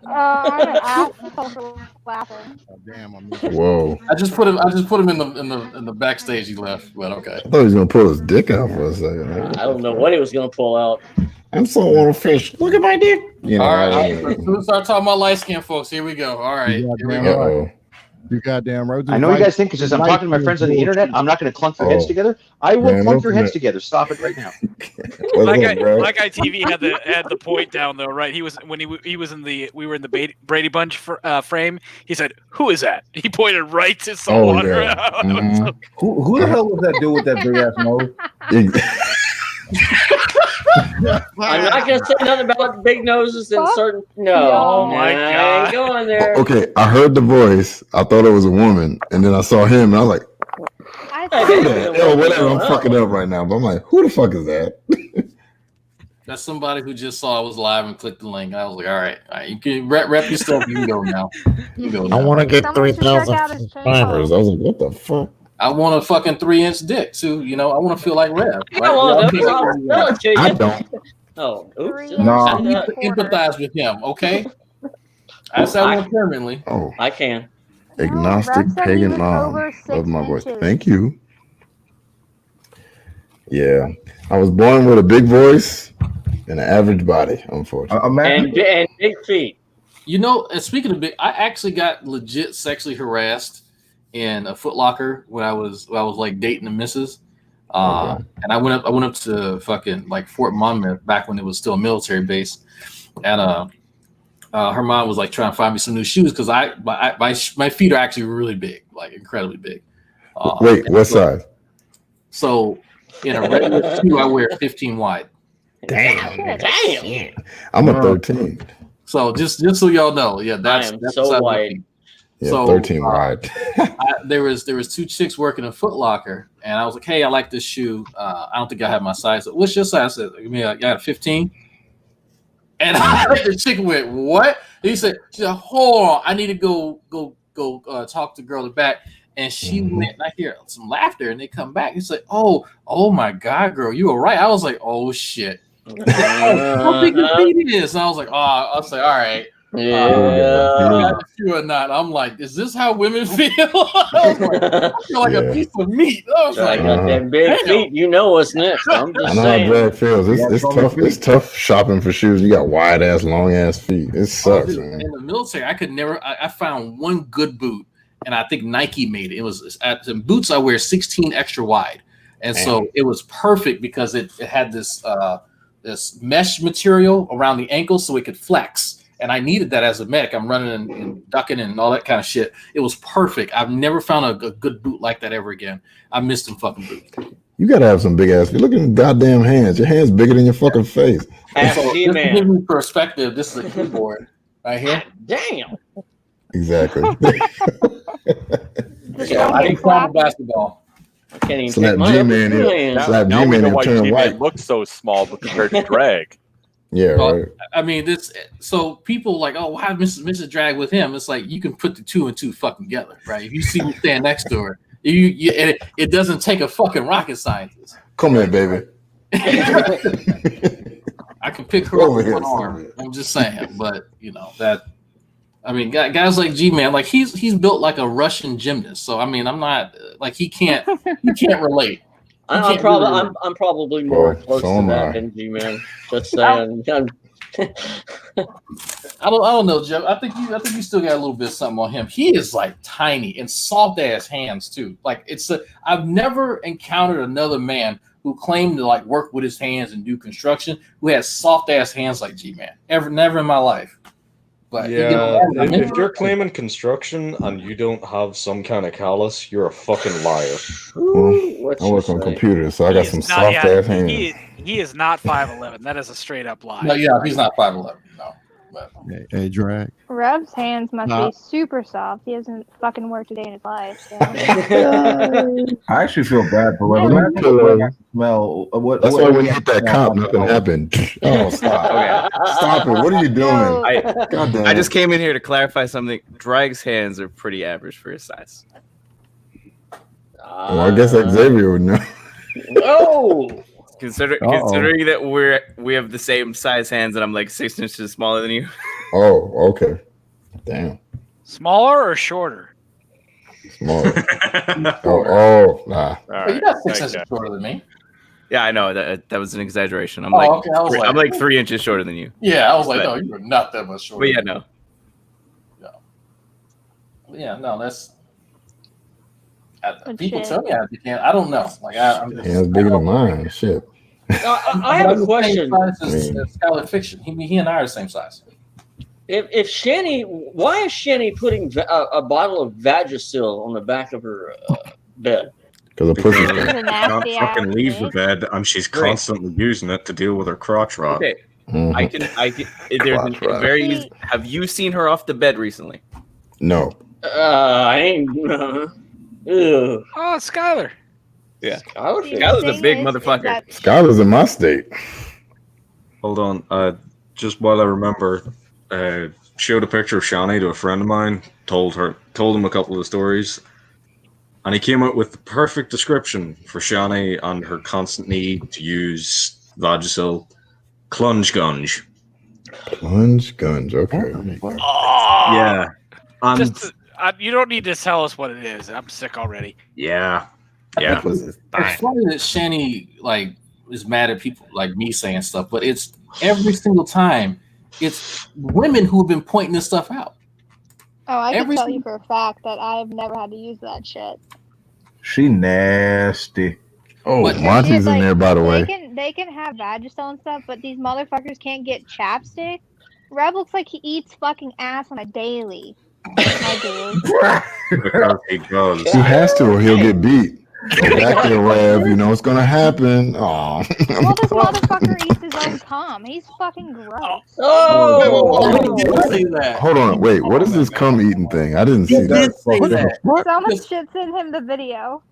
an asshole for laughing. Whoa. I just put him in the backstage. He left, but okay. I thought he was gonna pull his dick out for a second. I don't know what he was going to pull out. I'm saltwater fish. Look at my dick. You know, All right, as soon as we start talking about light skinned folks, here we go. All right, here we go. Uh-oh. You goddamn right. I know you guys think because I'm talking to my friends on the internet, I'm not going to clunk your heads together. I will clunk your heads together. Stop it right now. Black Guy TV had the point down though, right? He was when he was in the we were in the Brady Bunch frame. He said, "Who is that?" He pointed right to saltwater. Oh, yeah. Mm-hmm. Who the hell was that dude with that big ass nose? I'm not going to say nothing about big noses and certain. No. Oh my God. I ain't going there. Okay, I heard the voice. I thought it was a woman, and then I saw him, and I was like, "Who that?" Yo, whatever. I'm fucking up right now, but I'm like, "Who the fuck is that?" That's somebody who just saw I was live and clicked the link. I was like, all right, you can rep your stuff. You can go now. I want to get 3,000 subscribers. I was like, what the fuck? I want a fucking 3-inch dick too. You know, I want to feel like Rev. I don't. Oh, oops. No. I need to empathize with him. Okay. I said I want permanently. Oh, I can. Agnostic pagan mom. Love my voice. Thank you. Yeah, I was born with a big voice and an average body, unfortunately. And big feet. You know, and speaking of big, I actually got legit sexually harassed in a Foot Locker when I was like dating the missus. And I went up to fucking like Fort Monmouth back when it was still a military base, and her mom was like trying to find me some new shoes because my feet are actually really big, like incredibly big. Wait, what size? So in a regular shoe, I wear 15 wide. Damn. I'm a 13. So just so y'all know, yeah, that's so wide. Yeah, so 13 wide. there was 2 chicks working in Foot Locker, and I was like, "Hey, I like this shoe. I don't think I have my size. What's your size?" I said, I got a 15." And the chick went, "What?" He said, "Hold on, I need to go talk to the girl in the back." And she went, and I hear some laughter, and they come back. He's like, "Oh my God, girl, you were right." I was like, "Oh shit." How big the feet is? And I was like, I was like, all right. Or not. I'm like, is this how women feel? I feel like a piece of meat. I was like, them big feet, you know what's next. I'm just I know saying. how Brad feels. It's tough. It's tough shopping for shoes. You got wide ass, long ass feet. It sucks, man. In the military, I could never. I found one good boot, and I think Nike made it. It was some boots I wear 16 extra wide, and so it was perfect because it had this this mesh material around the ankle so it could flex. And I needed that as a medic. I'm running and ducking and all that kind of shit. It was perfect. I've never found a good boot like that ever again. I missed them fucking boots. You gotta have some big ass. Look at the goddamn hands. Your hands bigger than your fucking face. So just to give you perspective, this is a keyboard right here. Damn. Exactly. I can climb a basketball. I can't even Slap take my G-Man other in. hand. Slap Now we G-Man know in why turn G-Man white. looks so small compared to Drag. Yeah, Well, right. I mean, this. So people like, oh, why Mrs. Drag with him? It's like you can put the two and two fucking together, right? If you see me stand next to her, and it doesn't take a fucking rocket scientist. Come here, baby. I can pick her up with one arm. I'm just saying, but you know that. I mean, guys like G-Man, like he's built like a Russian gymnast. So I mean, I'm not like he can't relate. I'm probably more close to that than G-Man. Just saying. I don't know, Jeff. I think you still got a little bit of something on him. He is like tiny and soft ass hands too. Like I've never encountered another man who claimed to like work with his hands and do construction who has soft ass hands like G-Man. Never in my life. But yeah, if you're claiming construction and you don't have some kind of callus, you're a fucking liar. I work on computers, so I got some soft ass hands. He is not 5'11". That is a straight up lie. No, yeah, he's not 5'11". No. But. Hey, Drag. Rev's hands must be super soft. He hasn't fucking worked a day in his life. So. I actually feel bad for Rev. Smell. That's why when you hit that comp, nothing happened. Oh, stop. Okay. Stop it. What are you doing? I just came in here to clarify something. Drag's hands are pretty average for his size. Well, I guess Xavier would know. No. Considering that we have the same size hands and I'm like 6 inches smaller than you. Oh, okay. Damn. Smaller or shorter? Smaller. Nah. Right. You got 6 inches shorter than me. Yeah, I know that was an exaggeration. I'm I'm like 3 inches shorter than you. Yeah, I was like, no, you were not that much shorter. But yeah, no. Yeah, no, that's. People tell me you can't. I don't know. Like I'm just, hands bigger than mine. Shit. I have a question. Skylar Fiction. He and I are the same size. If Shanny, why is Shanny putting a bottle of Vagisil on the back of her bed? Because the pussy can't fucking leave the bed, and she's constantly using it to deal with her crotch rot. Okay, I can. There's a very easy. Have you seen her off the bed recently? No. I ain't. Oh, Skylar. Yeah, Skylar's a big motherfucker. Skylar's in my state. Hold on. Just while I remember, showed a picture of Shanny to a friend of mine. Told him a couple of stories, and he came up with the perfect description for Shanny and her constant need to use Vagisil. Clunge gunge. Plunge guns. Okay. Oh, yeah. You don't need to tell us what it is. I'm sick already. Yeah. It's funny that Shanny is mad at people like me saying stuff, but it's every single time it's women who have been pointing this stuff out. Oh, I can tell you for a fact that I've never had to use that shit. She nasty. Oh, Monty's in there, by the way. They can have Vagisil and stuff, but these motherfuckers can't get chapstick. Rev looks like he eats fucking ass on a daily. I do. Because he does. He has to, or he'll get beat. Go back there, Rev. You know it's gonna happen. Well, this motherfucker eats his own cum. He's fucking gross. Hold on, wait. What is this cum eating thing? I didn't see that. Someone should send him the video.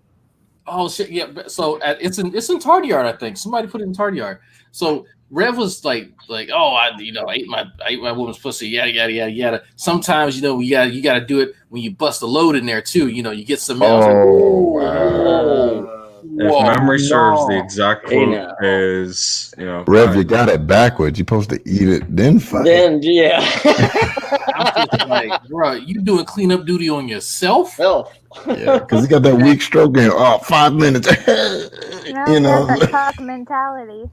Oh shit! Yeah. So it's in Tardyard, I think. Somebody put it in Tardyard. So Rev was like, oh, I ate my woman's pussy, yada yada yada yada. Sometimes you gotta do it when you bust a load in there too. You get some. If memory serves, the exact quote is, Rev, you got it backwards. You're supposed to eat it, then fuck. Then yeah. I'm just like, bro, you doing cleanup duty on yourself? Yeah, because he got that weak stroke in 5 minutes. That talk mentality.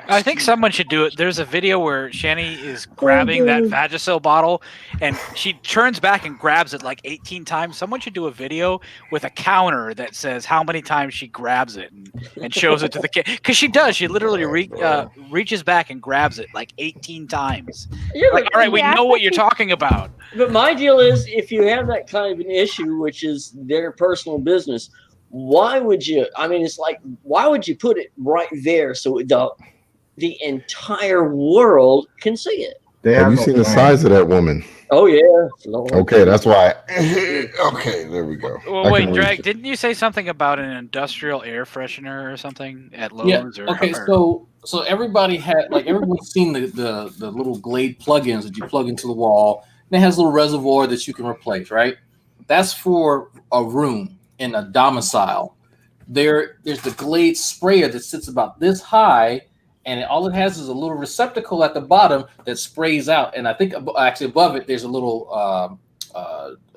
I think someone should do it. There's a video where Shanny is grabbing that Vagisil bottle, and she turns back and grabs it like 18 times. Someone should do a video with a counter that says how many times she grabs it and shows it to the kid. Because she does. She literally reaches back and grabs it like 18 times. Yeah, like, all right, we know what you're talking about. But my deal is, if you have that kind of an issue, which is their personal business, why would you? I mean, it's like, why would you put it right there so the entire world can see it? Have you seen the size of that woman? Oh yeah. Lord. Okay, that's why. Okay, there we go. Well, wait, Drag, didn't you say something about an industrial air freshener or something at Lowe's? Yeah. Okay, so everybody's seen the little Glade plugins that you plug into the wall, and it has a little reservoir that you can replace, right? That's for a room in a domicile. There's the Glade sprayer that sits about this high, and all it has is a little receptacle at the bottom that sprays out. And I think actually above it, there's a little.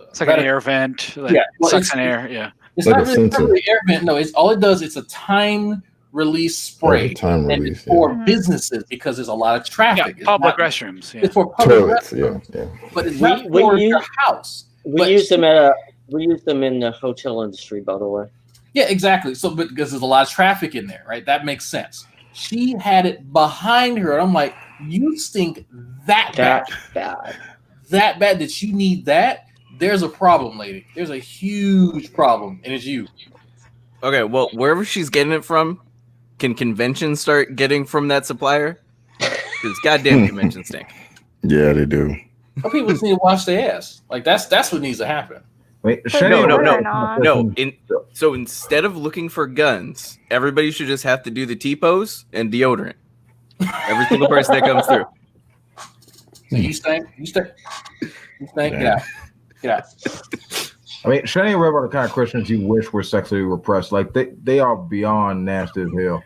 It's like an air vent. Like sucks in air. Yeah. It's like not really an air vent. No, all it does. It's a time release spray. It's for businesses because there's a lot of traffic. Yeah, public restrooms. Yeah. It's for public toilets. restrooms. Yeah. But it's not for your house. We use them in the hotel industry, by the way. Yeah, exactly. So, but because there's a lot of traffic in there, right? That makes sense. She had it behind her, and I'm like, you stink that bad that you need that. There's a problem, lady. There's a huge problem, and it's you. Okay, well, wherever she's getting it from, can conventions start getting from that supplier? Because goddamn conventions stink. Yeah, they do. Well, people just need to wash their ass. Like that's what needs to happen. Wait, no. So instead of looking for guns, everybody should just have to do the T-pose and deodorant. Every single person that comes through. So you stink. Get out. I mean, Shanny and Rev are the kind of Christians you wish were sexually repressed. Like they are beyond nasty as hell.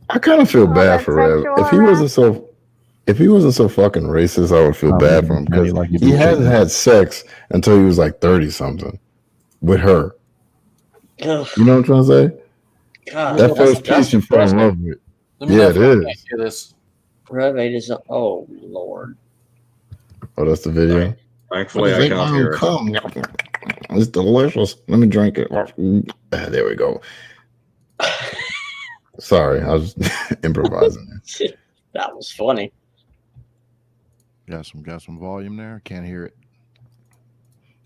I kind of feel bad for Rev. If he wasn't so fucking racist, I would feel bad for him because he hasn't had sex until he was like 30 something with her. Ugh. You know what I'm trying to say? God, that first piece you fell in love with. Yeah, it is. Rev 8 is oh Lord. Oh, that's the video. Thankfully, I can't hear it. It's delicious. Let me drink it. There we go. Sorry, I was improvising. That was funny. Got some volume there. Can't hear it.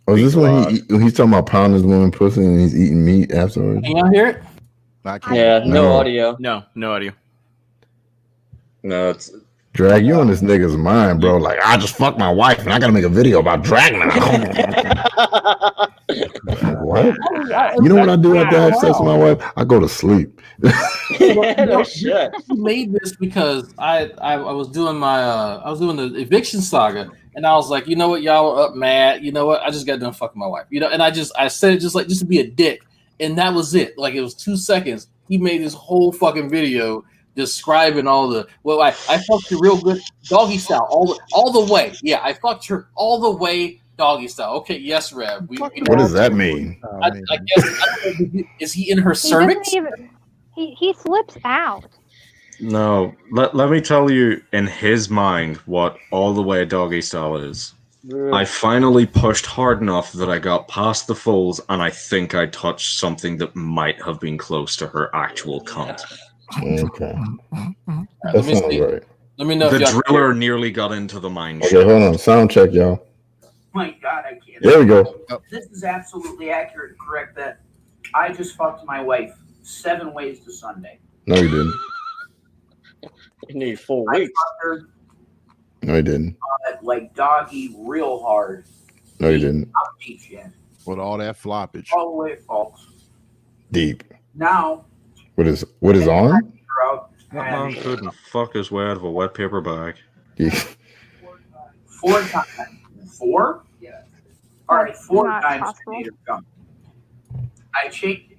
Oh, is this when he's talking about pounding his woman pussy and he's eating meat afterwards? Can y'all hear it? No audio. No audio. No, it's Drag, you on this nigga's mind, bro. Like, I just fucked my wife and I gotta make a video about dragging her. What? You know what I do after I have sex with my wife? I go to sleep. No shit. I made this because I was doing the eviction saga, and I was like, you know what, y'all are up mad. You know what? I just got done fucking my wife. You know, and I said it just to be a dick, and that was it. Like, it was 2 seconds. He made this whole fucking video describing all the I fucked you real good doggy style all the way. Yeah, I fucked her all the way doggy style. Okay, yes, Rev. What does that mean? I guess I don't know, is he in her cervix? He slips out. No, let me tell you in his mind what all the way doggy style is. I finally pushed hard enough that I got past the folds, and I think I touched something that might have been close to her actual cunt. Okay. That sounds right. Let me know the if y'all driller nearly got into the mine Okay, shaft. hold on. Sound check, y'all. My God, I can't. There we go. This is absolutely accurate and correct that I just fucked my wife 7 ways to Sunday. No, you didn't. You need 4 weeks. I fucked her No, you didn't. like doggy real hard. No, you didn't. How deep, Jen? With all that floppage. All the way, folks. Deep. Now, With his arm? That man couldn't fuck his way out of a wet paper bag. 4 times. 4? Yeah. All right, 4 not times possible. I made her come. I shake it.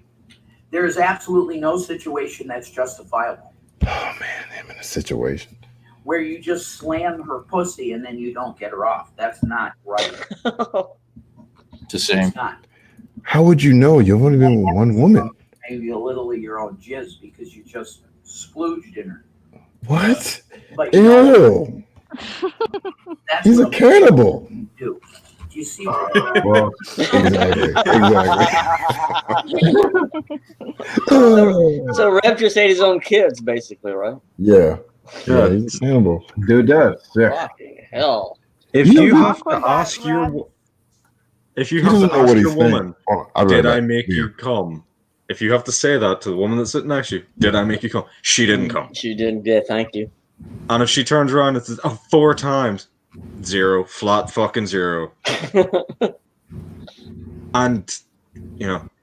There is absolutely no situation that's justifiable Oh man, I'm in a situation. where you just slam her pussy and then you don't get her off. That's not right. It's a shame. It's not. How would you know? You've only been with one woman. Maybe a little of your own jizz because you just splooged in her. What? But Ew. that's He's a what cannibal. do. Do you see? Well, exactly. So Rev just ate his own kids, basically, right? Yeah, he's a cannibal. Dude does. Yeah. Fucking hell. If you have to ask your woman, did I make you come? If you have to say that to the woman that's sitting next to you, did I make you come? She didn't come. She didn't. Yeah, thank you. And if she turns around and says, 4 times, 0, flat fucking 0. And,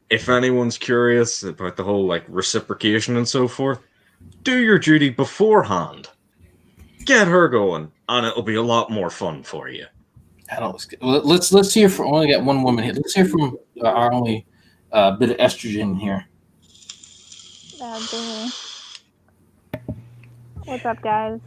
if anyone's curious about the whole, reciprocation and so forth, do your duty beforehand. Get her going, and it'll be a lot more fun for you. Let's hear from. Only got one woman here. Let's hear from our only bit of estrogen here. What's up, guys?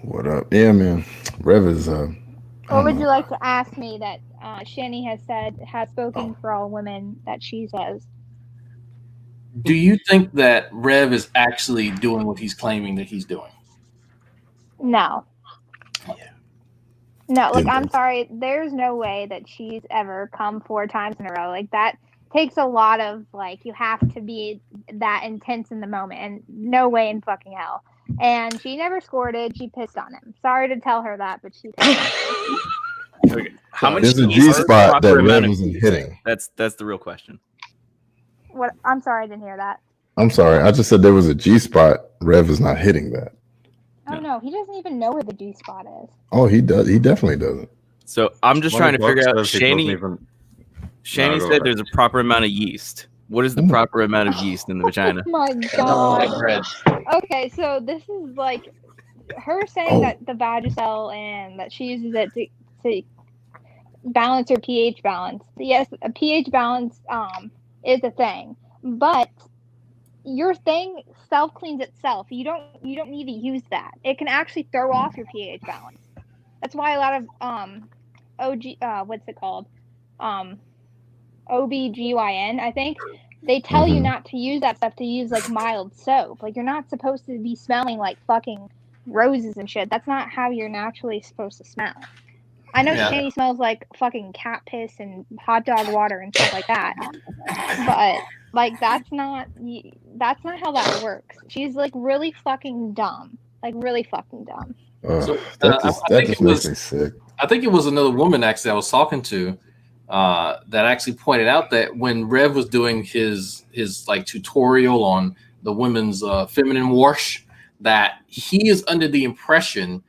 What up? Yeah, man. Rev is. What would you like to ask me that Shanny has spoken for all women that she says? Do you think that Rev is actually doing what he's claiming that he's doing? No. No, look, I'm sorry. There's no way that she's ever come 4 times in a row. Like, that takes a lot of, you have to be that intense in the moment, and no way in fucking hell. And she never scored it. She pissed on him. Sorry to tell her that, but she Okay. How much There's a G spot that Rev wasn't hitting. That's the real question. What? I'm sorry, I didn't hear that. I'm sorry. I just said there was a G spot. Rev is not hitting that. Oh no, he doesn't even know where the G spot is. Oh, he does. He definitely doesn't. So I'm just trying to figure out. Shanny said there's a proper amount of yeast. What is the proper amount of yeast in the vagina? Oh my god. Okay, so this is her saying that the Vagisil and that she uses it to balance her pH balance. Yes, a pH balance is a thing, but your thing self cleans itself. You don't need to use that. It can actually throw off your pH balance. That's why a lot of what's it called? OBGYN, I think. They tell you not to use that stuff, to use mild soap. You're not supposed to be smelling like fucking roses and shit. That's not how you're naturally supposed to smell. I know Shanny smells like fucking cat piss and hot dog water and stuff like that. But that's not how that works. She's really fucking dumb. Really fucking dumb. That just makes me sick. I think it was another woman actually I was talking to that actually pointed out that when Rev was doing his tutorial on the women's feminine wash, that he is under the impression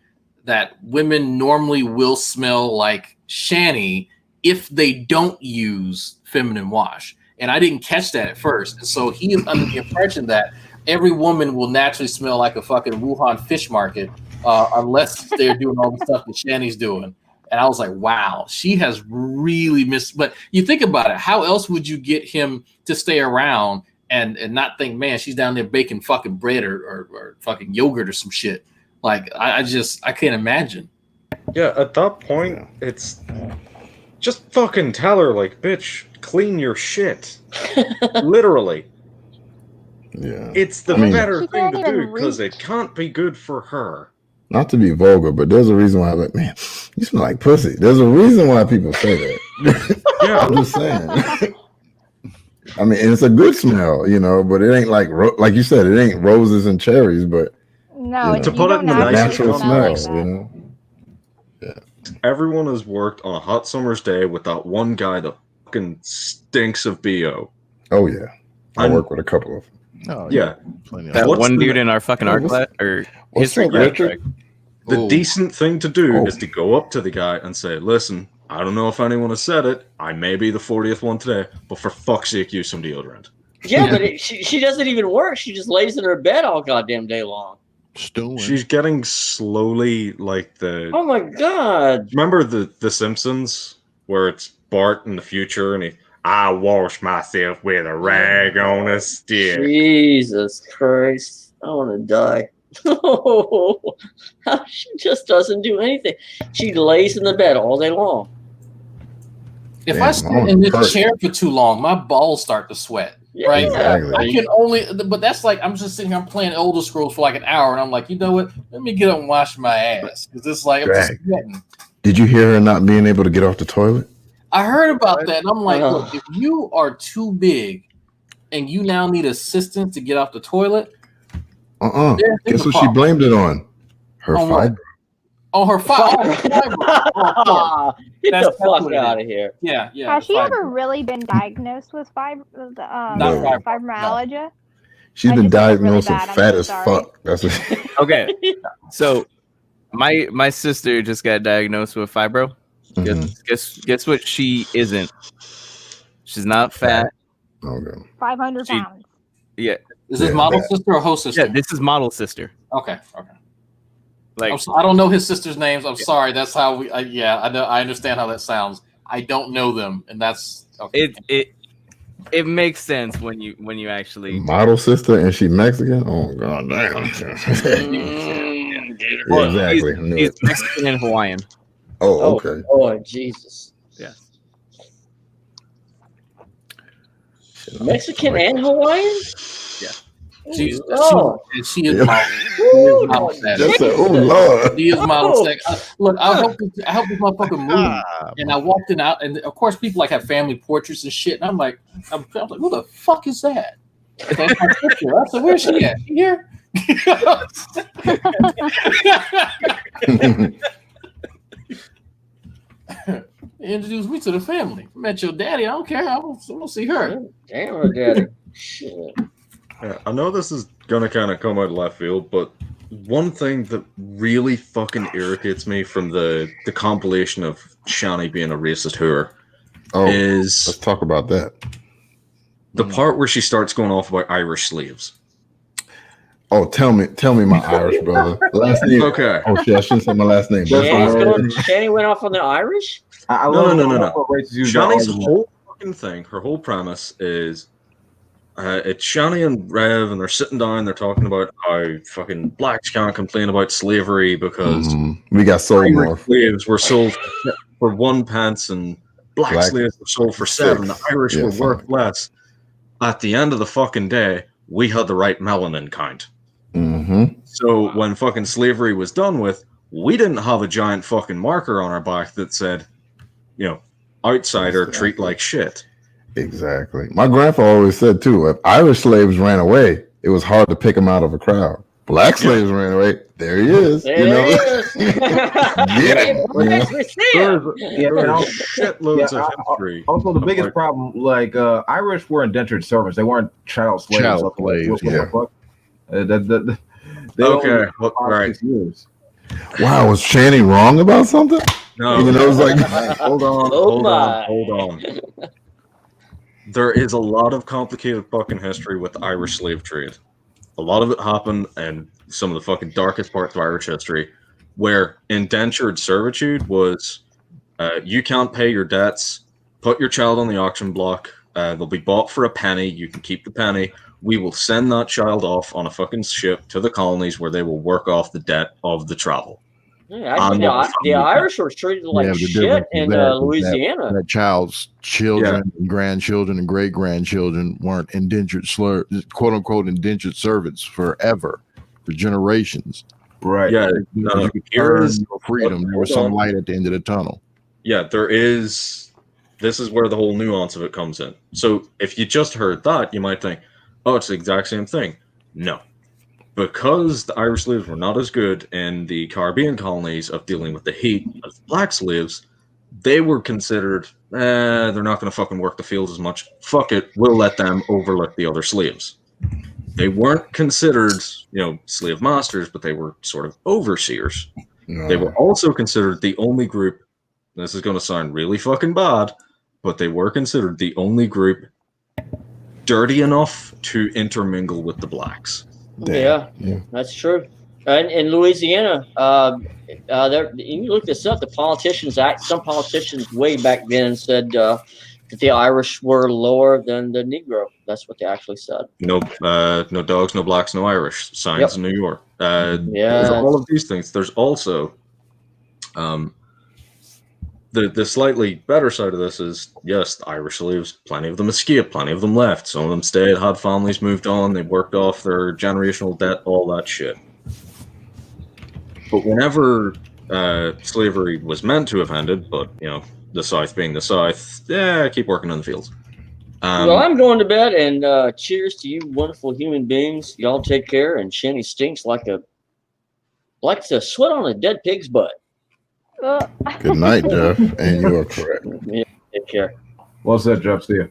that women normally will smell like Shanny if they don't use feminine wash. And I didn't catch that at first. And so he is under the impression that every woman will naturally smell like a fucking Wuhan fish market unless they're doing all the stuff that Shanny's doing. And I was like, wow, she has really missed. But you think about it, how else would you get him to stay around and not think, man, she's down there baking fucking bread or fucking yogurt or some shit? I can't imagine. Yeah, at that point, it's just fucking tell her, bitch, clean your shit. Literally. Yeah. It's the better thing to do because it can't be good for her. Not to be vulgar, but there's a reason why man, you smell like pussy. There's a reason why people say that. Yeah. I'm just saying. I mean, and it's a good smell, but it ain't like you said, it ain't roses and cherries, but no, to put it in the natural smell, Yeah. Everyone has worked on a hot summer's day with that one guy that fucking stinks of BO. Oh yeah. I work with a couple of them. Oh yeah. That one dude in our fucking art class or history class. The decent thing to do is to go up to the guy and say, listen, I don't know if anyone has said it. I may be the 40th one today, but for fuck's sake, use some deodorant. Yeah, but she doesn't even work. She just lays in her bed all goddamn day long. She's getting slowly the. Oh my god! Remember the Simpsons where it's Bart in the future and I wash myself with a rag on a stick. Jesus Christ! I want to die. She just doesn't do anything. She lays in the bed all day long. If I stand in this chair for too long, my balls start to sweat. right? Exactly. I can only, but that's like I'm just sitting here playing Elder Scrolls for like an hour, and I'm like, you know what? Let me get up and wash my ass because it's like I'm just sweating. Did you hear her not being able to get off the toilet? I heard about that, and I'm like, look, if you are too big and you now need assistance to get off the toilet, guess what she blamed it on? Her fibro. Oh, her fibro. Get the fuck out of here. Yeah. Has she ever really been diagnosed with fibromyalgia? She's been diagnosed as fat as fuck. That's what. Okay, so my sister just got diagnosed with fibro. Guess what she isn't? She's not fat. Okay. 500 pounds. Yeah. Is this model sister or host sister? Yeah, this is model sister. Okay. Like I don't know his sister's names. I'm sorry. That's how we. I know. I understand how that sounds. I don't know them, and that's okay. It makes sense when you actually model sister and she Mexican. Oh god damn. Exactly. He's Mexican and Hawaiian. Oh, okay. Oh, Jesus. Yeah. Mexican and Hawaiian? Yeah. She is model. She is model status. Oh Lord. She is model sex. Look, I helped this motherfucker move, and I walked in out, and of course people like have family portraits and shit, and I'm like, who the fuck is that? That's my sister. I said, where's she at? She here? Introduce me to the family. Met your daddy. I don't care. I won't see her. Damn, her daddy. Shit. Yeah, I know this is gonna kind of come out of left field, but one thing that really fucking irritates me from the compilation of Shanny being a racist whore is let's talk about that. The part where she starts going off about Irish slaves. Oh, tell me, my Irish brother. Last name. Okay. Oh shit, I shouldn't say my last name. Shanny went off on the Irish? No. Shanny's whole fucking thing, her whole premise is it's Shanny and Rev, and they're sitting down, they're talking about how fucking blacks can't complain about slavery because we got sold more. Slaves were sold for 1 pence, and black slaves were sold for 7. The Irish were worth less. At the end of the fucking day, we had the right melanin count. So when fucking slavery was done with, we didn't have a giant fucking marker on our back that said, outsider, treat like shit. Exactly. My grandpa always said too, if Irish slaves ran away, it was hard to pick them out of a crowd. Black slaves ran away. There he is. There he is. Get him. Shitloads of history. Also, the biggest problem, like Irish were indentured servants. They weren't chattel slaves. Chattel slaves, Okay, right. Wow, was Shanny wrong about something? No, even though it was like, hold on. There is a lot of complicated fucking history with the Irish slave trade. A lot of it happened in some of the fucking darkest parts of Irish history, where indentured servitude was you can't pay your debts, put your child on the auction block, they'll be bought for a penny, you can keep the penny, we will send that child off on a fucking ship to the colonies where they will work off the debt of the travel. Yeah, I think the Irish were treated like shit in Louisiana. That child's children, and grandchildren, and great grandchildren weren't indentured quote unquote indentured servants forever, for generations. Right. Yeah. You could earn your freedom. There was some light at the end of the tunnel. Yeah, there is. This is where the whole nuance of it comes in. So if you just heard that, you might think, oh, it's the exact same thing. No. Because the Irish slaves were not as good in the Caribbean colonies of dealing with the heat as black slaves, they were considered, they're not going to fucking work the fields as much. Fuck it, we'll let them overlook the other slaves. They weren't considered, slave masters, but they were sort of overseers. No. They were also considered the only group, this is going to sound really fucking bad, but they were considered the only group dirty enough to intermingle with the blacks. Yeah, that's true. And in Louisiana, you look this up. Some politicians way back then said that the Irish were lower than the Negro. That's what they actually said. No dogs, no blacks, no Irish. Signs in New York. There's all of these things. There's also the slightly better side of this is, yes, the Irish slaves, plenty of them escaped, plenty of them left. Some of them stayed, had families, moved on, they worked off their generational debt, all that shit. But whenever slavery was meant to have ended, but, the South being the South, keep working in the fields. Well, I'm going to bed, and cheers to you wonderful human beings. Y'all take care, and Shanny stinks like the sweat on a dead pig's butt. Good night, Jeff, and you are correct. Yeah, take care. Well said, Jeff. See you.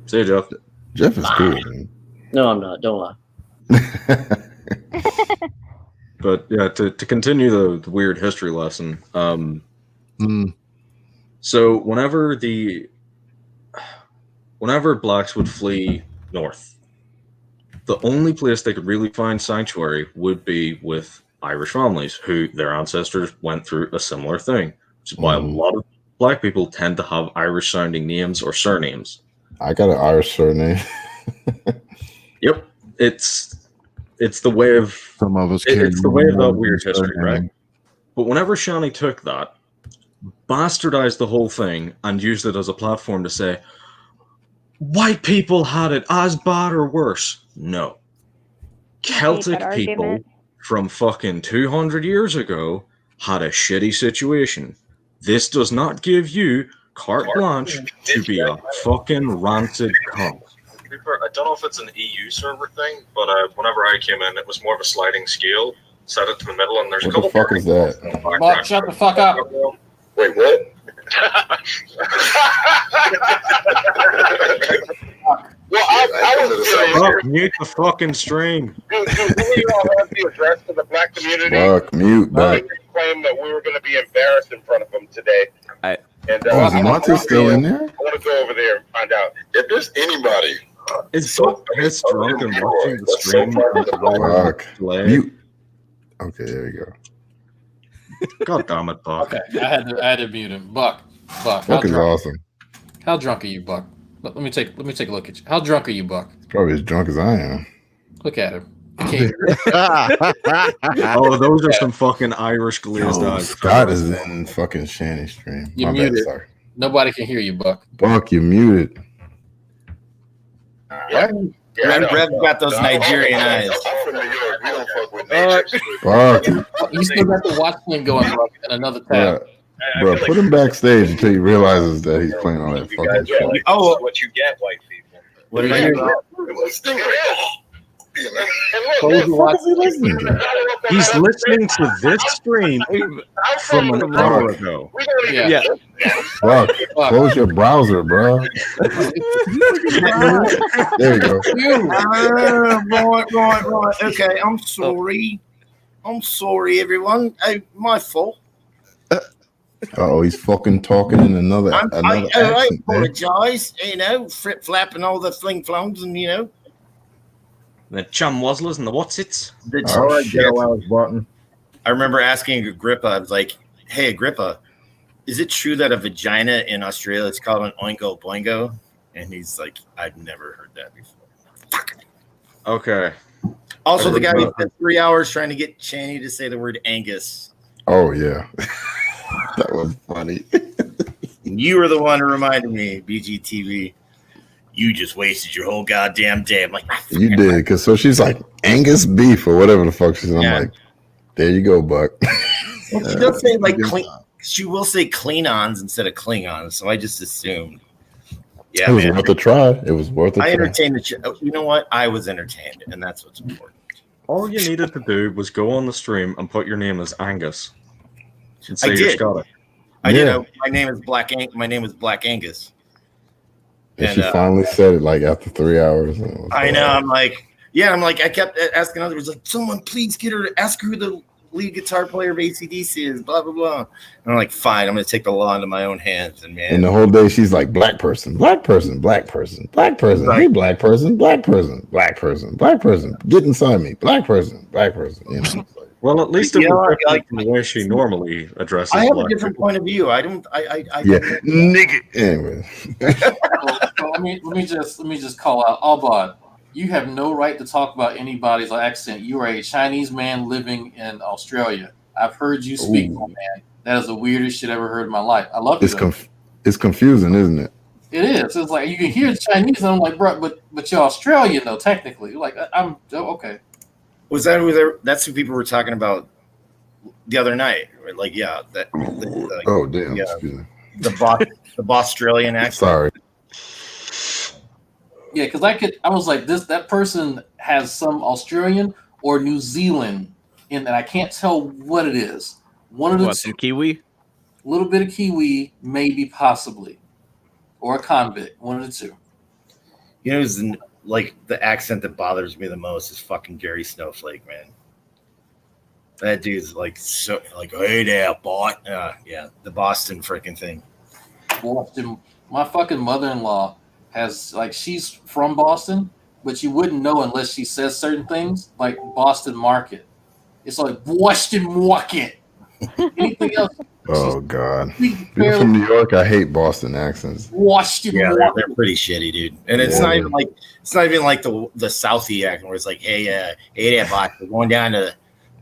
See you, Jeff. Jeff is cool, man. No, I'm not. Don't lie. But yeah, to continue the weird history lesson. So whenever blacks would flee north, the only place they could really find sanctuary would be with Irish families who their ancestors went through a similar thing, which is why a lot of black people tend to have Irish sounding names or surnames. I got an Irish surname. Yep. It's the way of some of us. It's the way of that weird history, right? But whenever Shanny took that, bastardized the whole thing, and used it as a platform to say, white people had it as bad or worse. No. Celtic people from fucking 200 years ago had a shitty situation. This does not give you carte blanche to be a fucking rancid cunt. I don't know if it's an EU server thing, but whenever I came in, it was more of a sliding scale. Set it to the middle, and there's a couple. What the fuck is that? Mark, shut the fuck up. Wait, what? Well, I was curious. Mute the fucking stream. Do we all have the address to the black community? Fuck, mute, Buck. Claim that we were going to be embarrassed in front of them today. Is Monty still in there? I want to go over there and find out if there's anybody. It's so pissed drunk and watching the stream. Fuck. Mute. Okay, there you go. God damn it, Buck. Okay, I had to mute him. Buck. Buck is awesome. How drunk are you, Buck? Let me take a look at you. How drunk are you, Buck? Probably as drunk as I am. Look at him. Oh, those are some fucking Irish glazed eyes. Scott is in fucking Shanny stream. You're muted. Sorry. Nobody can hear you, Buck. Buck, you're muted. Rev got those Nigerian eyes. Fuck. You still got the watch thing going, Buck, and another tab. Bro, put him backstage until he realizes that he's playing all that fucking shit. Oh, what you get, white people. What did I hear? He's listening to this stream from an hour ago. Yeah. Fuck. Close your browser, bro. There you go. Right. Okay, I'm sorry. I'm sorry, everyone. My fault. Oh, he's fucking talking in another I accent. apologize. Flip flapping all the fling flongs and the chum wazzlers and the whatsits. I remember asking Agrippa, I was like, hey, Agrippa, is it true that a vagina in Australia is called an oingo boingo? And he's like, I've never heard that before. Fuck. Okay. Also, the guy who spent 3 hours trying to get Shanny to say the word Angus. Oh, yeah. That was funny. You were the one who reminded me, BGTV. You just wasted your whole goddamn day. I'm like, you did, because so she's like Angus beef or whatever the fuck she's. I'm like, there you go, Buck. Well, she does say like she will say Klingons instead of Klingons, so I just assumed. Yeah, it was worth a try. It was worth a try. I entertained the show. You know what? I was entertained, and that's what's important. All you needed to do was go on the stream and put your name as Angus. And say I you're did. Scottish. I did. My name is Black. My name is Black Angus. And she finally said it like after 3 hours. I know. I'm like, I kept asking others, like, someone please get her to ask her who the lead guitar player of AC/DC is, blah, blah, blah. And I'm like, fine, I'm going to take the law into my own hands. And man. And the whole day she's like, black person, black person, black person, black person, hey, black person, black person, black person, black person, get inside me, black person, black person. You know? Well, at least it was like the way she normally addresses. I have a different point of view. I don't. Nigga. Anyway. So let me just call out Albad. You have no right to talk about anybody's accent. You are a Chinese man living in Australia. I've heard you speak, my man. That is the weirdest shit I ever heard in my life. I love it. It's confusing, isn't it? It is. It's like you can hear Chinese, and I'm like, bro, but you're Australian though, technically. Like I'm okay. Was that who? That's who people were talking about the other night. Like, yeah. Oh damn! Yeah, Excuse me. the Australian accent. Sorry. Yeah, because I was like, that person has some Australian or New Zealand in that. I can't tell what it is. One of the two. Kiwi? A little bit of Kiwi, maybe, possibly. Or a convict. One of the two. You know, the accent that bothers me the most is fucking Gary Snowflake, man. That dude's like, so like, hey there, bot. Yeah, the Boston freaking thing. Boston. My fucking mother-in-law has, like, she's from Boston, but you wouldn't know unless she says certain things, like Boston Market. It's like Boston Market. Anything else? Oh God! Being from New York, I hate Boston accents. Boston. Yeah, they're pretty shitty, dude. And it's not even like the Southie accent where it's like, hey there, bot. We're going to.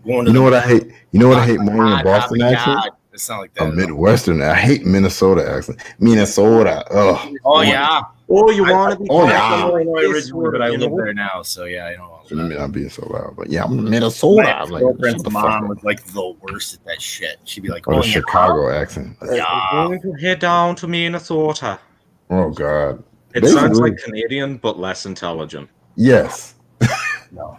You know what I hate? You know what I hate more than Boston accent? It's not like that. A Midwestern. I hate Minnesota accent. Minnesota. Ugh. Oh yeah. Oh, you want to be? Oh yeah. Originally, but I live there now, so yeah, I know. I mean, I'm being so loud, but yeah, I'm Minnesota. My girlfriend's mom was like the worst at that shit. She'd be like, "Oh, the Chicago accent." Yeah. We're going to head down to Minnesota. Oh God. It sounds like Canadian, but less intelligent. Yes. No.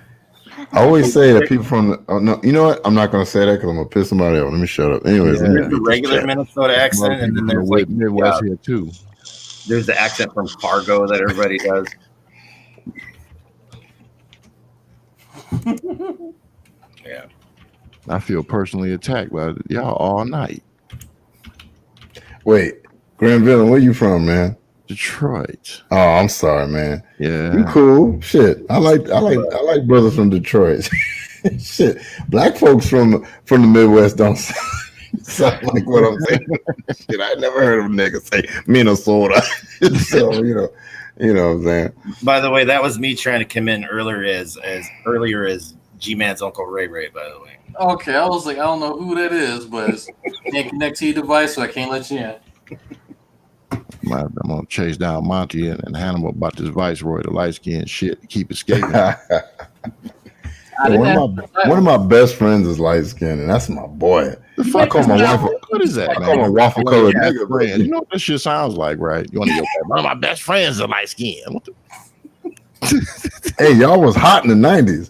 I always say that people from no, you know what? I'm not going to say that because I'm going to piss somebody off. Let me shut up. Anyways, there's the regular Minnesota accent, and then there's like Midwest here too. There's the accent from Fargo that everybody does. Yeah. I feel personally attacked by y'all all night. Wait, Grand Villain, where you from, man? Detroit. Oh, I'm sorry, man. Yeah. You cool. Shit. I like brothers from Detroit. Shit. Black folks from the Midwest don't sound like what I'm saying. Shit, I never heard of a nigga say Minnesota. So, you know what I'm saying? By the way, that was me trying to come in earlier as G-Man's Uncle Ray Ray, by the way. Okay, I was like, I don't know who that is, but can't connect to your device, so I can't let you in. I'm gonna chase down Monty and Hannibal about this Viceroy, the light skinned shit, keep escaping. One of my best friends is light skinned, and that's my boy. I call my wife. What is that, I man? call my waffle colored nigga. Friend. You know what this shit sounds like, right? You want to one of my best friends is light skinned. Hey, y'all was hot in the 90s.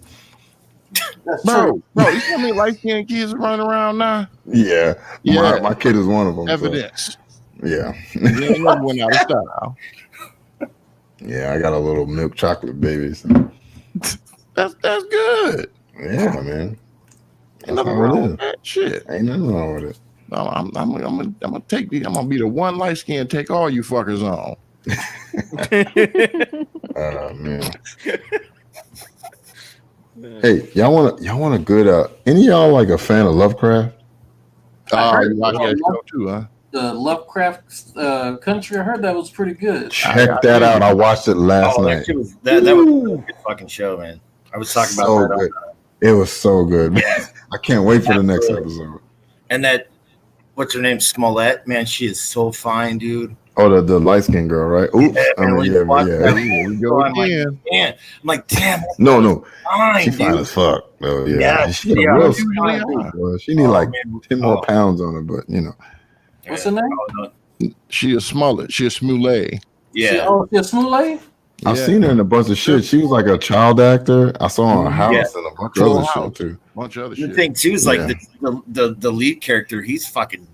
Bro, you see how many light skinned kids running around now? Yeah. My kid is one of them. Evidence. So. Yeah. You ain't never went out of style. Yeah, I got a little milk chocolate baby. So. That's good. Yeah, man. Ain't nothing wrong with that shit. Ain't nothing wrong with it. No, I'm gonna take these. I'm gonna be the one light skin take all you fuckers on. Oh man. Hey, y'all want a good any of y'all like a fan of Lovecraft? I you watch that show too, huh? The Lovecraft Country. I heard that was pretty good. Check that out. I watched it last night. That was a good fucking show, man. I was talking about so that. Good. It was so good. Yeah. I can't wait for the next episode. And that, what's her name? Smollett, man, she is so fine, dude. Oh, the light skinned girl, right? Oops. Yeah, We go I'm like, damn. No. Fine, she fine as fuck. Oh, yeah. She need like 10 more pounds on her, but you know. What's her name? She a Smollett. She a Smollett. Yeah. She a Smollett? I've seen her in a bunch of shit. She was like a child actor. I saw her house and a bunch of other shit too. The thing too is like the lead character. He's fucking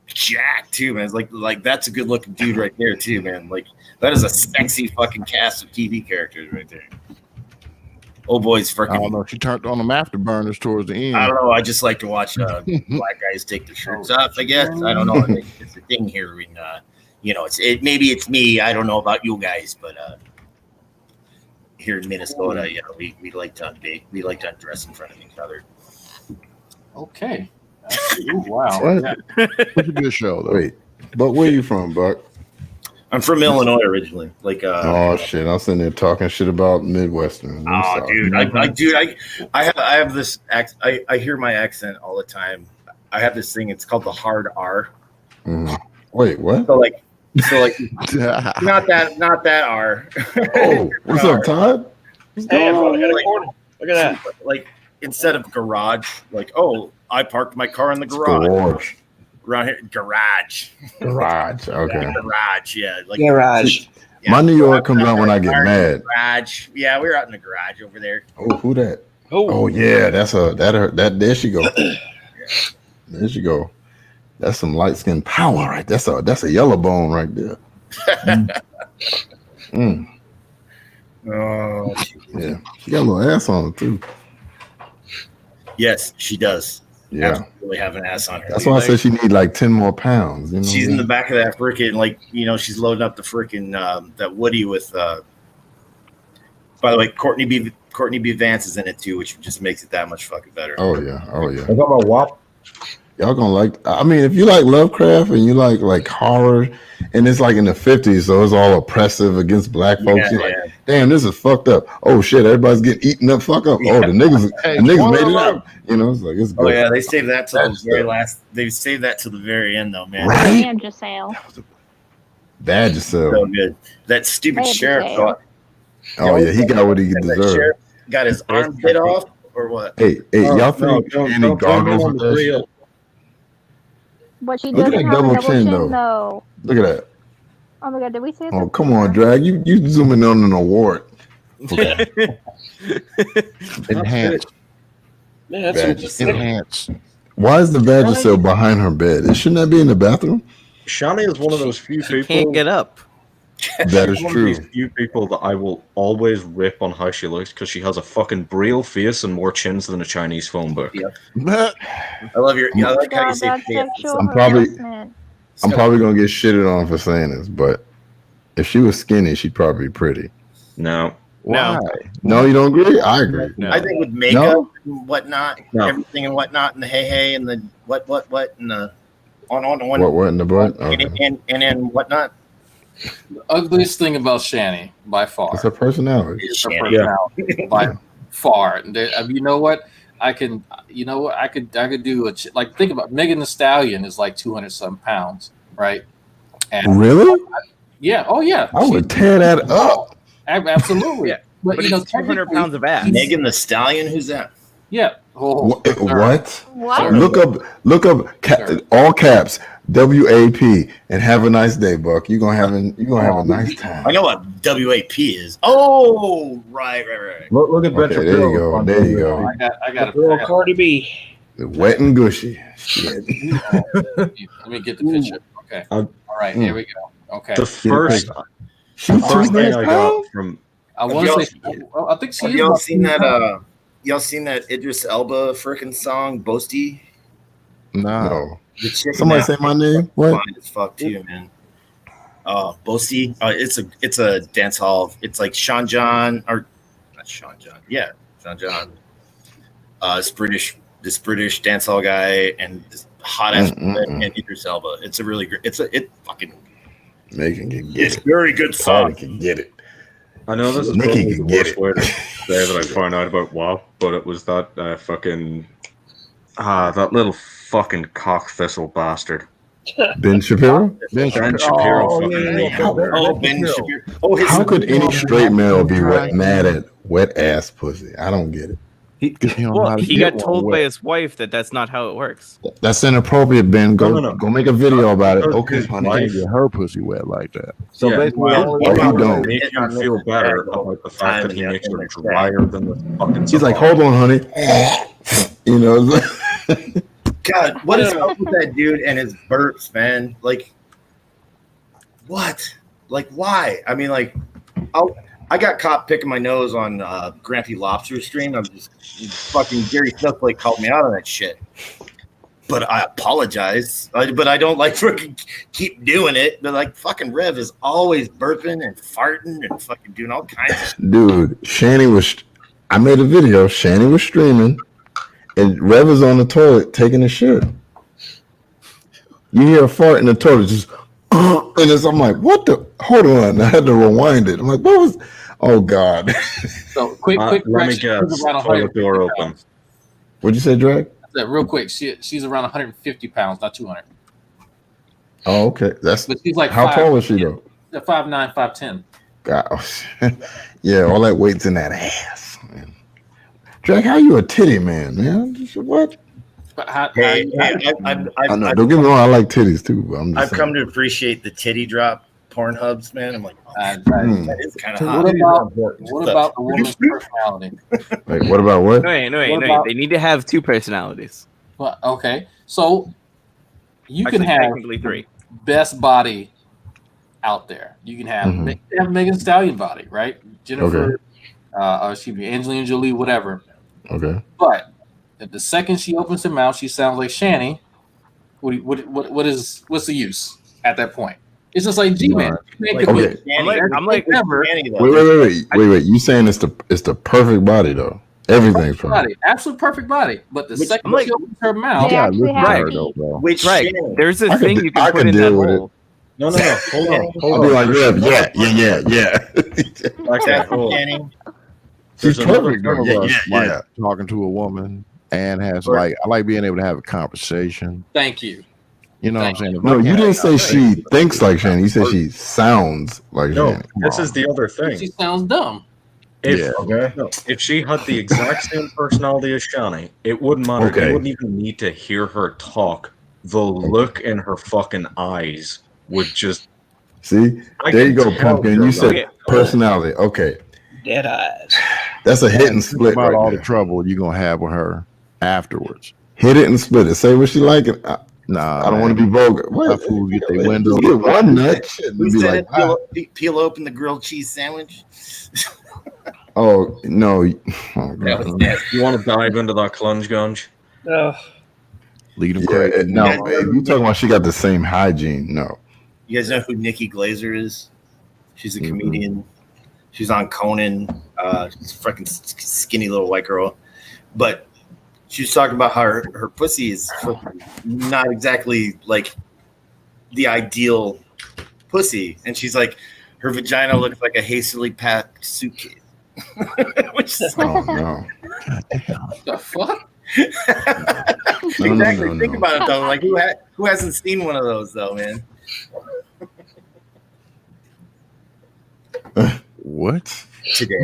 jacked too, man. It's like that's a good looking dude right there too, man. Like that is a sexy fucking cast of TV characters right there. Oh boy's freaking. I don't know. She turned on them afterburners towards the end. I don't know. I just like to watch black guys take their shirts off. I guess I don't know. It's a thing here. In, maybe it's me. I don't know about you guys, but here in Minnesota, we like to undress in front of each other. Okay. Ooh, wow. It's a good show though. Wait, but where you from, Buck? I'm from Illinois originally. Oh shit! I'm sitting there talking shit about Midwestern. Dude, I have this. I hear my accent all the time. I have this thing. It's called the hard R. Wait, what? So like not that R. Oh, what's up, Todd? Hey, everyone, I got a recording. Look at that. Like instead of garage, like, oh, I parked my car in the garage. Around here, garage. Okay. Garage, yeah. Like garage. Yeah. My New York comes out when I get mad. Garage. Yeah, we're out in the garage over there. Oh, who that? Oh yeah, that there she go. There she go. That's some light skin power, right? That's a yellow bone right there. Oh, yeah, she got a little ass on her too. Yes, she does. Yeah, absolutely have an ass on her. That's why I said she need like 10 more pounds. You know, she's in the back of that freaking she's loading up the freaking that Woody with. By the way, Courtney B. Vance is in it too, which just makes it that much fucking better. Oh yeah. Talking about WAP. Y'all gonna like. I mean, if you like Lovecraft and you like horror, and it's like in the 50s, so it's all oppressive against black folks. You're like, damn, this is fucked up. Oh shit, everybody's getting eaten up. Fuck up. Oh, the niggas made it out. You know, it's like it's good. Oh yeah, they saved that till the very last. They saved that till the very end, though, man. Right? Vagisil. So good. That stupid sheriff thought. Oh yeah, he got what he deserved. Got his arm bit off, or what? Hey, y'all think any goggles with that shit? What she Look at doesn't that have double a double chin, chin, though. though. Look at that. Oh my god, did we say that? Oh, come on, Drag. You zooming on an award. Enhance. Man, that's Enhance. Why is the Vagisil behind her bed? Shouldn't that be in the bathroom? Shanny is one of those few people. Can't get up. That is She's one true. of these few people that I will always rip on how she looks because she has a fucking real face and more chins than a Chinese phone book. I love your. I like how you say face. I'm probably gonna get shitted on for saying this, but if she was skinny, she'd probably be pretty. No. Why? No, you don't agree? I agree. I think with makeup and whatnot, everything and whatnot, and the hey and the what and the on What in the butt? Okay. and then whatnot. The ugliest thing about Shanny, by far, It's her personality. is her personality. By far. You know what? I could do like think about Megan Thee Stallion is like 200-some pounds, right? And Really? yeah. Oh yeah. I would tear that up. Absolutely. Yeah. But But you know, it's 200 pounds of ass. Megan the Stallion, who's that? Yeah. What? What? Look up all caps WAP and have a nice day, Buck. You're gonna have a nice time. I know what WAP is. Oh, right. Look at Ben Okay, there you Shapiro. go. There you go. I got Girl, Cardi B. Wet and gushy. Shit. Let me get the picture. Okay. All right. Here we go. Okay. The first She's thing I 200 got pounds? from I want to say. I think she Have is y'all about seen that? 200. Y'all seen that Idris Elba freaking song, Boasty? No. The chick Somebody in that say my name. What? Fine as fuck too, man. Boasty. It's a dance hall. It's like Sean John or not Sean John. Yeah, Sean John. This British dance hall guy and this hot ass and Idris Elba. It's a really great. It fucking. Megan can get It's it. very good song. Can get it. I know this is Nikki probably the can get worst way to say that I found out about WAP, but it was that fucking that little fucking cock thistle bastard. Ben Shapiro? Ben Shapiro. Ben Shapiro. How could any straight male be mad at wet ass pussy? I don't get it. He got told by his wife that that's not how it works. That's inappropriate, Ben. Go make a video about it. Okay, honey. Can't get her pussy wet like that. So basically, you don't. Make him feel better about the fact that he makes her drier than the fucking. He's like, hold on, honey. You know. God, what is up with that dude and his burps, man? Like, what? Like, why? I mean, like, I got caught picking my nose on Grampy Lobster's stream. I was just fucking Gary Snowflake called me out on that shit. But I apologize. But I don't like freaking keep doing it. But like fucking Rev is always burping and farting and fucking doing all kinds of shit. Dude, I made a video. Shanny was streaming, and Rev is on the toilet taking a shit. You hear a fart in the toilet, just and I'm like, what the? Hold on, I had to rewind it. I'm like, what was? Oh God! So quick let me guess. Toilet door open. What'd you say, Drake? real quick. She's around 150 pounds, not 200. Oh, okay. But she's like how tall is she though? 5'9", 5'10". Gosh. Yeah, all that weight's in that ass, man. Drake, how you a titty man? What? Don't get me wrong, I like titties too. But I'm just I've come to appreciate the titty drop Pornhubs, man. I'm like, that is kind of So hot. what about the woman's personality? Like, what about what? No. They need to have two personalities. Well, okay, so you Actually, can have technically three. Best body out there. You can have Megan Stallion body, right? Jennifer, excuse me, Angelina Jolie, whatever. Okay. But if the second she opens her mouth, she sounds like Shanny. What's the use at that point? It's just like G-Man. Okay. I'm like Wait. You saying it's the perfect body though? Everything's perfect. Body, absolute perfect body. But the second she opens her mouth, Which there's a thing you can put in that hole. No. Hold on. I'll be like, yeah. She's perfect though. Yeah. Talking to a woman and has I like being able to have a conversation. Thank you. You know what I'm saying? No, you didn't say she thinks like Shanny. You said she sounds like Shanny. This is the other thing. She sounds dumb. If she had the exact same personality as Shanny, it wouldn't matter. Okay. You wouldn't even need to hear her talk. The look in her fucking eyes would just see. There you go, Pumpkin. You said personality. Okay. Dead eyes. That's a hit and split. About right all there. the trouble you're gonna have with her afterwards. Hit it and split it. Say what she like. Nah, I don't want to be vulgar. That fool get their window. Get one nut. We Be said like, peel open the grilled cheese sandwich. oh no. Oh, you want to dive into that clunge gunge? Lead them crazy. No, if you talking about she got the same hygiene. No. You guys know who Nikki Glazer is? She's a comedian. She's on Conan. She's a freaking skinny little white girl. But she was talking about how her pussy is not exactly like the ideal pussy. And she's like, her vagina looks like a hastily packed suitcase. Which is no. The fuck? Exactly. Think about it though. Like who hasn't seen one of those though, man? What? Today.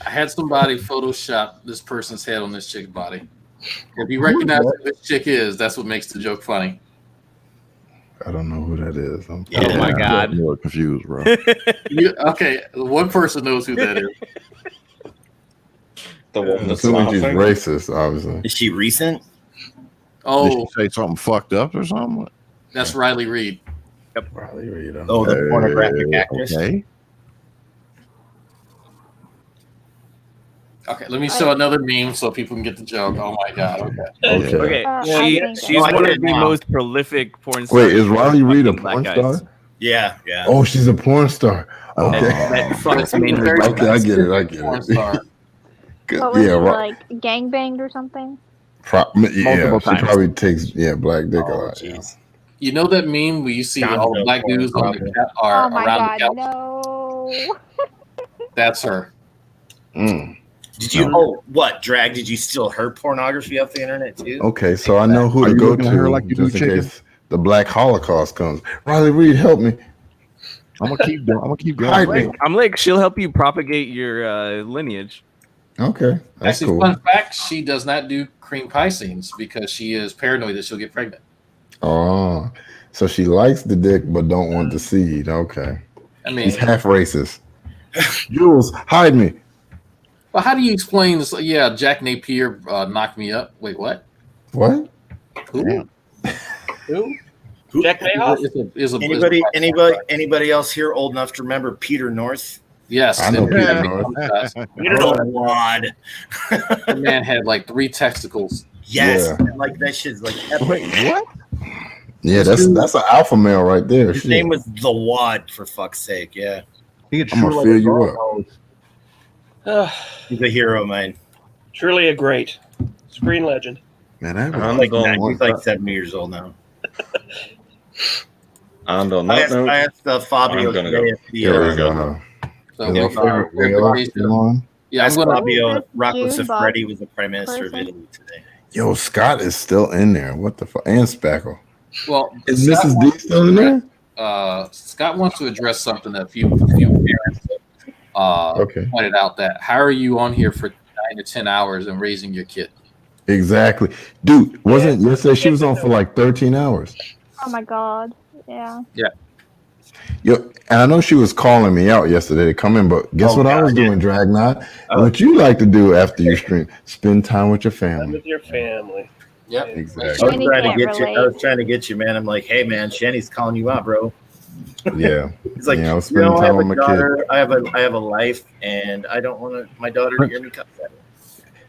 I had somebody Photoshop this person's head on this chick's body. If you recognize who this chick is, that's what makes the joke funny. I don't know who that is. Oh my God. I'm more confused, bro. Okay, one person knows who that is. The one that's assuming she's laughing? racist, obviously. Is she recent? Oh, Did she say something fucked up or something? that's Riley Reid. Yep, Riley Reid. Oh, the pornographic actress. Okay. Okay, let me show another meme so people can get the joke. Oh my god. Okay. Okay. She's one of the most prolific porn stars. Wait, is Riley Reid a porn star? Yeah. Oh, she's a porn star. Okay. That fucks mainly. Okay, I get it. Porn star. What was she, like gangbanged or something? Multiple times. She probably takes black dick a lot. Yeah. You know that meme where you see all the black dudes on the are Oh my around god, the couch? no. That's her. Did you? Oh, what drag? Did you steal her pornography off the internet too? Okay, so I know who Are to you go looking at her to like you do just in chicken? case the Black Holocaust comes. Riley Reid, help me. I'm gonna keep going. Hide me. I'm like, she'll help you propagate your lineage. Okay, that's Actually, cool. fun fact: she does not do cream pie scenes because she is paranoid that she'll get pregnant. Oh, so she likes the dick but don't want the seed. Okay, I mean, he's half racist. Jules, hide me. well, how do you explain this? Yeah, Jack Napier knocked me up. Wait, what? What? Who? Who? Jack Mayhoff? Anybody else here old enough to remember Peter North? Yes, I know Peter North. Peter North. Wad. The man had like 3 testicles. Yes, Yeah. like that shit's like epic. Wait, what? Yeah, that's an alpha male right there. His name was the Wad, for fuck's sake. Yeah, I'm gonna fill you up. he's a hero, man. Truly a great screen legend. Man, that He's like 70 years old now. And on I that asked, note, I asked Fabio I'm gonna today go. if the, Here we go. So, Is our favorite yeah, I'm asked gonna. Fabio if June Rocco Bob Siffredi was the prime minister of Italy today. Yo, Scott is still in there. What the fuck? And Spackle. Well, is Mrs. D still in there? Scott wants to address something that a few parents pointed out, that how are you on here for 9 to 10 hours and raising your kid? Exactly. Dude, wasn't yesterday she was on for like 13 hours. Oh my god. Yeah. Yeah. Yo, and I know she was calling me out yesterday to come in, but guess what I was doing, Dragnot? What you like to do after you stream? Spend time with your family. With your family. Yep. Exactly. I was trying to get you, man. I'm like, hey, man, Shanny's calling you out, bro. Yeah. He's like, I was spending time with my daughter, kid. I have a life, and I don't want my daughter to hear me cuss at her.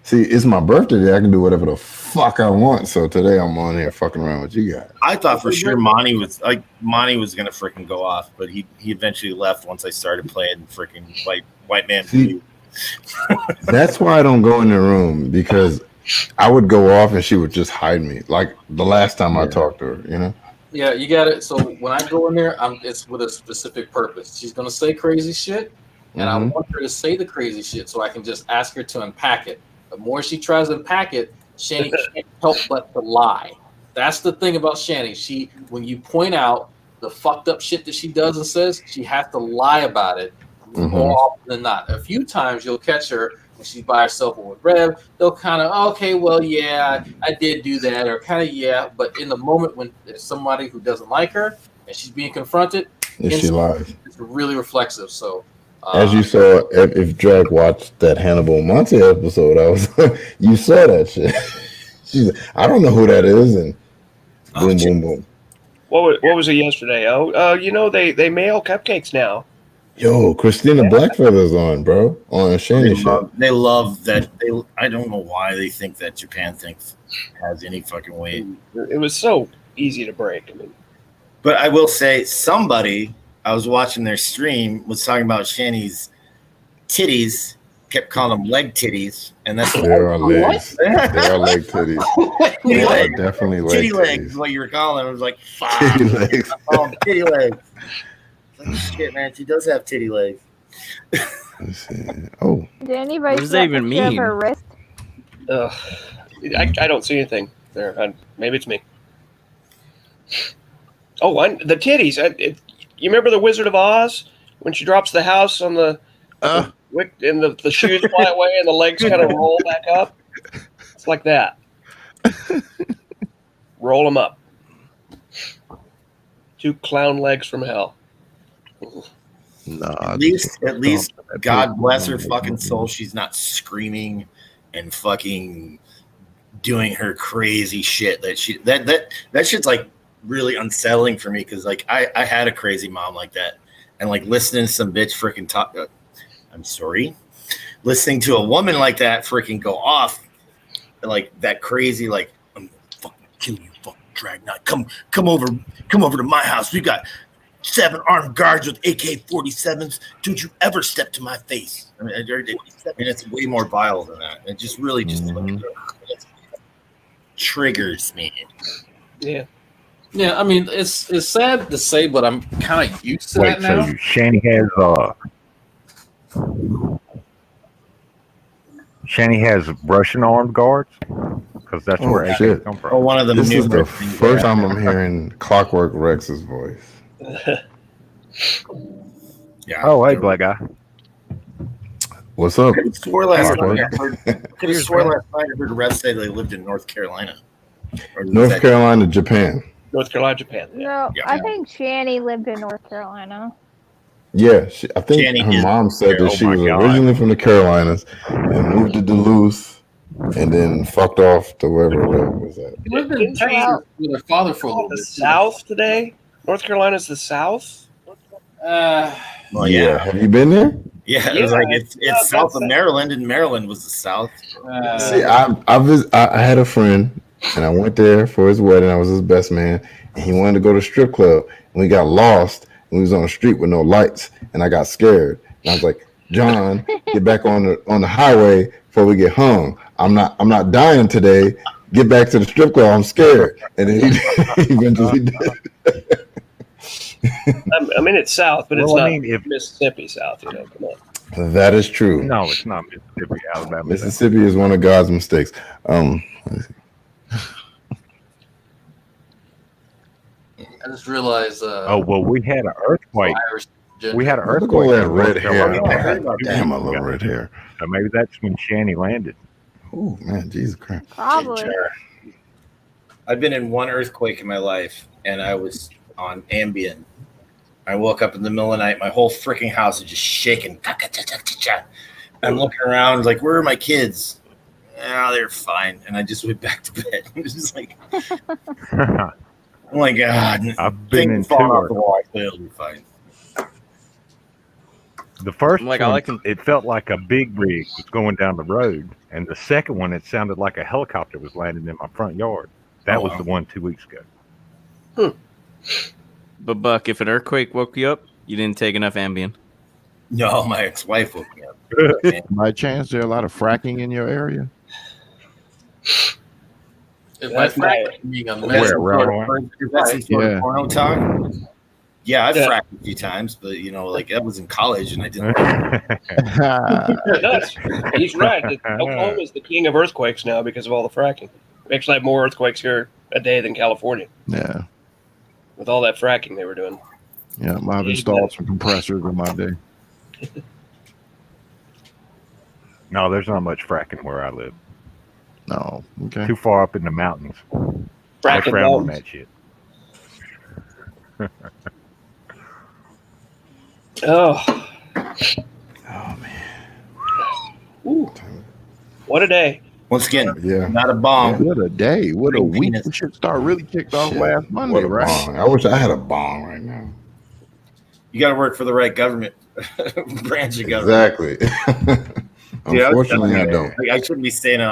See, it's my birthday day. I can do whatever the fuck I want. So today I'm on here fucking around with you guys. I thought for sure Monty was gonna freaking go off, but he eventually left once I started playing freaking white man. See, that's why I don't go in the room, because I would go off and she would just hide me. Like the last time I talked to her, you know? Yeah, you got it. So when I go in there, it's with a specific purpose. She's gonna say crazy shit, and I want her to say the crazy shit so I can just ask her to unpack it. The more she tries to unpack it, Shanny can't help but to lie. That's the thing about Shanny. When you point out the fucked up shit that she does and says, she has to lie about it more often than not. A few times you'll catch her when she's by herself or with Rev. They'll kind of, okay, well, yeah, I did do that, or kind of, yeah. But in the moment when there's somebody who doesn't like her and she's being confronted, she lies. It's really reflexive. So, as you saw, if Drag watched that Hannibal Monte episode, you saw that shit. She's like, I don't know who that is, and boom, boom, boom. What was it yesterday? They mail cupcakes now. Yo, Christina Blackfeather's on, bro, on Shanny show. They love that. I don't know why they think that Japan has any fucking weight. It was so easy to break. I mean, but I will say, somebody I was watching their stream was talking about Shanny's titties, kept calling them leg titties, and that's there are legs. There are leg titties. They are definitely leg titty titties. legs is what you were calling. I was like, fuck. Titty legs. I call them titty legs. Like, shit, man, she does have titty legs. Let's see. Oh, Did anybody What does that even mean? Her wrist? I don't see anything there. Maybe it's me. Oh, the titties. You remember the Wizard of Oz when she drops the house on the wick and the shoes fly away and the legs kind of roll back up? It's like that. Roll them up. 2 clown legs from hell. At least, God bless her fucking soul, she's not screaming and fucking doing her crazy shit. That shit's like really unsettling for me, because like I had a crazy mom like that, and like listening to some bitch freaking talk. I'm sorry, listening to a woman like that freaking go off, like that crazy, like I'm fucking kill you, fucking Dragnot. Come over to my house. We got 7 armed guards with AK-47s. Don't you ever step to my face? I mean, it's way more vile than that. It just really triggers me. Yeah. Yeah, I mean, it's sad to say, but I'm kind of used to that now. So Shanny has Russian armed guards, because that's where AK come from. Oh, one of them. This is the first time I'm hearing Clockwork Rex's voice. Yeah. Oh, hey, black guy. What's up? Could have swore last night I heard Rev say they lived in North Carolina. North Carolina, Japan. North Carolina, Japan. No, I think Shanny lived in North Carolina. Yeah, I think Shanny her mom said that she was originally from the Carolinas and moved to Duluth and then fucked off to wherever Rev was at. Lived in Texas with her father for a little bit. South today? North Carolina's the South? Well, yeah. Have you been there? Yeah, it was like it's south of Maryland, and Maryland was the South. See, I had a friend, and I went there for his wedding. I was his best man, and he wanted to go to a strip club, and we got lost, and we was on the street with no lights, and I got scared. And I was like, John, get back on the highway before we get hung. I'm not dying today. Get back to the strip club. I'm scared. And then he eventually did. I mean, it's South, but it's not Mississippi South. Come on. That is true. No, it's not Mississippi, Alabama. Mississippi is one of God's mistakes. I just realized. Oh well, we had an earthquake. We had an Look earthquake. at that in red North hair. Carolina. God damn, I love red hair. So maybe that's when Shanny landed. Oh man, Jesus Christ. Probably. I've been in one earthquake in my life, and I was on Ambien. I woke up in the middle of the night. My whole freaking house is just shaking. I'm looking around like, where are my kids? Oh, they're fine. And I just went back to bed. It was just like, oh my God. I've been in falling two off the wall. It'll be fine. The first Like, one, all I can- it felt like a big rig was going down the road, and the second one, it sounded like a helicopter was landing in my front yard. That was the one 2 weeks ago. But Buck, if an earthquake woke you up, you didn't take enough Ambien. No, my ex-wife woke me up. By chance, there a lot of fracking in your area? That's being a Is that some sort of porno talk? Yeah, I've fracked a few times, but like that was in college, and I didn't. He's right. Oklahoma is the king of earthquakes now because of all the fracking. We actually have more earthquakes here a day than California. Yeah. With all that fracking they were doing. Yeah, I've installed some compressors in my day. No, there's not much fracking where I live. No, okay. Too far up in the mountains. Fracking I frown on mountains. that shit. Oh man. Ooh. What a day. Once again, yeah, not a bomb. What a day. What a week. We should start really kicked off last Monday, What a right? bong. I wish I had a bong right now. You got to work for the right government branch of government. Exactly. Unfortunately, I don't. I shouldn't be saying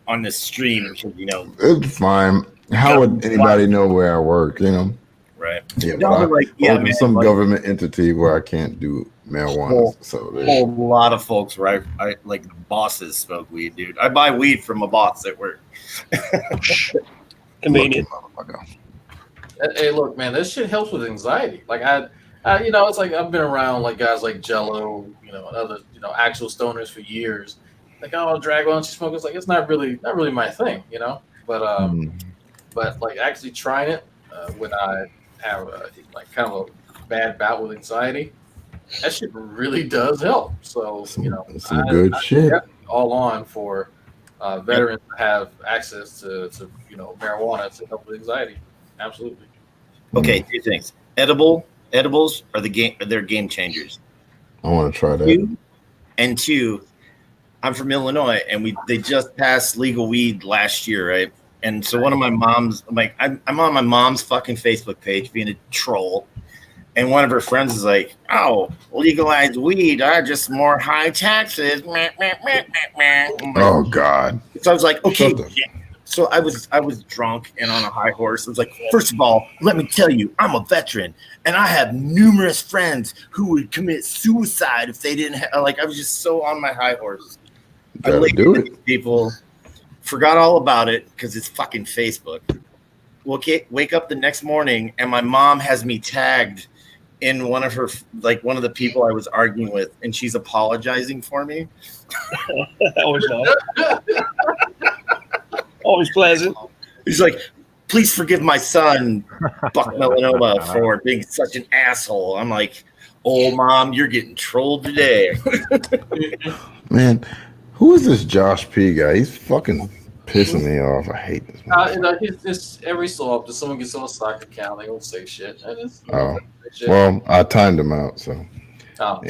on this stream because It's fine. How would anybody know where I work? Right. Yeah, No, but I but work in some government entity where I can't do marijuana. A lot of folks, right? I like bosses smoke weed, dude. I buy weed from a boss at work. Convenient. Hey, look, man, this shit helps with anxiety. Like it's like I've been around like guys like Jello, and other, actual stoners for years. Like, oh, drag, why don't you smoke? It's like it's not really my thing, But like actually trying it when I have kind of a bad bout with anxiety, that shit really does help. So some good shit. All on for veterans to have access to marijuana to help with anxiety. Absolutely. Okay, two things. Edibles are they're game changers. I want to try that. And two, I'm from Illinois, and they just passed legal weed last year, right? And so one of my mom's, I'm on my mom's fucking Facebook page being a troll, and one of her friends is like, "Oh, legalized weed are just more high taxes." Oh God! So I was like, "Okay." So I was drunk and on a high horse. I was like, first of all, let me tell you, I'm a veteran, and I have numerous friends who would commit suicide if they didn't have. I was just so on my high horse. I laid into these people. Forgot all about it because it's fucking Facebook. Wake up the next morning and my mom has me tagged in one of the people I was arguing with, and she's apologizing for me. Always nice. Always pleasant. He's like, please forgive my son, Buck Melanoma, for being such an asshole. I'm like, oh, Mom, you're getting trolled today. Man, who is this Josh P guy? He's fucking pissing me off. I hate this. It's every so often someone gets on a stock account, they don't say shit. Oh, well, I timed him out, so. Oh,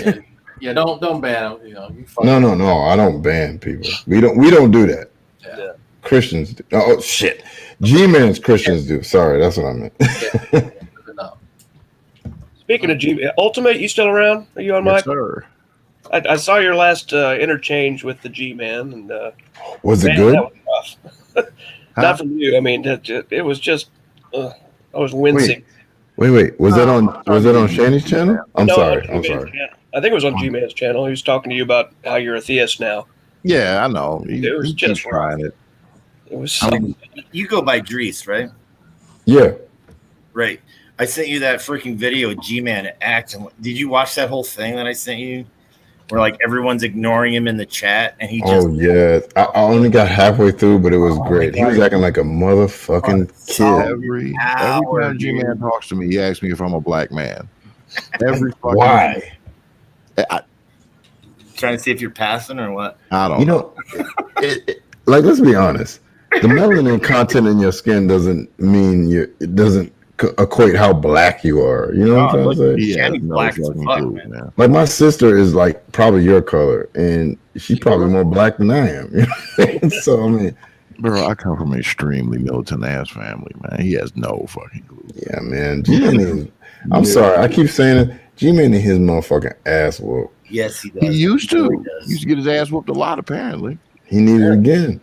yeah. Don't ban him. No. I don't ban people. We don't do that. Yeah. Christians do. Oh shit. G-Man's Christians do. Sorry, that's what I meant. Speaking of G, Ultimate, you still around? Are you on, Mike? Yes, sir. I saw your last interchange with the G-Man, and was it good? That was rough. Not from you. I mean, it was just I was wincing. Wait. Was that on Shanny's channel? I'm sorry. I think it was on G-Man's channel. He was talking to you about how you're a theist now. Yeah, I know. It was just trying it. It was. You go by Drees, right? Yeah. Right. I sent you that freaking video of G-Man acting. Did you watch that whole thing that I sent you? where like everyone's ignoring him in the chat, and he just. Oh yeah, I only got halfway through, but it was great. He was acting like a motherfucking kid. Every time G-Man talks to me, he asks me if I'm a black man. Every fucking Why? Trying to see if you're passing or what. I don't know. Like, let's be honest. The melanin content in your skin doesn't mean it doesn't equate how black you are. You know what I'm trying to say? Shanny's black as fuck, man. Like my sister is like probably your color, and she's probably more black than I am. You know? So I mean, bro, I come from an extremely militant ass family, man. He has no fucking clue. Yeah, man. G-Man I'm sorry, I keep saying it. G-Man need his motherfucking ass whooped. Yes, he does. He used to. He used to get his ass whooped a lot, apparently. He needs it again.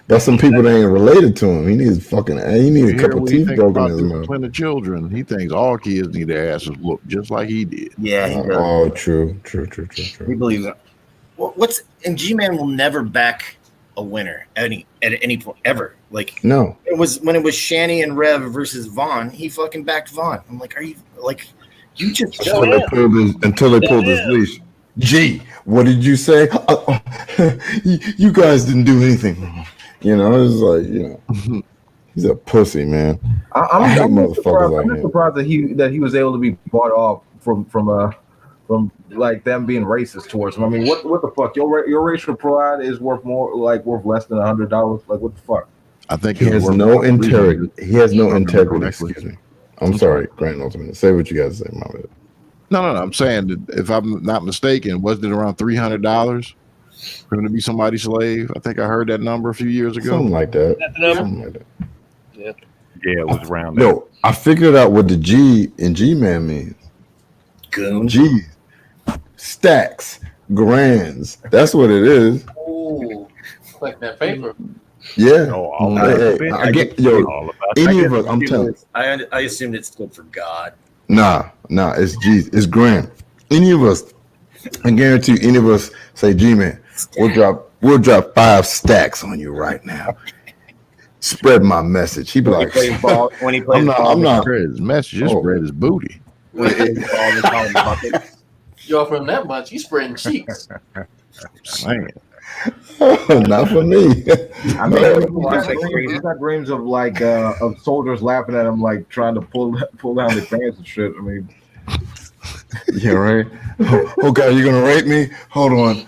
Got some people that ain't related to him. He needs a couple teeth broken in his mouth. Discipline of children. He thinks all kids need their asses whooped, just like he did. Yeah. He does. Oh, true. We believe that. And G-Man will never back a winner at any point ever. Like no. It was when it was Shanny and Rev versus Vaughn. He fucking backed Vaughn. I'm like, are you like you just until they pulled his leash? Gee, what did you say? You guys didn't do anything wrong. You know, it's like, you know, he's a pussy, man. I hate motherfuckers like him. Surprised that he was able to be bought off from like them being racist towards him. I mean, what the fuck? Your racial pride is worth less than $100. Like, what the fuck? I think he has no integrity. He has no integrity. Excuse me. I'm sorry, Grand Ultimate. Say what you guys say, my bad. No. I'm saying that if I'm not mistaken, wasn't it around $300 for him to be somebody's slave? I think I heard that number a few years ago. Something like that. Something like that. Yeah, it was around. No, I figured out what the G in G-Man means. Goon. G. Stacks. Grands. That's what it is. Oh, like that paper. Yeah. I get any of us. I'm telling you. I assumed it stood for God. Nah. It's G. It's grand. Any of us. I guarantee you, any of us say, G-Man, we'll drop 5 stacks on you right now. Spread my message. He'd be like, when he plays I'm not. Spread his message. Just spread his booty. You're from that much. You spreading cheeks. Man. Not for me. I mean, he's got dreams of like of soldiers laughing at him, like trying to pull down their pants and shit. I mean, yeah, right. Okay, you're gonna rape me? Hold on.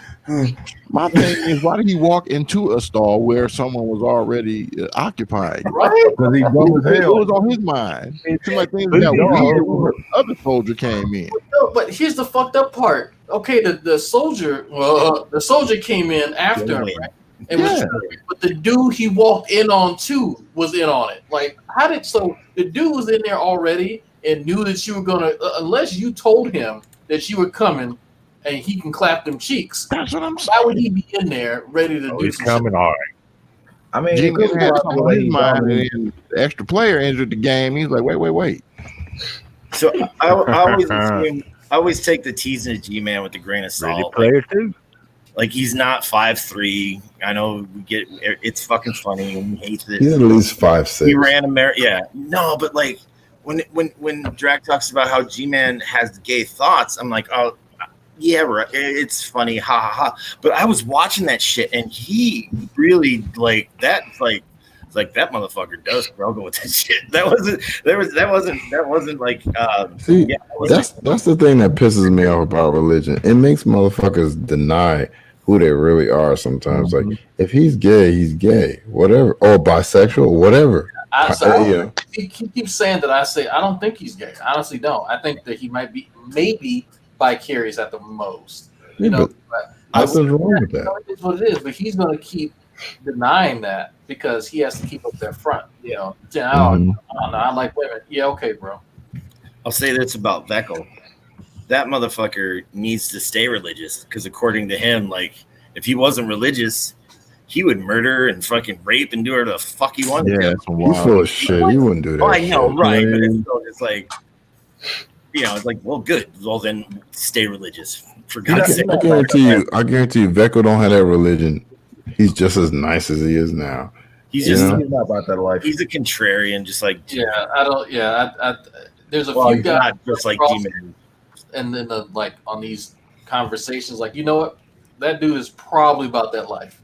My thing is, why did he walk into a stall where someone was already occupied? Right? Because he dumb as hell. It was on his mind. It seemed like things got weird when the other soldier came in. No, but here's the fucked up part. Okay, the soldier came in after him, right? But the dude he walked in on too was in on it. Like, the dude was in there already and knew that you were gonna, unless you told him that you were coming and he can clap them cheeks. That's what I'm saying. Why would he be in there ready to do he's coming all right. I mean, G-Man had something on his mind, and the extra player entered the game. He's like, wait. So I always take the teasing of G-Man with a grain of salt. Player too. Like, he's not 5'3". I know it's fucking funny and he hates it. He's at least 5'6". He ran America. Yeah, no, but like when Drag talks about how G-Man has gay thoughts, I'm like, oh yeah, right. It's funny, ha ha ha. But I was watching that shit, and he really like that. Like that motherfucker does struggle with that shit. That wasn't like. See, that's the thing that pisses me off about religion. It makes motherfuckers deny who they really are sometimes. Mm-hmm. Like, if he's gay, he's gay, whatever, or bisexual, whatever. He keeps saying that. I don't think he's gay. I honestly don't. I think that he might be maybe vicarious at the most. You know, but nothing's wrong with that. It's what it is, but he's going to keep denying that because he has to keep up their front. You know, I like women. Yeah, okay, bro. I'll say this about Veckel. That motherfucker needs to stay religious because according to him, like, if he wasn't religious, he would murder and fucking rape and do whatever the fuck he wanted. Yeah, he's full of shit. He wouldn't do that. I know, right? But it's like, you know, it's like, well, good. Well, then stay religious. For God's sake. I guarantee you, Veckel don't have that religion. He's just as nice as he is now. He's not about that life. He's a contrarian, just like there's a few guys just like G-Man. And then like on these conversations. Like, you know what? That dude is probably about that life.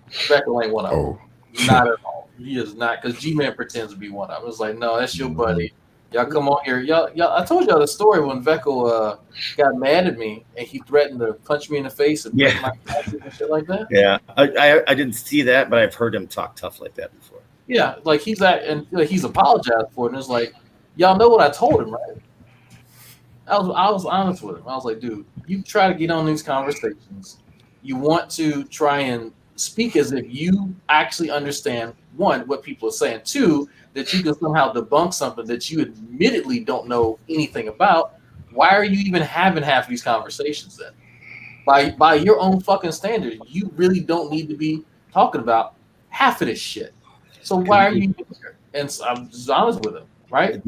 Beckle ain't one of them. Not at all. He is not, because G-Man pretends to be one of them. It's like, no, that's your buddy. Y'all come on here. Y'all. I told y'all the story when Veckel got mad at me and he threatened to punch me in the face and break my glasses and shit like that. Yeah, I didn't see that, but I've heard him talk tough like that before. Yeah, like he's apologized for it. And it's like, y'all know what I told him, right? I was honest with him. I was like, dude, you try to get on these conversations. You want to try and speak as if you actually understand, one, what people are saying, two, that you can somehow debunk something that you admittedly don't know anything about. Why are you even having half of these conversations then? By your own fucking standards, you really don't need to be talking about half of this shit. So why are you even here? And so I'm just honest with him, right?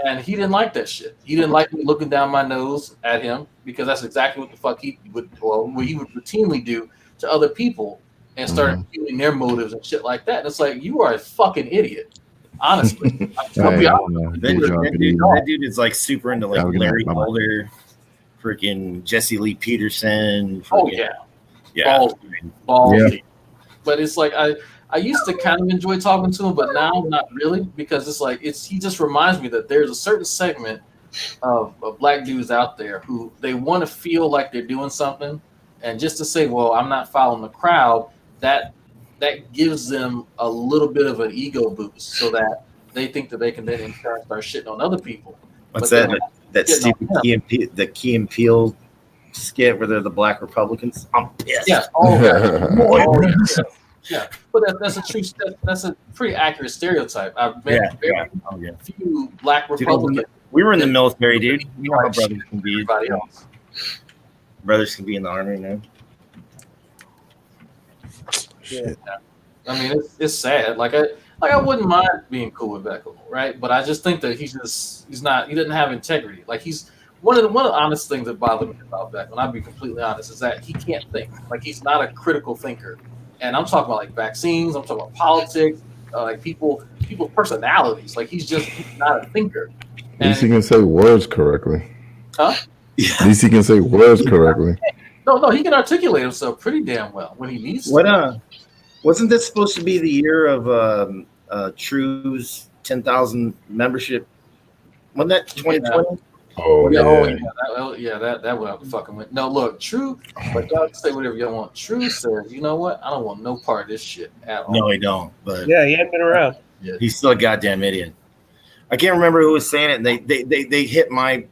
And he didn't like that shit. He didn't like me looking down my nose at him, because that's exactly what the fuck he would routinely do to other people and start viewing their motives and shit like that. And it's like, you are a fucking idiot. Honestly. That dude is like super into like Larry Holder, freaking Jesse Lee Peterson. Oh yeah. Ballsy. But it's like I used to kind of enjoy talking to him, but now not really, because it's like he just reminds me that there's a certain segment of black dudes out there who they want to feel like they're doing something, and just to say, well, I'm not following the crowd, that gives them a little bit of an ego boost, so that they think that they can then in turn start shitting on other people. What's that? That stupid Key and Peele skit where they're the black Republicans. I'm pissed. Yeah. Yeah, but that's a pretty accurate stereotype. I've met few black Republicans. We were in the military, dude. You know how brothers can be. Brothers can be in the army, man. Yeah. I mean, it's sad. Like I wouldn't mind being cool with Beckel, right? But I just think that he doesn't have integrity. Like he's one of the honest things that bother me about Beckel, and I'll be completely honest, is that he can't think. Like he's not a critical thinker. And I'm talking about like vaccines, I'm talking about politics, like people's personalities. Like he's not a thinker. At least he can say words correctly. Huh? At least he can say words correctly. No, he can articulate himself pretty damn well when he needs to. Wasn't this supposed to be the year of True's 10,000 membership? Wasn't that 2020? That would have fucking went. No, look, True, but y'all can say whatever y'all want. True says, you know what? I don't want no part of this shit at all. No, he don't. But yeah, he hadn't been around. He's still a goddamn idiot. I can't remember who was saying it. They hit my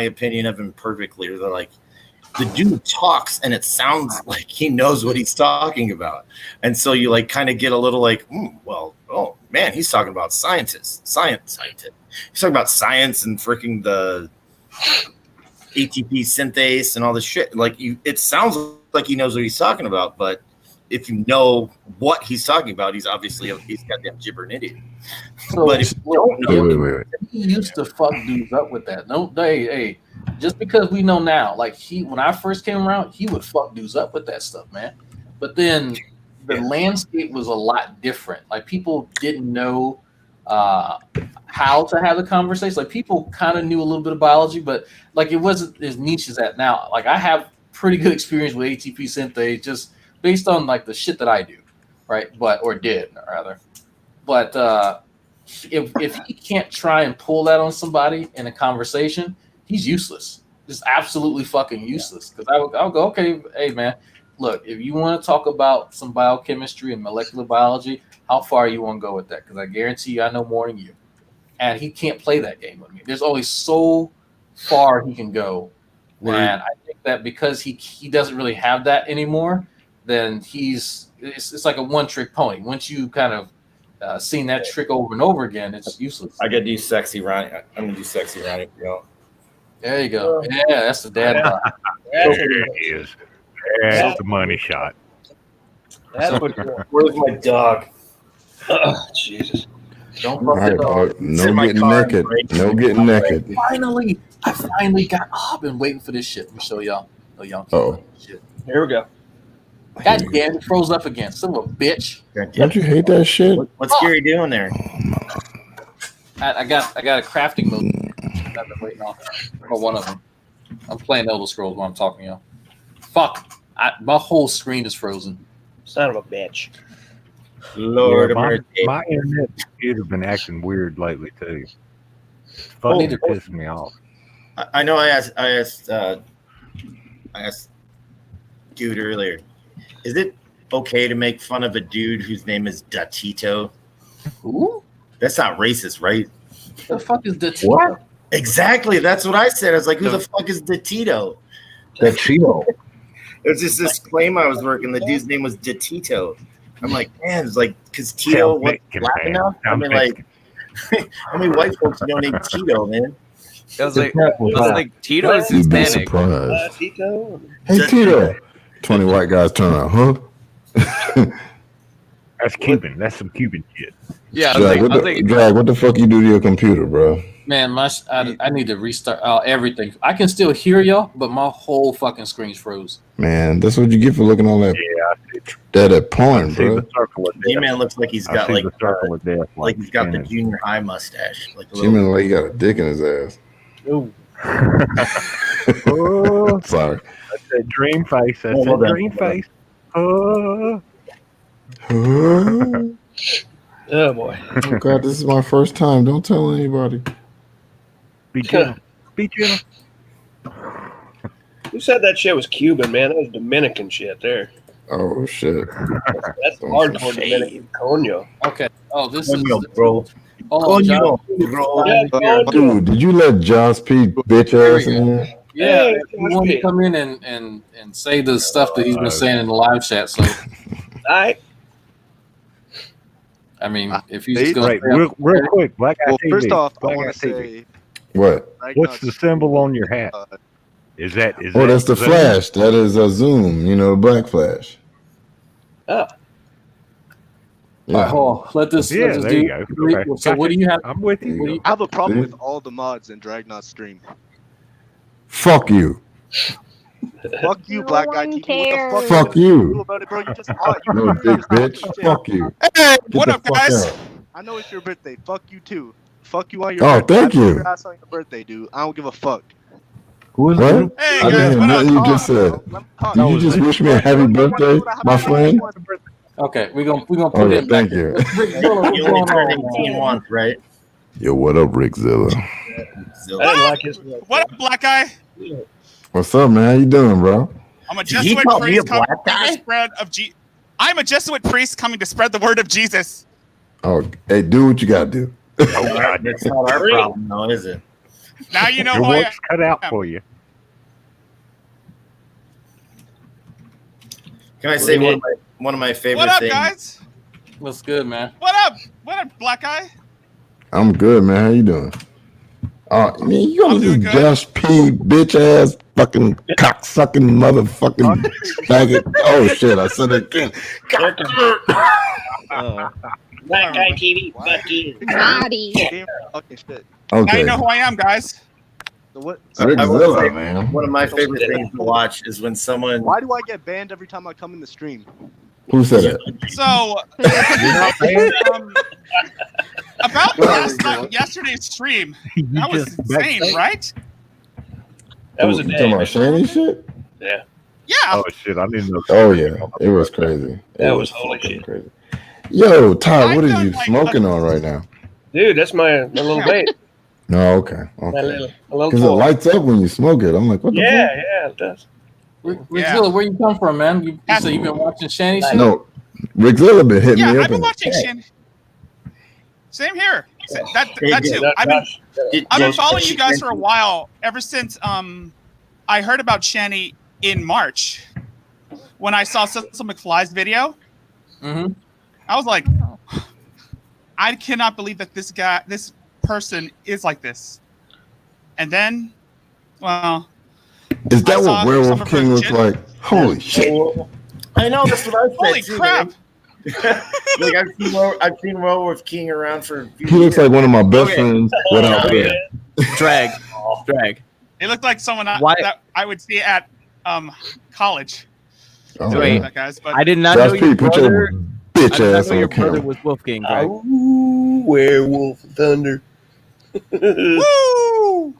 opinion of him perfectly. They're like, the dude talks and it sounds like he knows what he's talking about, and so you like kind of get a little like, oh man, he's talking about science. He's talking about science and freaking the ATP synthase and all this shit. Like it sounds like he knows what he's talking about, but if you know what he's talking about, he's goddamn gibbering idiot. So, but if you don't know, he used to fuck dudes up with that. No, hey, just because we know now, like when I first came around, he would fuck dudes up with that stuff, man. But then the landscape was a lot different. Like people didn't know how to have the conversation. Like people kind of knew a little bit of biology, but like it wasn't as niche as that now. Like I have pretty good experience with ATP synthase just based on like the shit that I do, right? But if he can't try and pull that on somebody in a conversation, he's useless. Just absolutely fucking useless. Because I'll go, okay, hey man, look, if you want to talk about some biochemistry and molecular biology, how far you want to go with that? Because I guarantee you I know more than you. And he can't play that game with me. There's only so far he can go. And I think that because he doesn't really have that anymore, then it's like a one-trick pony. Once you kind of seen that trick over and over again, it's useless. I gotta do sexy Ronnie. I'm gonna do sexy Ronnie for y'all. There you go. Yeah, that's the dad bod. There it is. That's the money shot. Where's my dog? Oh, Jesus. Don't fuck it up. No getting naked. No getting naked. I finally got. I've been waiting for this shit. Let me show y'all. Shit. Here we go. God damn, it froze up again. Son of a bitch. Don't you hate that shit? What's Gary doing there? I got a crafting mode. I've been waiting on for one of them. I'm playing Elder Scrolls while I'm talking to y'all. Fuck. My whole screen is frozen. Son of a bitch. Lord, my internet computer's been acting weird lately too. Oh, Fucking pissing me off. I know. I asked dude earlier. Is it okay to make fun of a dude whose name is Datito? Who? That's not racist, right? The fuck is Datito? What? Exactly. That's what I said. I was like, who the fuck is Datito? Datito. It was just this claim I was working. The dude's name was Datito. I'm like, man, it's like, because Tito wasn't black enough? I mean, like, how many white folks don't name Tito, man? I was like Tito is You'd be Hispanic. surprised. Tito? Hey, Tito. 20 white guys turn out, huh? That's Cuban. That's some Cuban shit. Yeah, Drag, what the fuck you do to your computer, bro? Man, I need to restart everything. I can still hear y'all, but my whole fucking screen's froze. Man, that's what you get for looking on that. That porn, bro. G-Man looks like he's got like he's got the junior high mustache. Like G-Man like he got a dick in his ass. Ooh. Oh, sorry. That's that dream face. That's that dream face. Oh. Oh boy. Oh God, this is my first time. Don't tell anybody. Be gentle. Be gentle. Who said that shit was Cuban, man? That was Dominican shit there. Oh shit. That's hardcore Dominican coño. Okay. Oh, this Coño, is bro. Coño, bro. Dude, did you let Josh P bitch ass in here? Yeah, you want to come in and say the stuff that he's been saying in the live chat. So, I mean, if he's just going real quick, Black Guy TV. First off, Black I want Guy to TV. say, What? What's the symbol on your hat? Is that? Oh, that's the flash. That is a zoom. You know, black flash. Oh. Yeah. Oh, let this there dude. you go. Okay. So, what do you have? I'm with you. I have a problem with all the mods in Dragnot's stream. Fuck you. Fuck you, Black Guy TV. What the Fuck you. about it, bro? You just fought. You No big bitch. Fuck you. Hey, what up, guys? I know it's your birthday. Fuck you too. Fuck you on your Oh, birthday. thank you. Your ass on your birthday, dude. I don't give a fuck. What? Hey, I didn't hear nothing you just said. Did you just wish me a happy birthday, my friend? Okay, we're gonna put Oh, yeah, it back. thank you. You only turn 18 once, right? Yo, what up, Rickzilla? I didn't like his What up, black guy? What's up, man? How you doing, bro? I'm a Did he Jesuit call me a priest coming black guy? to spread of I'm a Jesuit priest coming to spread the word of Jesus. Oh, hey, do what you gotta do. That's not our problem, though, is it? Now you know Your who I work's cut out for you. Can I say one of my favorite What up, things? guys? What's good, man? What up? What up, black guy? I'm good, man. How you doing? Oh, man, you got this Josh P bitch ass fucking cock sucking motherfucking faggot. Oh shit, I said it again. Black Guy TV. Fuck you. Naughty. Okay, shit. Now Okay. you know who I am, guys. So what? I will Rickzilla, say man. one of my favorite things to watch is when someone. Why do I get banned every time I come in the stream? Who said that? So, about yesterday's stream, that was insane, right? That was a You day. talking about Shanny shit? Yeah. Yeah. Oh shit! I didn't know. Oh yeah, it was crazy. That was holy shit. Crazy. Yo, Todd, what are you smoking on right now? Dude, that's my little vape. No, okay, My okay. little Because it toy. lights up when you smoke it. I'm like, what the Yeah, fuck? yeah, it does. Rickzilla, where you come from, man? You say you've been watching Shanny shit? No, Rickzilla been hitting Yeah, me I've up been in the watching chat. Shanny. Same here. That Hey, too. I've been following you guys Did- for a while, ever since I heard about Shanny in March when I saw Cecil McFly's video. Mm-hmm. I was like, I cannot believe that this person is like this. And then, well, Is that I saw what some Werewolf of her King looks shit. like? Holy shit! I know that's what I said. Holy too, crap! man. Like I've seen Werewolf King around for a few He looks years. like one of my best friends without hair. Drag. It looked like someone Why- that I would see at college. Oh, Wait, yeah. That guys, but I did not Josh know P, your put brother. your bitch I did not ass know on your the brother camera. was Wolfgang, Greg. Ooh, werewolf thunder. woo!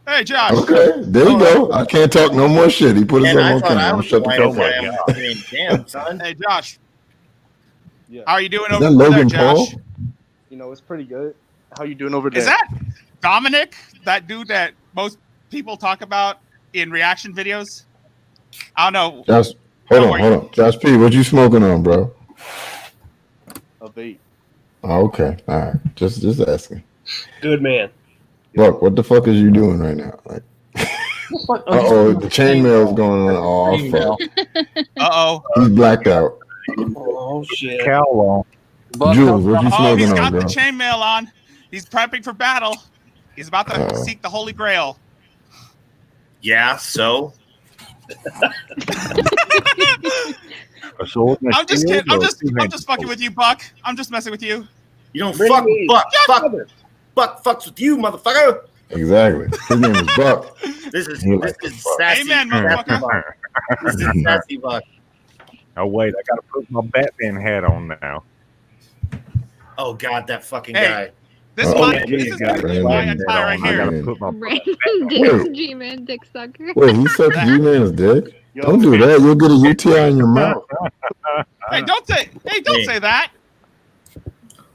Hey, Josh. Okay, there you go. I can't talk no more shit. He put his And on I my thought camera. I I'm was shut the whining fuck for up. him. I mean, damn, son. Hey, Josh. Yeah. How are you doing Is over that Logan there, Josh? Paul? You know, it's pretty good. How you doing over there? Is that Dominic, that dude that most people talk about in reaction videos? I don't know. Josh, hold on. Josh P, what you smoking on, bro? A vape. Oh, okay, all right. Just asking. Good man. Look, what the fuck is you doing right now? Like, the chainmail's going on. Oh, fuck. Uh-oh. He's blacked out. Oh shit. Jules, what you smoking he's on, got bro? the chainmail on. He's prepping for battle. He's about to seek the Holy Grail. Yeah, so I'm just kidding. I'm just fucking with you, Buck. I'm just messing with you. You don't fuck with Buck. Buck fucks with you, motherfucker. Exactly. His name is Buck. This is sassy. Amen, motherfucker. This is sassy Buck. Oh wait, I gotta put my Batman hat on now. Oh God, that fucking guy. This is my attire right here. I gotta put my Random dicks, G-Man, dick sucker. Wait, he sucked G-Man's dick? Don't do that. You'll get a UTI in your mouth. Hey, don't say that.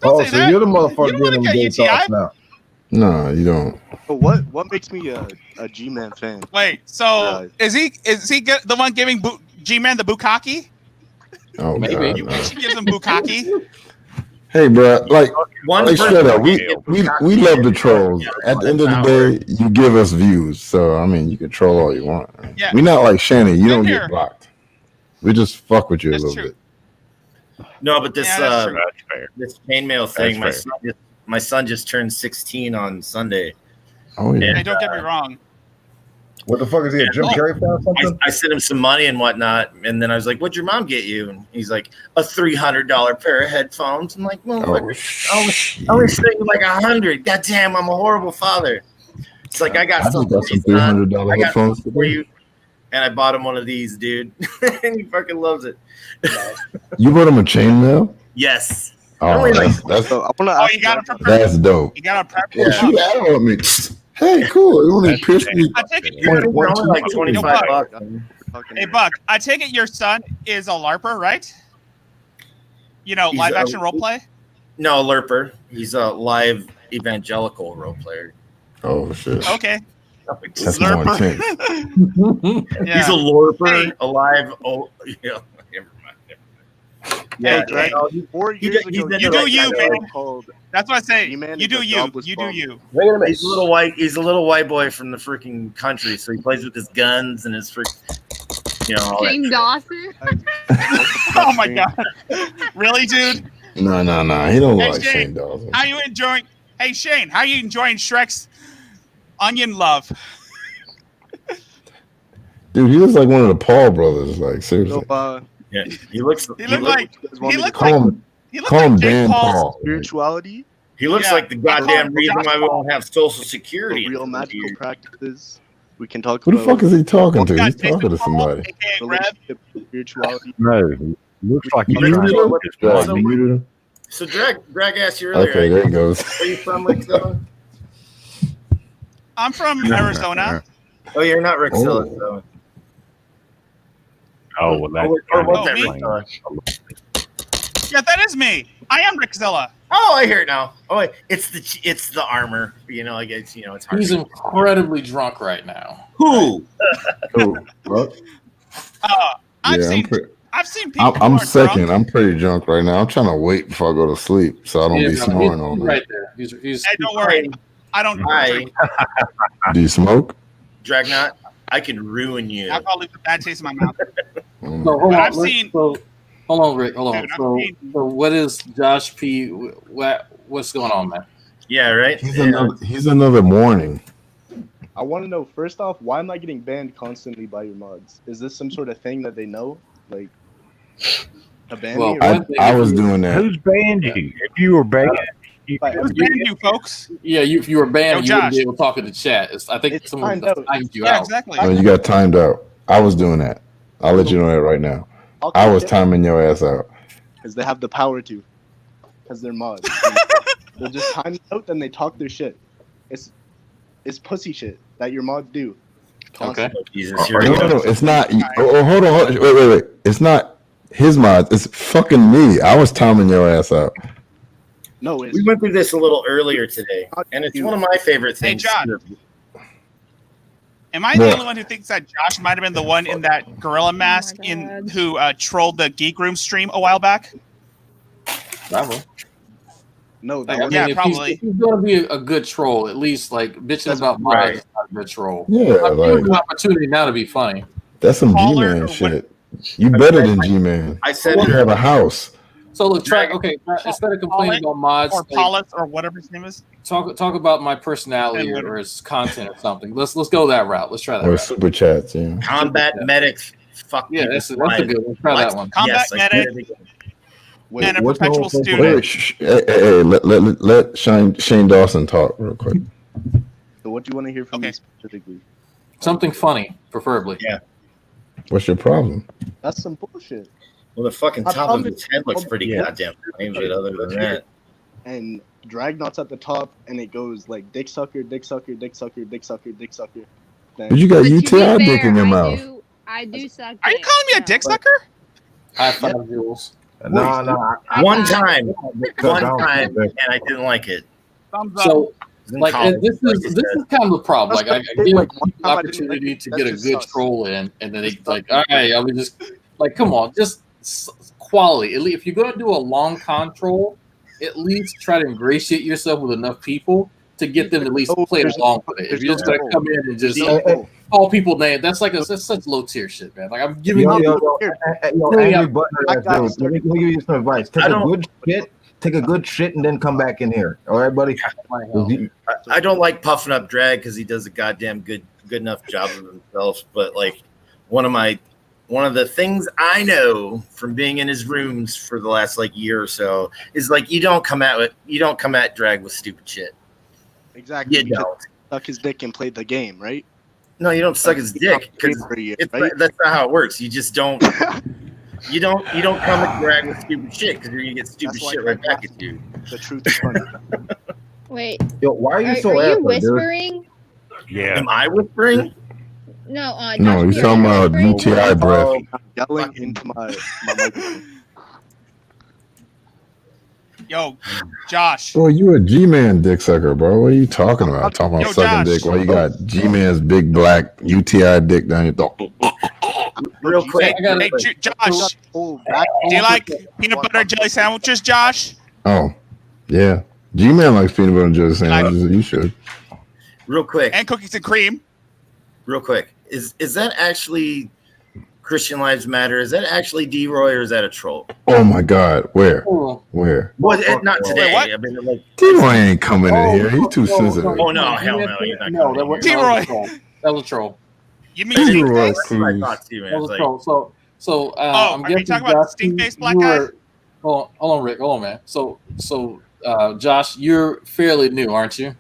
Oh, so you're the motherfucker getting them dates off now. No, you don't. But what makes me a G-Man fan? Wait, so is he the one giving G-Man the bukkake? Oh, Maybe. God, no. She gives him bukkake. Hey, bro, like straight up, we love the trolls. At the end of the day, you give us views, so I mean, you can troll all you want. Yeah. We're not like Shanny. You don't get blocked. We just fuck with you a little bit. No, but this That's chainmail thing, That's my son just turned 16 on Sunday. Oh yeah. Hey, don't get me wrong. What the fuck is he, a Jim Carrey fan or something? I sent him some money and whatnot, and then I was like, "What'd your mom get you?" And he's like, "A $300 pair of headphones." I'm like, "Motherfucker, I was saying like $100. God damn, I'm a horrible father." It's like I got some something $300 headphones for you, and I bought him one of these, dude, and he fucking loves it. You bought him a chainmail? Yes. Oh, that's You got him from that's dope. You got him prepped. Yeah, shoot that on me. Hey, cool. It only pierced me. I take it only like $25. Hey, Buck, I take it your son is a LARPer, right? You know, He's live action role play? No, LARPer. He's a live evangelical role player. Oh shit. Okay. That's more intense. Yeah. He's a LARPer, a live. Oh, yeah. Never mind. Yeah, Hey, Greg, 4 years ago, you do you, man. That's what I say. You do you. You do you. He's a little white boy from the freaking country, so he plays with his guns and his all Shane that. Dawson. Oh my god. Really, dude? No. He don't Hey, like Shane, Shane Dawson. How you enjoying? Hey, Shane, how you enjoying Shrek's onion love? Dude, he looks like one of the Paul brothers. Like seriously. Yeah, he looks like Call him Dan Paul. Spirituality. He looks like the goddamn reason why we don't have Social Security. Real magical practices. We can talk Who the about. fuck is he talking to? He's talking to somebody. Relationship, spirituality. No, he looks like he's You trying muted to him? look his Greg, way. you muted him? So Greg asked you earlier. Okay, there he goes. Where you from, Rickzilla? I'm from Arizona. Oh, you're not Rickzilla, so. Oh, well, that. Or was that me? Rickzilla? Yeah, that is me. I am Rickzilla. Oh, I hear it now. Oh, wait, it's the armor. You know, like it's hard. He's incredibly drunk right now. Who? What? I've Yeah, seen people. I'm who are second. drunk. I'm pretty drunk right now. I'm trying to wait before I go to sleep so I don't be snoring all He's night. right there. He's Hey, don't worry. I don't drink. Do you smoke? Dragnot, I can ruin you. Alcohol leaves a bad taste in my mouth. So hold But on. I've seen. Hold on, Rick. Hold on. Dude, I've So seen- what is Josh P? What's going on, man? Yeah, right. He's another morning. I want to know, first off, why am I getting banned constantly by your mods? Is this some sort of thing that they know? Like, to ban me? Or I was doing that. Who's banned you? If you were banned, Who's banned you, folks? Yeah, if you were banned, Yo, you wouldn't Josh. be able to talk in the chat. I think someone timed you out. exactly. When you got timed out, I was doing that. I'll let you know that right now. I was timing your ass out. Because they have the power to. Because they're mods. They'll just time it out, then they talk their shit. It's It's pussy shit that your mods do. Okay. Jesus, No, it's not. Hold on. Wait. It's not his mods. It's fucking me. I was timing your ass out. No, we went through this a little earlier today, and it's one of my favorite Hey, things. John. Am I the only one who thinks that Josh might have been the one in that gorilla mask who trolled the Geek Room stream a while back? Probably. No, Like, I mean, if probably. He's going to be a good troll, at least like bitching about mods is not a good troll. Yeah, I'm giving him an like opportunity now to be funny. that's some G-Man shit. You better than G-Man. I said you have a house. So look, instead of complaining about mods or Paulus or whatever his name is. talk about my personality or his content or something. Let's go that route. Let's try that. Or route. super chats, yeah. Combat medics. Fuck. Yeah, that's a good one. Try that one. Combat medic. And a perpetual student. Hey, let Shane Dawson talk real quick. So what do you want to hear from me specifically? Something funny, preferably. Yeah. What's your problem? That's some bullshit. Well, the fucking top of his head looks pretty goddamn funny, but other than that. And Dragnot's at the top, and it goes like dick sucker, dick sucker, dick sucker, dick sucker, dick sucker. But you got UTI dick in your mouth. I do suck. Are you calling me a dick sucker? High five, Jules. No. One time, and I didn't like it. So, like, this is kind of the problem. Like, I give people the opportunity to get a good troll in, and then they like, all right, I would just like, come on, just quality. At least if you're gonna do a long con troll, at least try to ingratiate yourself with enough people to get them to at least play along with it. If you're just gonna come in and just call people names, that's such low tier shit, man. Like, I'm giving Angry you. Butler, let me give you some advice. Take a good shit and then come back in here. All right, buddy. I don't like puffing up Drag because he does a goddamn good enough job of himself. But like one of the things I know from being in his rooms for the last like year or so is like you don't come at Drag with stupid shit. Exactly. You don't suck his dick and play the game, right? No, you don't suck his dick because that's not how it works. You just don't. You don't come at Drag with stupid shit because you're gonna get stupid shit right back at you. The truth is funny. Wait. Yo, why are you so Are you after, whispering? Dude? Yeah. Am I whispering? No. No, he's talking about UTI breath. Yelling into my microphone. Yo, Josh. Boy, you a G-Man dick sucker, bro. What are you talking about? Talking about sucking dick while you got G-Man's big black UTI dick down your throat. Real quick. Hey, Josh. Do you like peanut butter and jelly sandwiches, Josh? Oh, yeah. G-Man likes peanut butter and jelly sandwiches. You should. Real quick. And cookies and cream. Real quick. Is that actually Christian Lives Matter? Is that actually D-Roy or is that a troll? Oh my God, where? Where? Well, not today. I mean, like, D-Roy ain't coming in here. He's too sensitive. Oh no, hell no, you're not coming in here. D-Roy. That was a troll. You mean D-Roy, That's what I thought too, man. That was It's a like, troll. So I'm are you guessing talking about the stink-faced black guy? Hold on, Rick. Hold on, man. So Josh, you're fairly new, aren't you?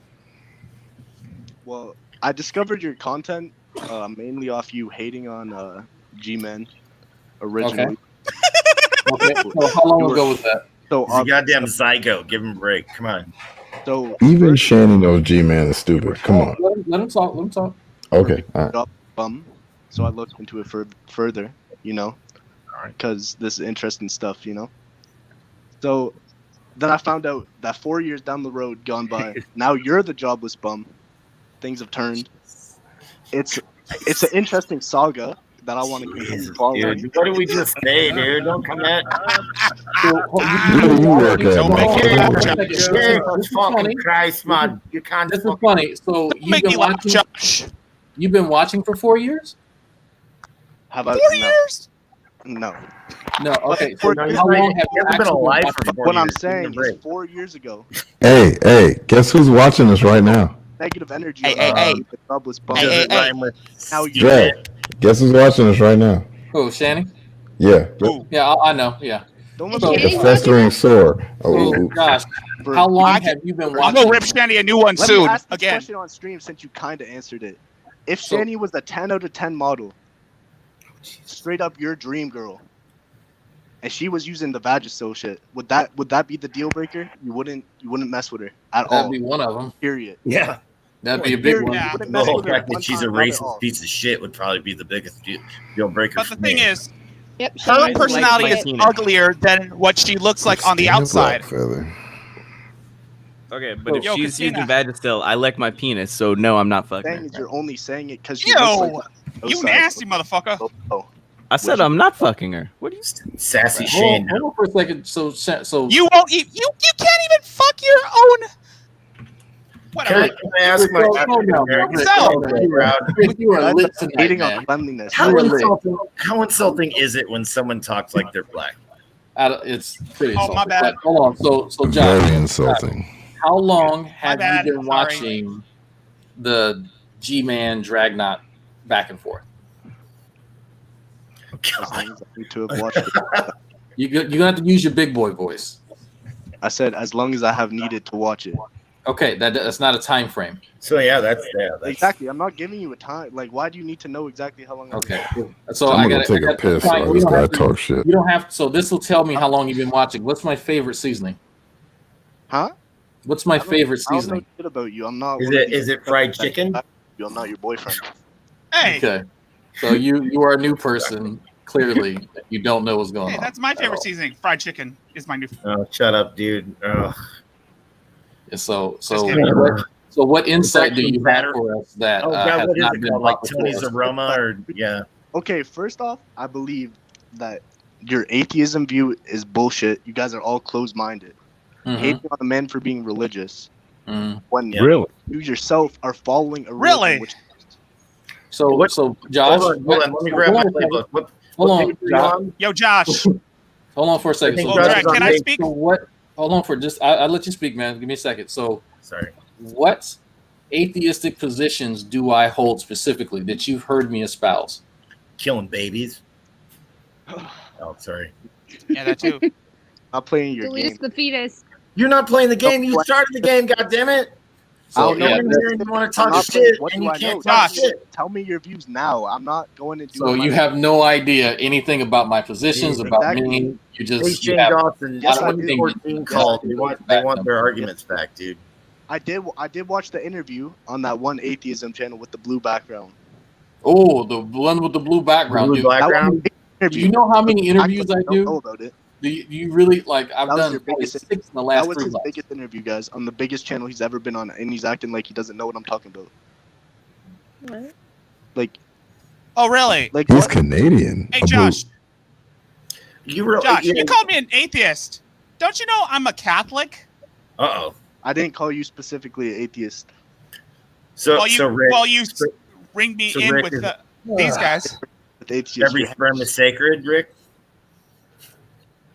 Well, I discovered your content mainly off you hating on G-Men originally. Okay. So how long ago was that? So he's a goddamn zygote. Give him a break. Come on. So Even Shannon knows G-Man is stupid. Come on. Let him talk. Okay. All right. So I looked into it further, because this is interesting stuff, So then I found out that 4 years down the road gone by, now you're the jobless bum. Things have turned. It's an interesting saga that I want to continue following. Dude, what did we just say, dude? Don't come at. Where do you work at? Fucking Christ, man! You can't. This is funny. So you've been watching for 4 years? How about 4 years? No. No. Okay. So how long have you been alive for 4 What years? I'm saying is 4 years ago. Hey, guess who's watching us right now? Negative energy. Hey. The jobless bum. Now you. Dre, guess who's watching us right now? Who, Shanny? Yeah. Yeah, I know. Yeah. The festering sore. So, gosh, how long have you been I'm watching? gonna rip Shanny a new one Let soon. me ask this Again. question on stream since you kind of answered it. If Shanny was a 10 out of 10 model, straight up your dream girl, and she was using the Vagisil shit, would that be the deal breaker? You wouldn't mess with her at all. That'd be one of them. Period. Yeah. That'd be a big one. The whole fact that she's a racist piece of shit would probably be the biggest deal breaker. But the thing is, yep, her personality is uglier than what she looks like on the outside. Okay, but if she's using Vagisil, I like my penis, so no, I'm not fucking her. You're only saying it because You nasty motherfucker. I said I'm not fucking her. What are you sassy Shane? Hold on for a second. So you won't. You can't even fuck your own. Whatever. Can I ask my on cleanliness? How insulting is it when someone talks like they're black? It's pretty insulting. Oh, my bad. But hold on. So Josh, Very insulting. how long have you been watching the G-Man Dragnot back and forth? I need to have watched it. You're gonna have to use your big boy voice. I said as long as I have needed to watch it. Okay, that's not a time frame. So that's exactly. I'm not giving you a time. Like, why do you need to know exactly how long? Okay. So I'm gonna take a piss. I just gotta talk shit. You don't have. So this will tell me how long you've been watching. What's my favorite seasoning? Huh? What's my favorite I don't seasoning? know shit about you. I'm not. Is it fried chicken? I'm not your boyfriend. Hey. Okay. So you are a new person. Clearly, you don't know what's going on. That's my favorite seasoning. Fried chicken is my new. Oh, shut up, dude. Oh. So what insight do you have for us that has what is not it been called? Like brought Tony's before? aroma, or Okay, first off, I believe that your atheism view is bullshit. You guys are all closed-minded, hating on the men for being religious. When Really? you yourself are following a religion, which So Josh, hold on. Let me grab my playbook. Hold on, Josh. Yo, Josh. Hold on for a second. So, Jack, can I speak? So what? Hold on for just. I'll let you speak, man. Give me a second. So, sorry. What atheistic positions do I hold specifically that you've heard me espouse? Killing babies. Oh, sorry. Yeah, that too. Not playing your Delete game. the fetus. You're not playing the game. You started the game. God damn it. So, you want to talk shit, and you can't talk shit. Tell me your views now. I'm not going to do. So you have no idea anything about my positions, about me. You just Shane Dawson. That's what the 14 called. They want their arguments back, dude. I did watch the interview on that one atheism channel with the blue background. Oh, the one with the blue background. Blue background. Do you know how many interviews I do? Know about it. Do you really like? I've done probably 6 in the last 3 months. That was his biggest interview, guys, on the biggest channel he's ever been on, and he's acting like he doesn't know what I'm talking about. What? Like, oh really? Like he's Canadian. Hey, Josh. Josh, you called me an atheist. Don't you know I'm a Catholic? Uh-oh. I didn't call you specifically an atheist. So you bring me in Rick with these guys. Every sperm is sacred, Rick.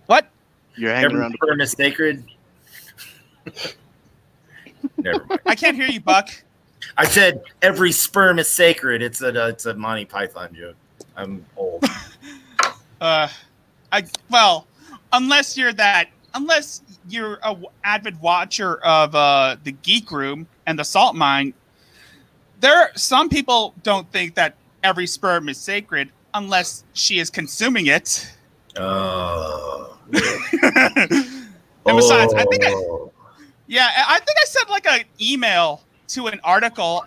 What? You're hanging Every around. sperm is sacred. Never mind. I can't hear you, Buck. I said every sperm is sacred. It's a Monty Python joke. I'm old. Unless you're a avid watcher of the Geek Room and the Salt Mine, some people don't think that every sperm is sacred unless she is consuming it. Oh. And besides, I think I sent like an email to an article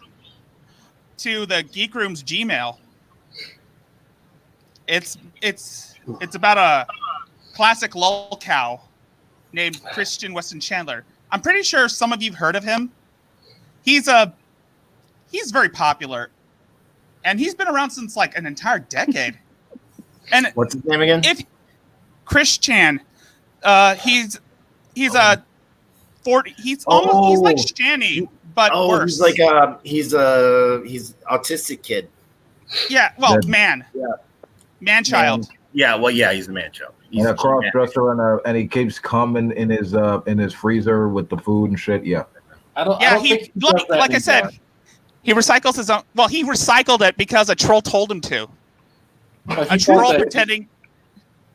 to the Geek Room's Gmail. It's about a classic lol cow named Christian Weston Chandler. I'm pretty sure some of you've heard of him. He's very popular, and he's been around since like an entire decade. And what's his name again? Chris Chan. He's a 40. He's like Shanny, but worse. He's like he's autistic kid. Yeah, well, man child. Yeah, well, yeah, he's a man child. He's a cross dresser and he keeps coming in his freezer with the food and shit. Yeah. Like I said, he recycles his own. Well, he recycled it because a troll told him to. A troll pretending.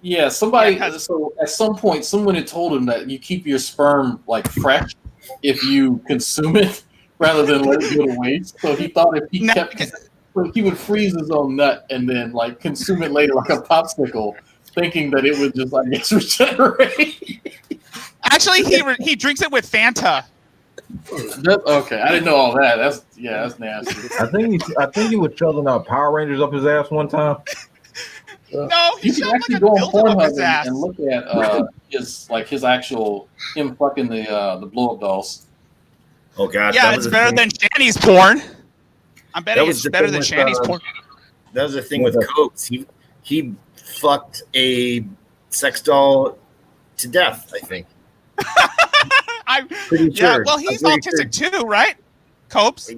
Yeah, somebody. So at some point, someone had told him that you keep your sperm like fresh if you consume it rather than let it go to waste. So he thought if he he would freeze his own nut and then like consume it later like a popsicle, thinking that it would just like regenerate. Actually, he drinks it with Fanta. Okay, I didn't know all that. That's nasty. I think he was shoving out Power Rangers up his ass one time. No, he You can actually go on Pornhub and look at his actual him fucking the blow up dolls. Oh god, Yeah, it's better than Shanny's porn. I'm betting it's better than Shanny's porn. That was the thing with Copes. He fucked a sex doll to death, I think. I'm pretty sure. Well, he's autistic too, right? Copes?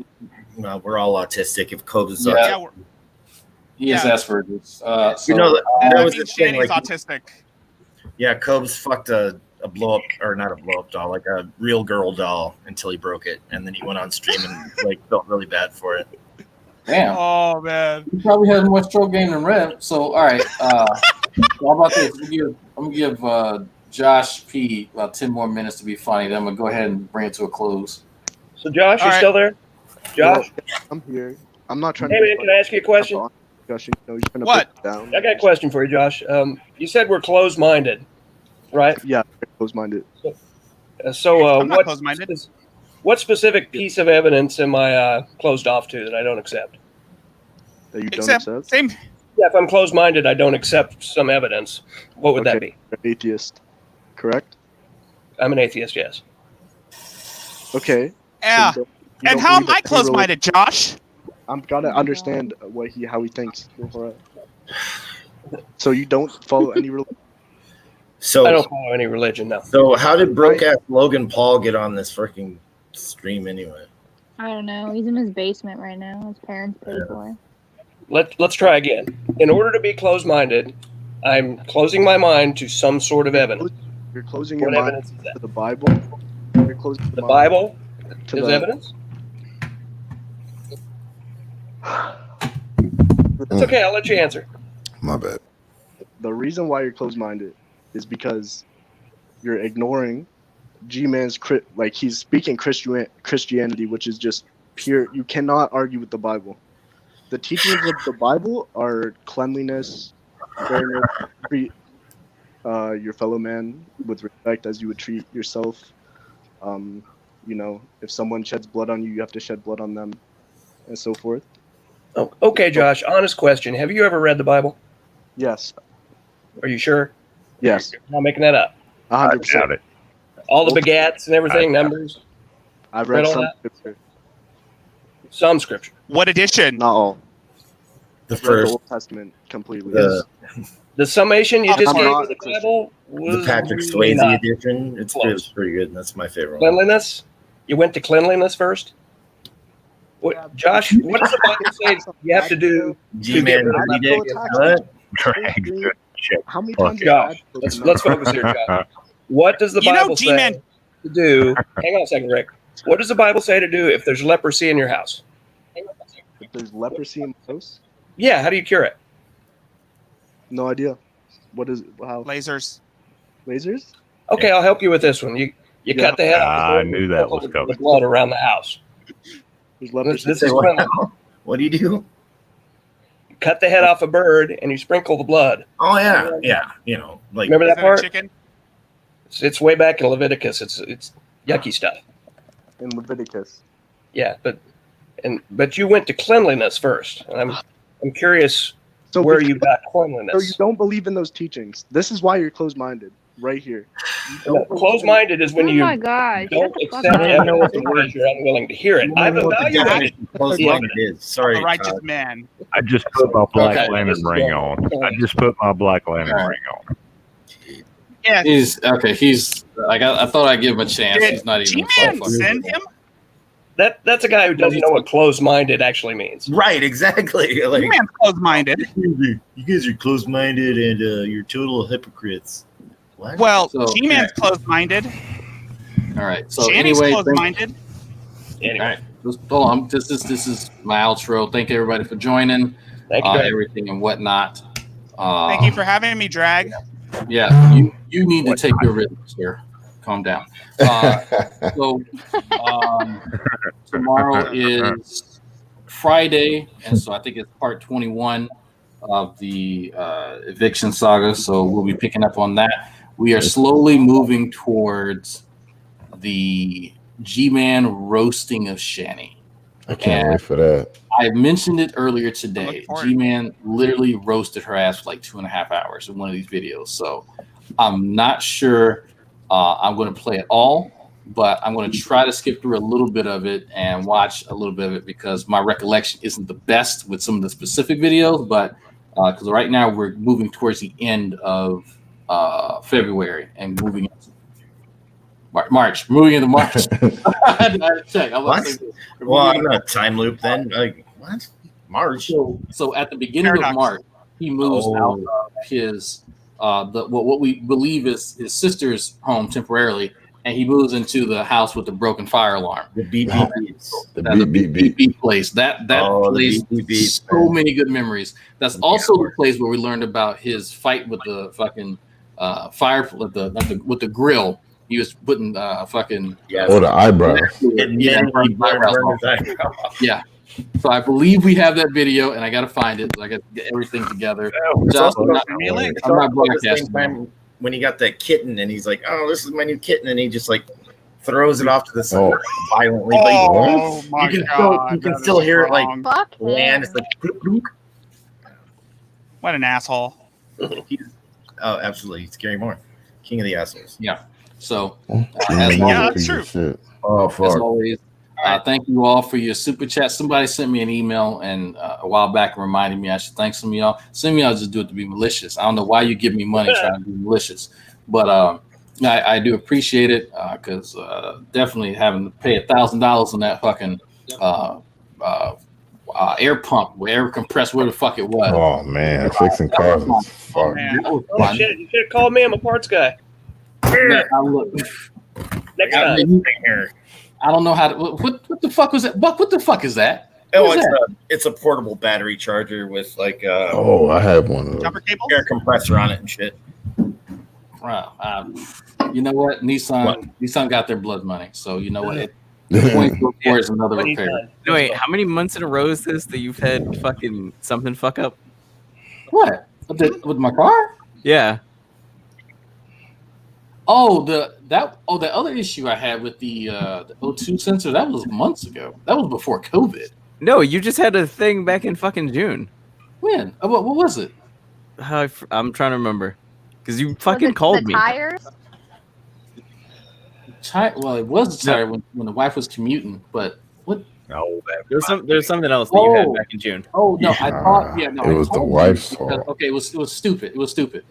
No, we're all autistic. If Copes is autistic. He has Asperger's. that was the thing. Shanny's Like, autistic. yeah, Copes fucked a blow up, or not a blow up doll, like a real girl doll until he broke it, and then he went on stream and felt really bad for it. Damn. Oh man. He probably has more stroke game than Rev. So all right. How about this? I'm gonna give Josh P about 10 more minutes to be funny. Then I'm gonna go ahead and bring it to a close. So Josh, you still there? Josh? I'm here. I'm not trying Hey man, can I ask you a question? Discussion. You're trying to What? put it down. I got a question for you, Josh. You said we're closed-minded, right? Yeah, closed-minded. I'm not closed-minded. What specific piece of evidence am I closed off to that I don't accept? That you don't accept? Same. Yeah, if I'm closed-minded, I don't accept some evidence. What would that be? You're an atheist, correct? I'm an atheist, yes. Okay. Yeah. So And how am I closed-minded, Josh? I'm gotta understand how he thinks. So you don't follow any religion? So I don't follow any religion, no. So how did broke ass Logan Paul get on this freaking stream anyway? I don't know. He's in his basement right now. His parents paid for it. Let's try again. In order to be closed-minded, I'm closing my mind to some sort of evidence. You're closing What your mind evidence is that? to the Bible. You're closing The Bible to is the- evidence? It's okay, I'll let you answer. My bad. The reason why you're closed-minded is because you're ignoring G-Man's he's speaking Christianity, which is just pure. You cannot argue with the Bible. The teachings of the Bible are cleanliness, fairness, treat your fellow man with respect as you would treat yourself. If someone sheds blood on you, you have to shed blood on them, and so forth. Oh, okay, Josh, honest question. Have you ever read the Bible? Yes. Are you sure? Yes. I'm not making that up. 100%. All the begats and everything, numbers? I've read all some that? scripture. Some scripture. What edition? Not all. The I've read first. the Old Testament completely. The summation you just I'm gave not of the a Christian. Bible The was Patrick really Swayze not. edition. It's pretty good. That's my favorite one. Cleanliness? You went to cleanliness first? What, Josh, what does the Bible say you have to do to get G-Man, rid of you did that? what? How many times Josh, let's focus here, Josh. What does the Bible say G-Man. to do? Hang on a second, Rick. What does the Bible say to do if there's leprosy in your house? If there's leprosy in my house, Yeah, how do you cure it? no idea. What is how? Lasers. Lasers? Okay, I'll help you with this one. You cut the head off. I knew that was the coming. blood around the house. There's This, leprosy. this is cleanliness. What do you do? You cut the head off a bird and you sprinkle the blood. Oh yeah. Remember that Is that a part? chicken? It's way back in Leviticus. It's yucky stuff. in Leviticus. Yeah, but you went to cleanliness first. And I'm curious where you got cleanliness. So you don't believe in those teachings. This is why you're closed-minded, right here. No, closed-minded is when Oh you my gosh. don't shut the fuck accept up. evidence because you're unwilling to hear it. I've evaluated Closed-minded is. Sorry, A righteous man. I just put my black Okay. lantern ring on. I just put my black lantern ring on. Yeah. He's okay. He's like I thought I'd give him a chance. Did He's not even. G-Man fucking- send him? That's a guy who doesn't know what closed-minded actually means. Right, exactly. Like, G-Man's closed-minded. you guys are closed-minded and you're total hypocrites. What? Well, So- G-Man's closed-minded. All right. So Shanny's anyway, closed-minded. all right. Hold on. This is my outro. Thank everybody for joining. Thank you. Everything and whatnot. Thank you for having me, Drag. Yeah, you need to take your rhythms here. Calm down. So tomorrow is Friday, and so I think it's part 21 of the eviction saga. So we'll be picking up on that. We are slowly moving towards the G-Man roasting of Shanny. I can't wait for that. I mentioned it earlier today. G-Man literally roasted her ass for like 2.5 hours in one of these videos. So I'm not sure I'm going to play it all, but I'm going to try to skip through a little bit of it and watch a little bit of it because my recollection isn't the best with some of the specific videos. But because right now we're moving towards the end of February and moving into March. Moving into March. I had to check. Well, I'm not time loop then. Like what? March. So at the beginning of March, he moves out of his what we believe is his sister's home temporarily, and he moves into the house with the broken fire alarm. The beep beep place. That place. So many good memories. That's also the place where we learned about his fight with the fucking fire with the grill. He was putting fucking the eyebrows. Yeah. So I believe we have that video, and I got to find it. So I got to get everything together. I'm not broadcasting. When he got that kitten, and he's like, "Oh, this is my new kitten," and he just like throws it off to the side violently. But you can still hear it like land. It's like bloop, bloop. What an asshole! Oh, absolutely, Scary Moore, king of the assholes. Yeah. So, that's true. Oh, fuck. As always, thank you all for your super chat. Somebody sent me an email and a while back and reminded me I should thank some of y'all. Some of y'all just do it to be malicious. I don't know why you give me money trying to be malicious, but I do appreciate it because definitely having to pay $1,000 on that fucking air pump, air compressed, where the fuck it was. Oh man, fixing cars is fuck. Oh, shit, you should have called me. I'm a parts guy. Next time. I don't know how to. What the fuck was that? Buck, what the fuck is that? It's a portable battery charger with like I have one of those. Air compressor on it and shit. Wow. You know what? Nissan got their blood money, so you know what? Is another repair. No, wait, how many months in a row is this that you've had fucking something fuck up? What? With my car? Yeah. Oh, the other issue I had with the O2 sensor, that was months ago. That was before COVID. No, you just had a thing back in fucking June. When? What was it? I'm trying to remember. Because you fucking called me. Tires? Well, it was the tire when the wife was commuting, but what? No, there's something else that you had back in June. Oh no, I thought it was the wife's fault. Okay, it was stupid. It was stupid.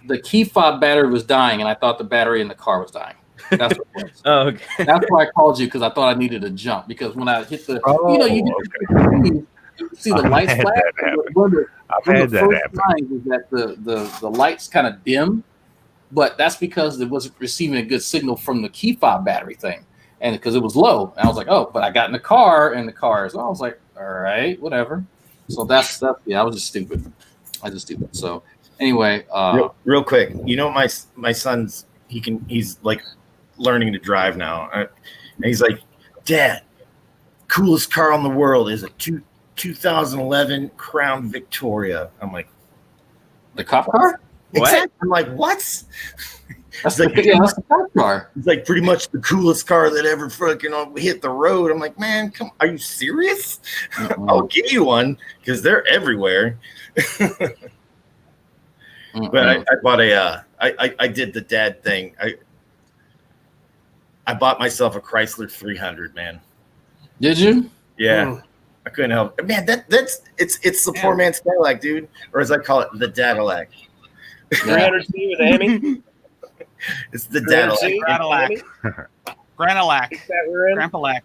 The key fob battery was dying, and I thought the battery in the car was dying. That's what it was. Oh, okay. That's why I called you, because I thought I needed a jump. Because when I hit the, you see the lights flash. I've had that happen. Signs is that the lights kind of dim, but that's because it wasn't receiving a good signal from the key fob battery thing, and because it was low. And I was like, oh, but I got in the car, and the car. So I was like, all right, whatever. So that's I was just stupid. So. Anyway, real quick, you know my son's he's like learning to drive now, and he's like, Dad, coolest car in the world is a 2011 Crown Victoria. I'm like, the cop car? Exactly. I'm like, what? That's that's the cop car. It's like pretty much the coolest car that ever fucking hit the road. I'm like, man, are you serious? I'll give you one because they're everywhere. But I bought I did the dad thing. I bought myself a Chrysler 300, man. Did you? Yeah. I couldn't help it. Man, it's the poor man's Cadillac, dude. Or as I call it, the Dadillac. 300C with Amy? It's the Dadillac. Grandpalac.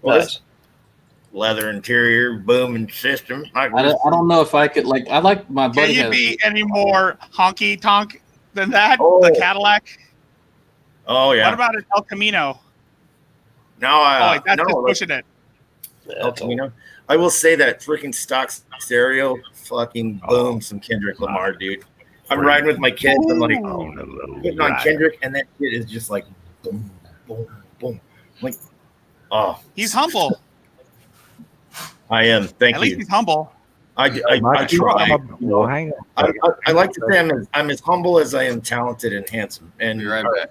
What? Leather interior, booming system. I don't know if I could I like my buddy. Can you be any more honky tonk than that? The Cadillac. Oh yeah. What about an El Camino? No, that's just pushing it. El Camino. I will say that freaking stock stereo, fucking boom, some Kendrick Lamar, dude. I'm riding with my kids. I'm like, putting on Kendrick, and that shit is just like boom, boom, boom. Like, oh, he's humble. I am. Thank you. At least he's humble. I try. I like to say I'm as humble as I am talented and handsome. And you're right back.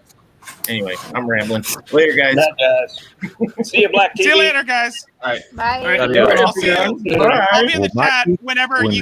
Anyway, I'm rambling. Later, guys. That does. See you, Black TV. See you later, guys. All right. Bye. All right. Adios. I'll see you. Bye. I'll be in the chat whenever you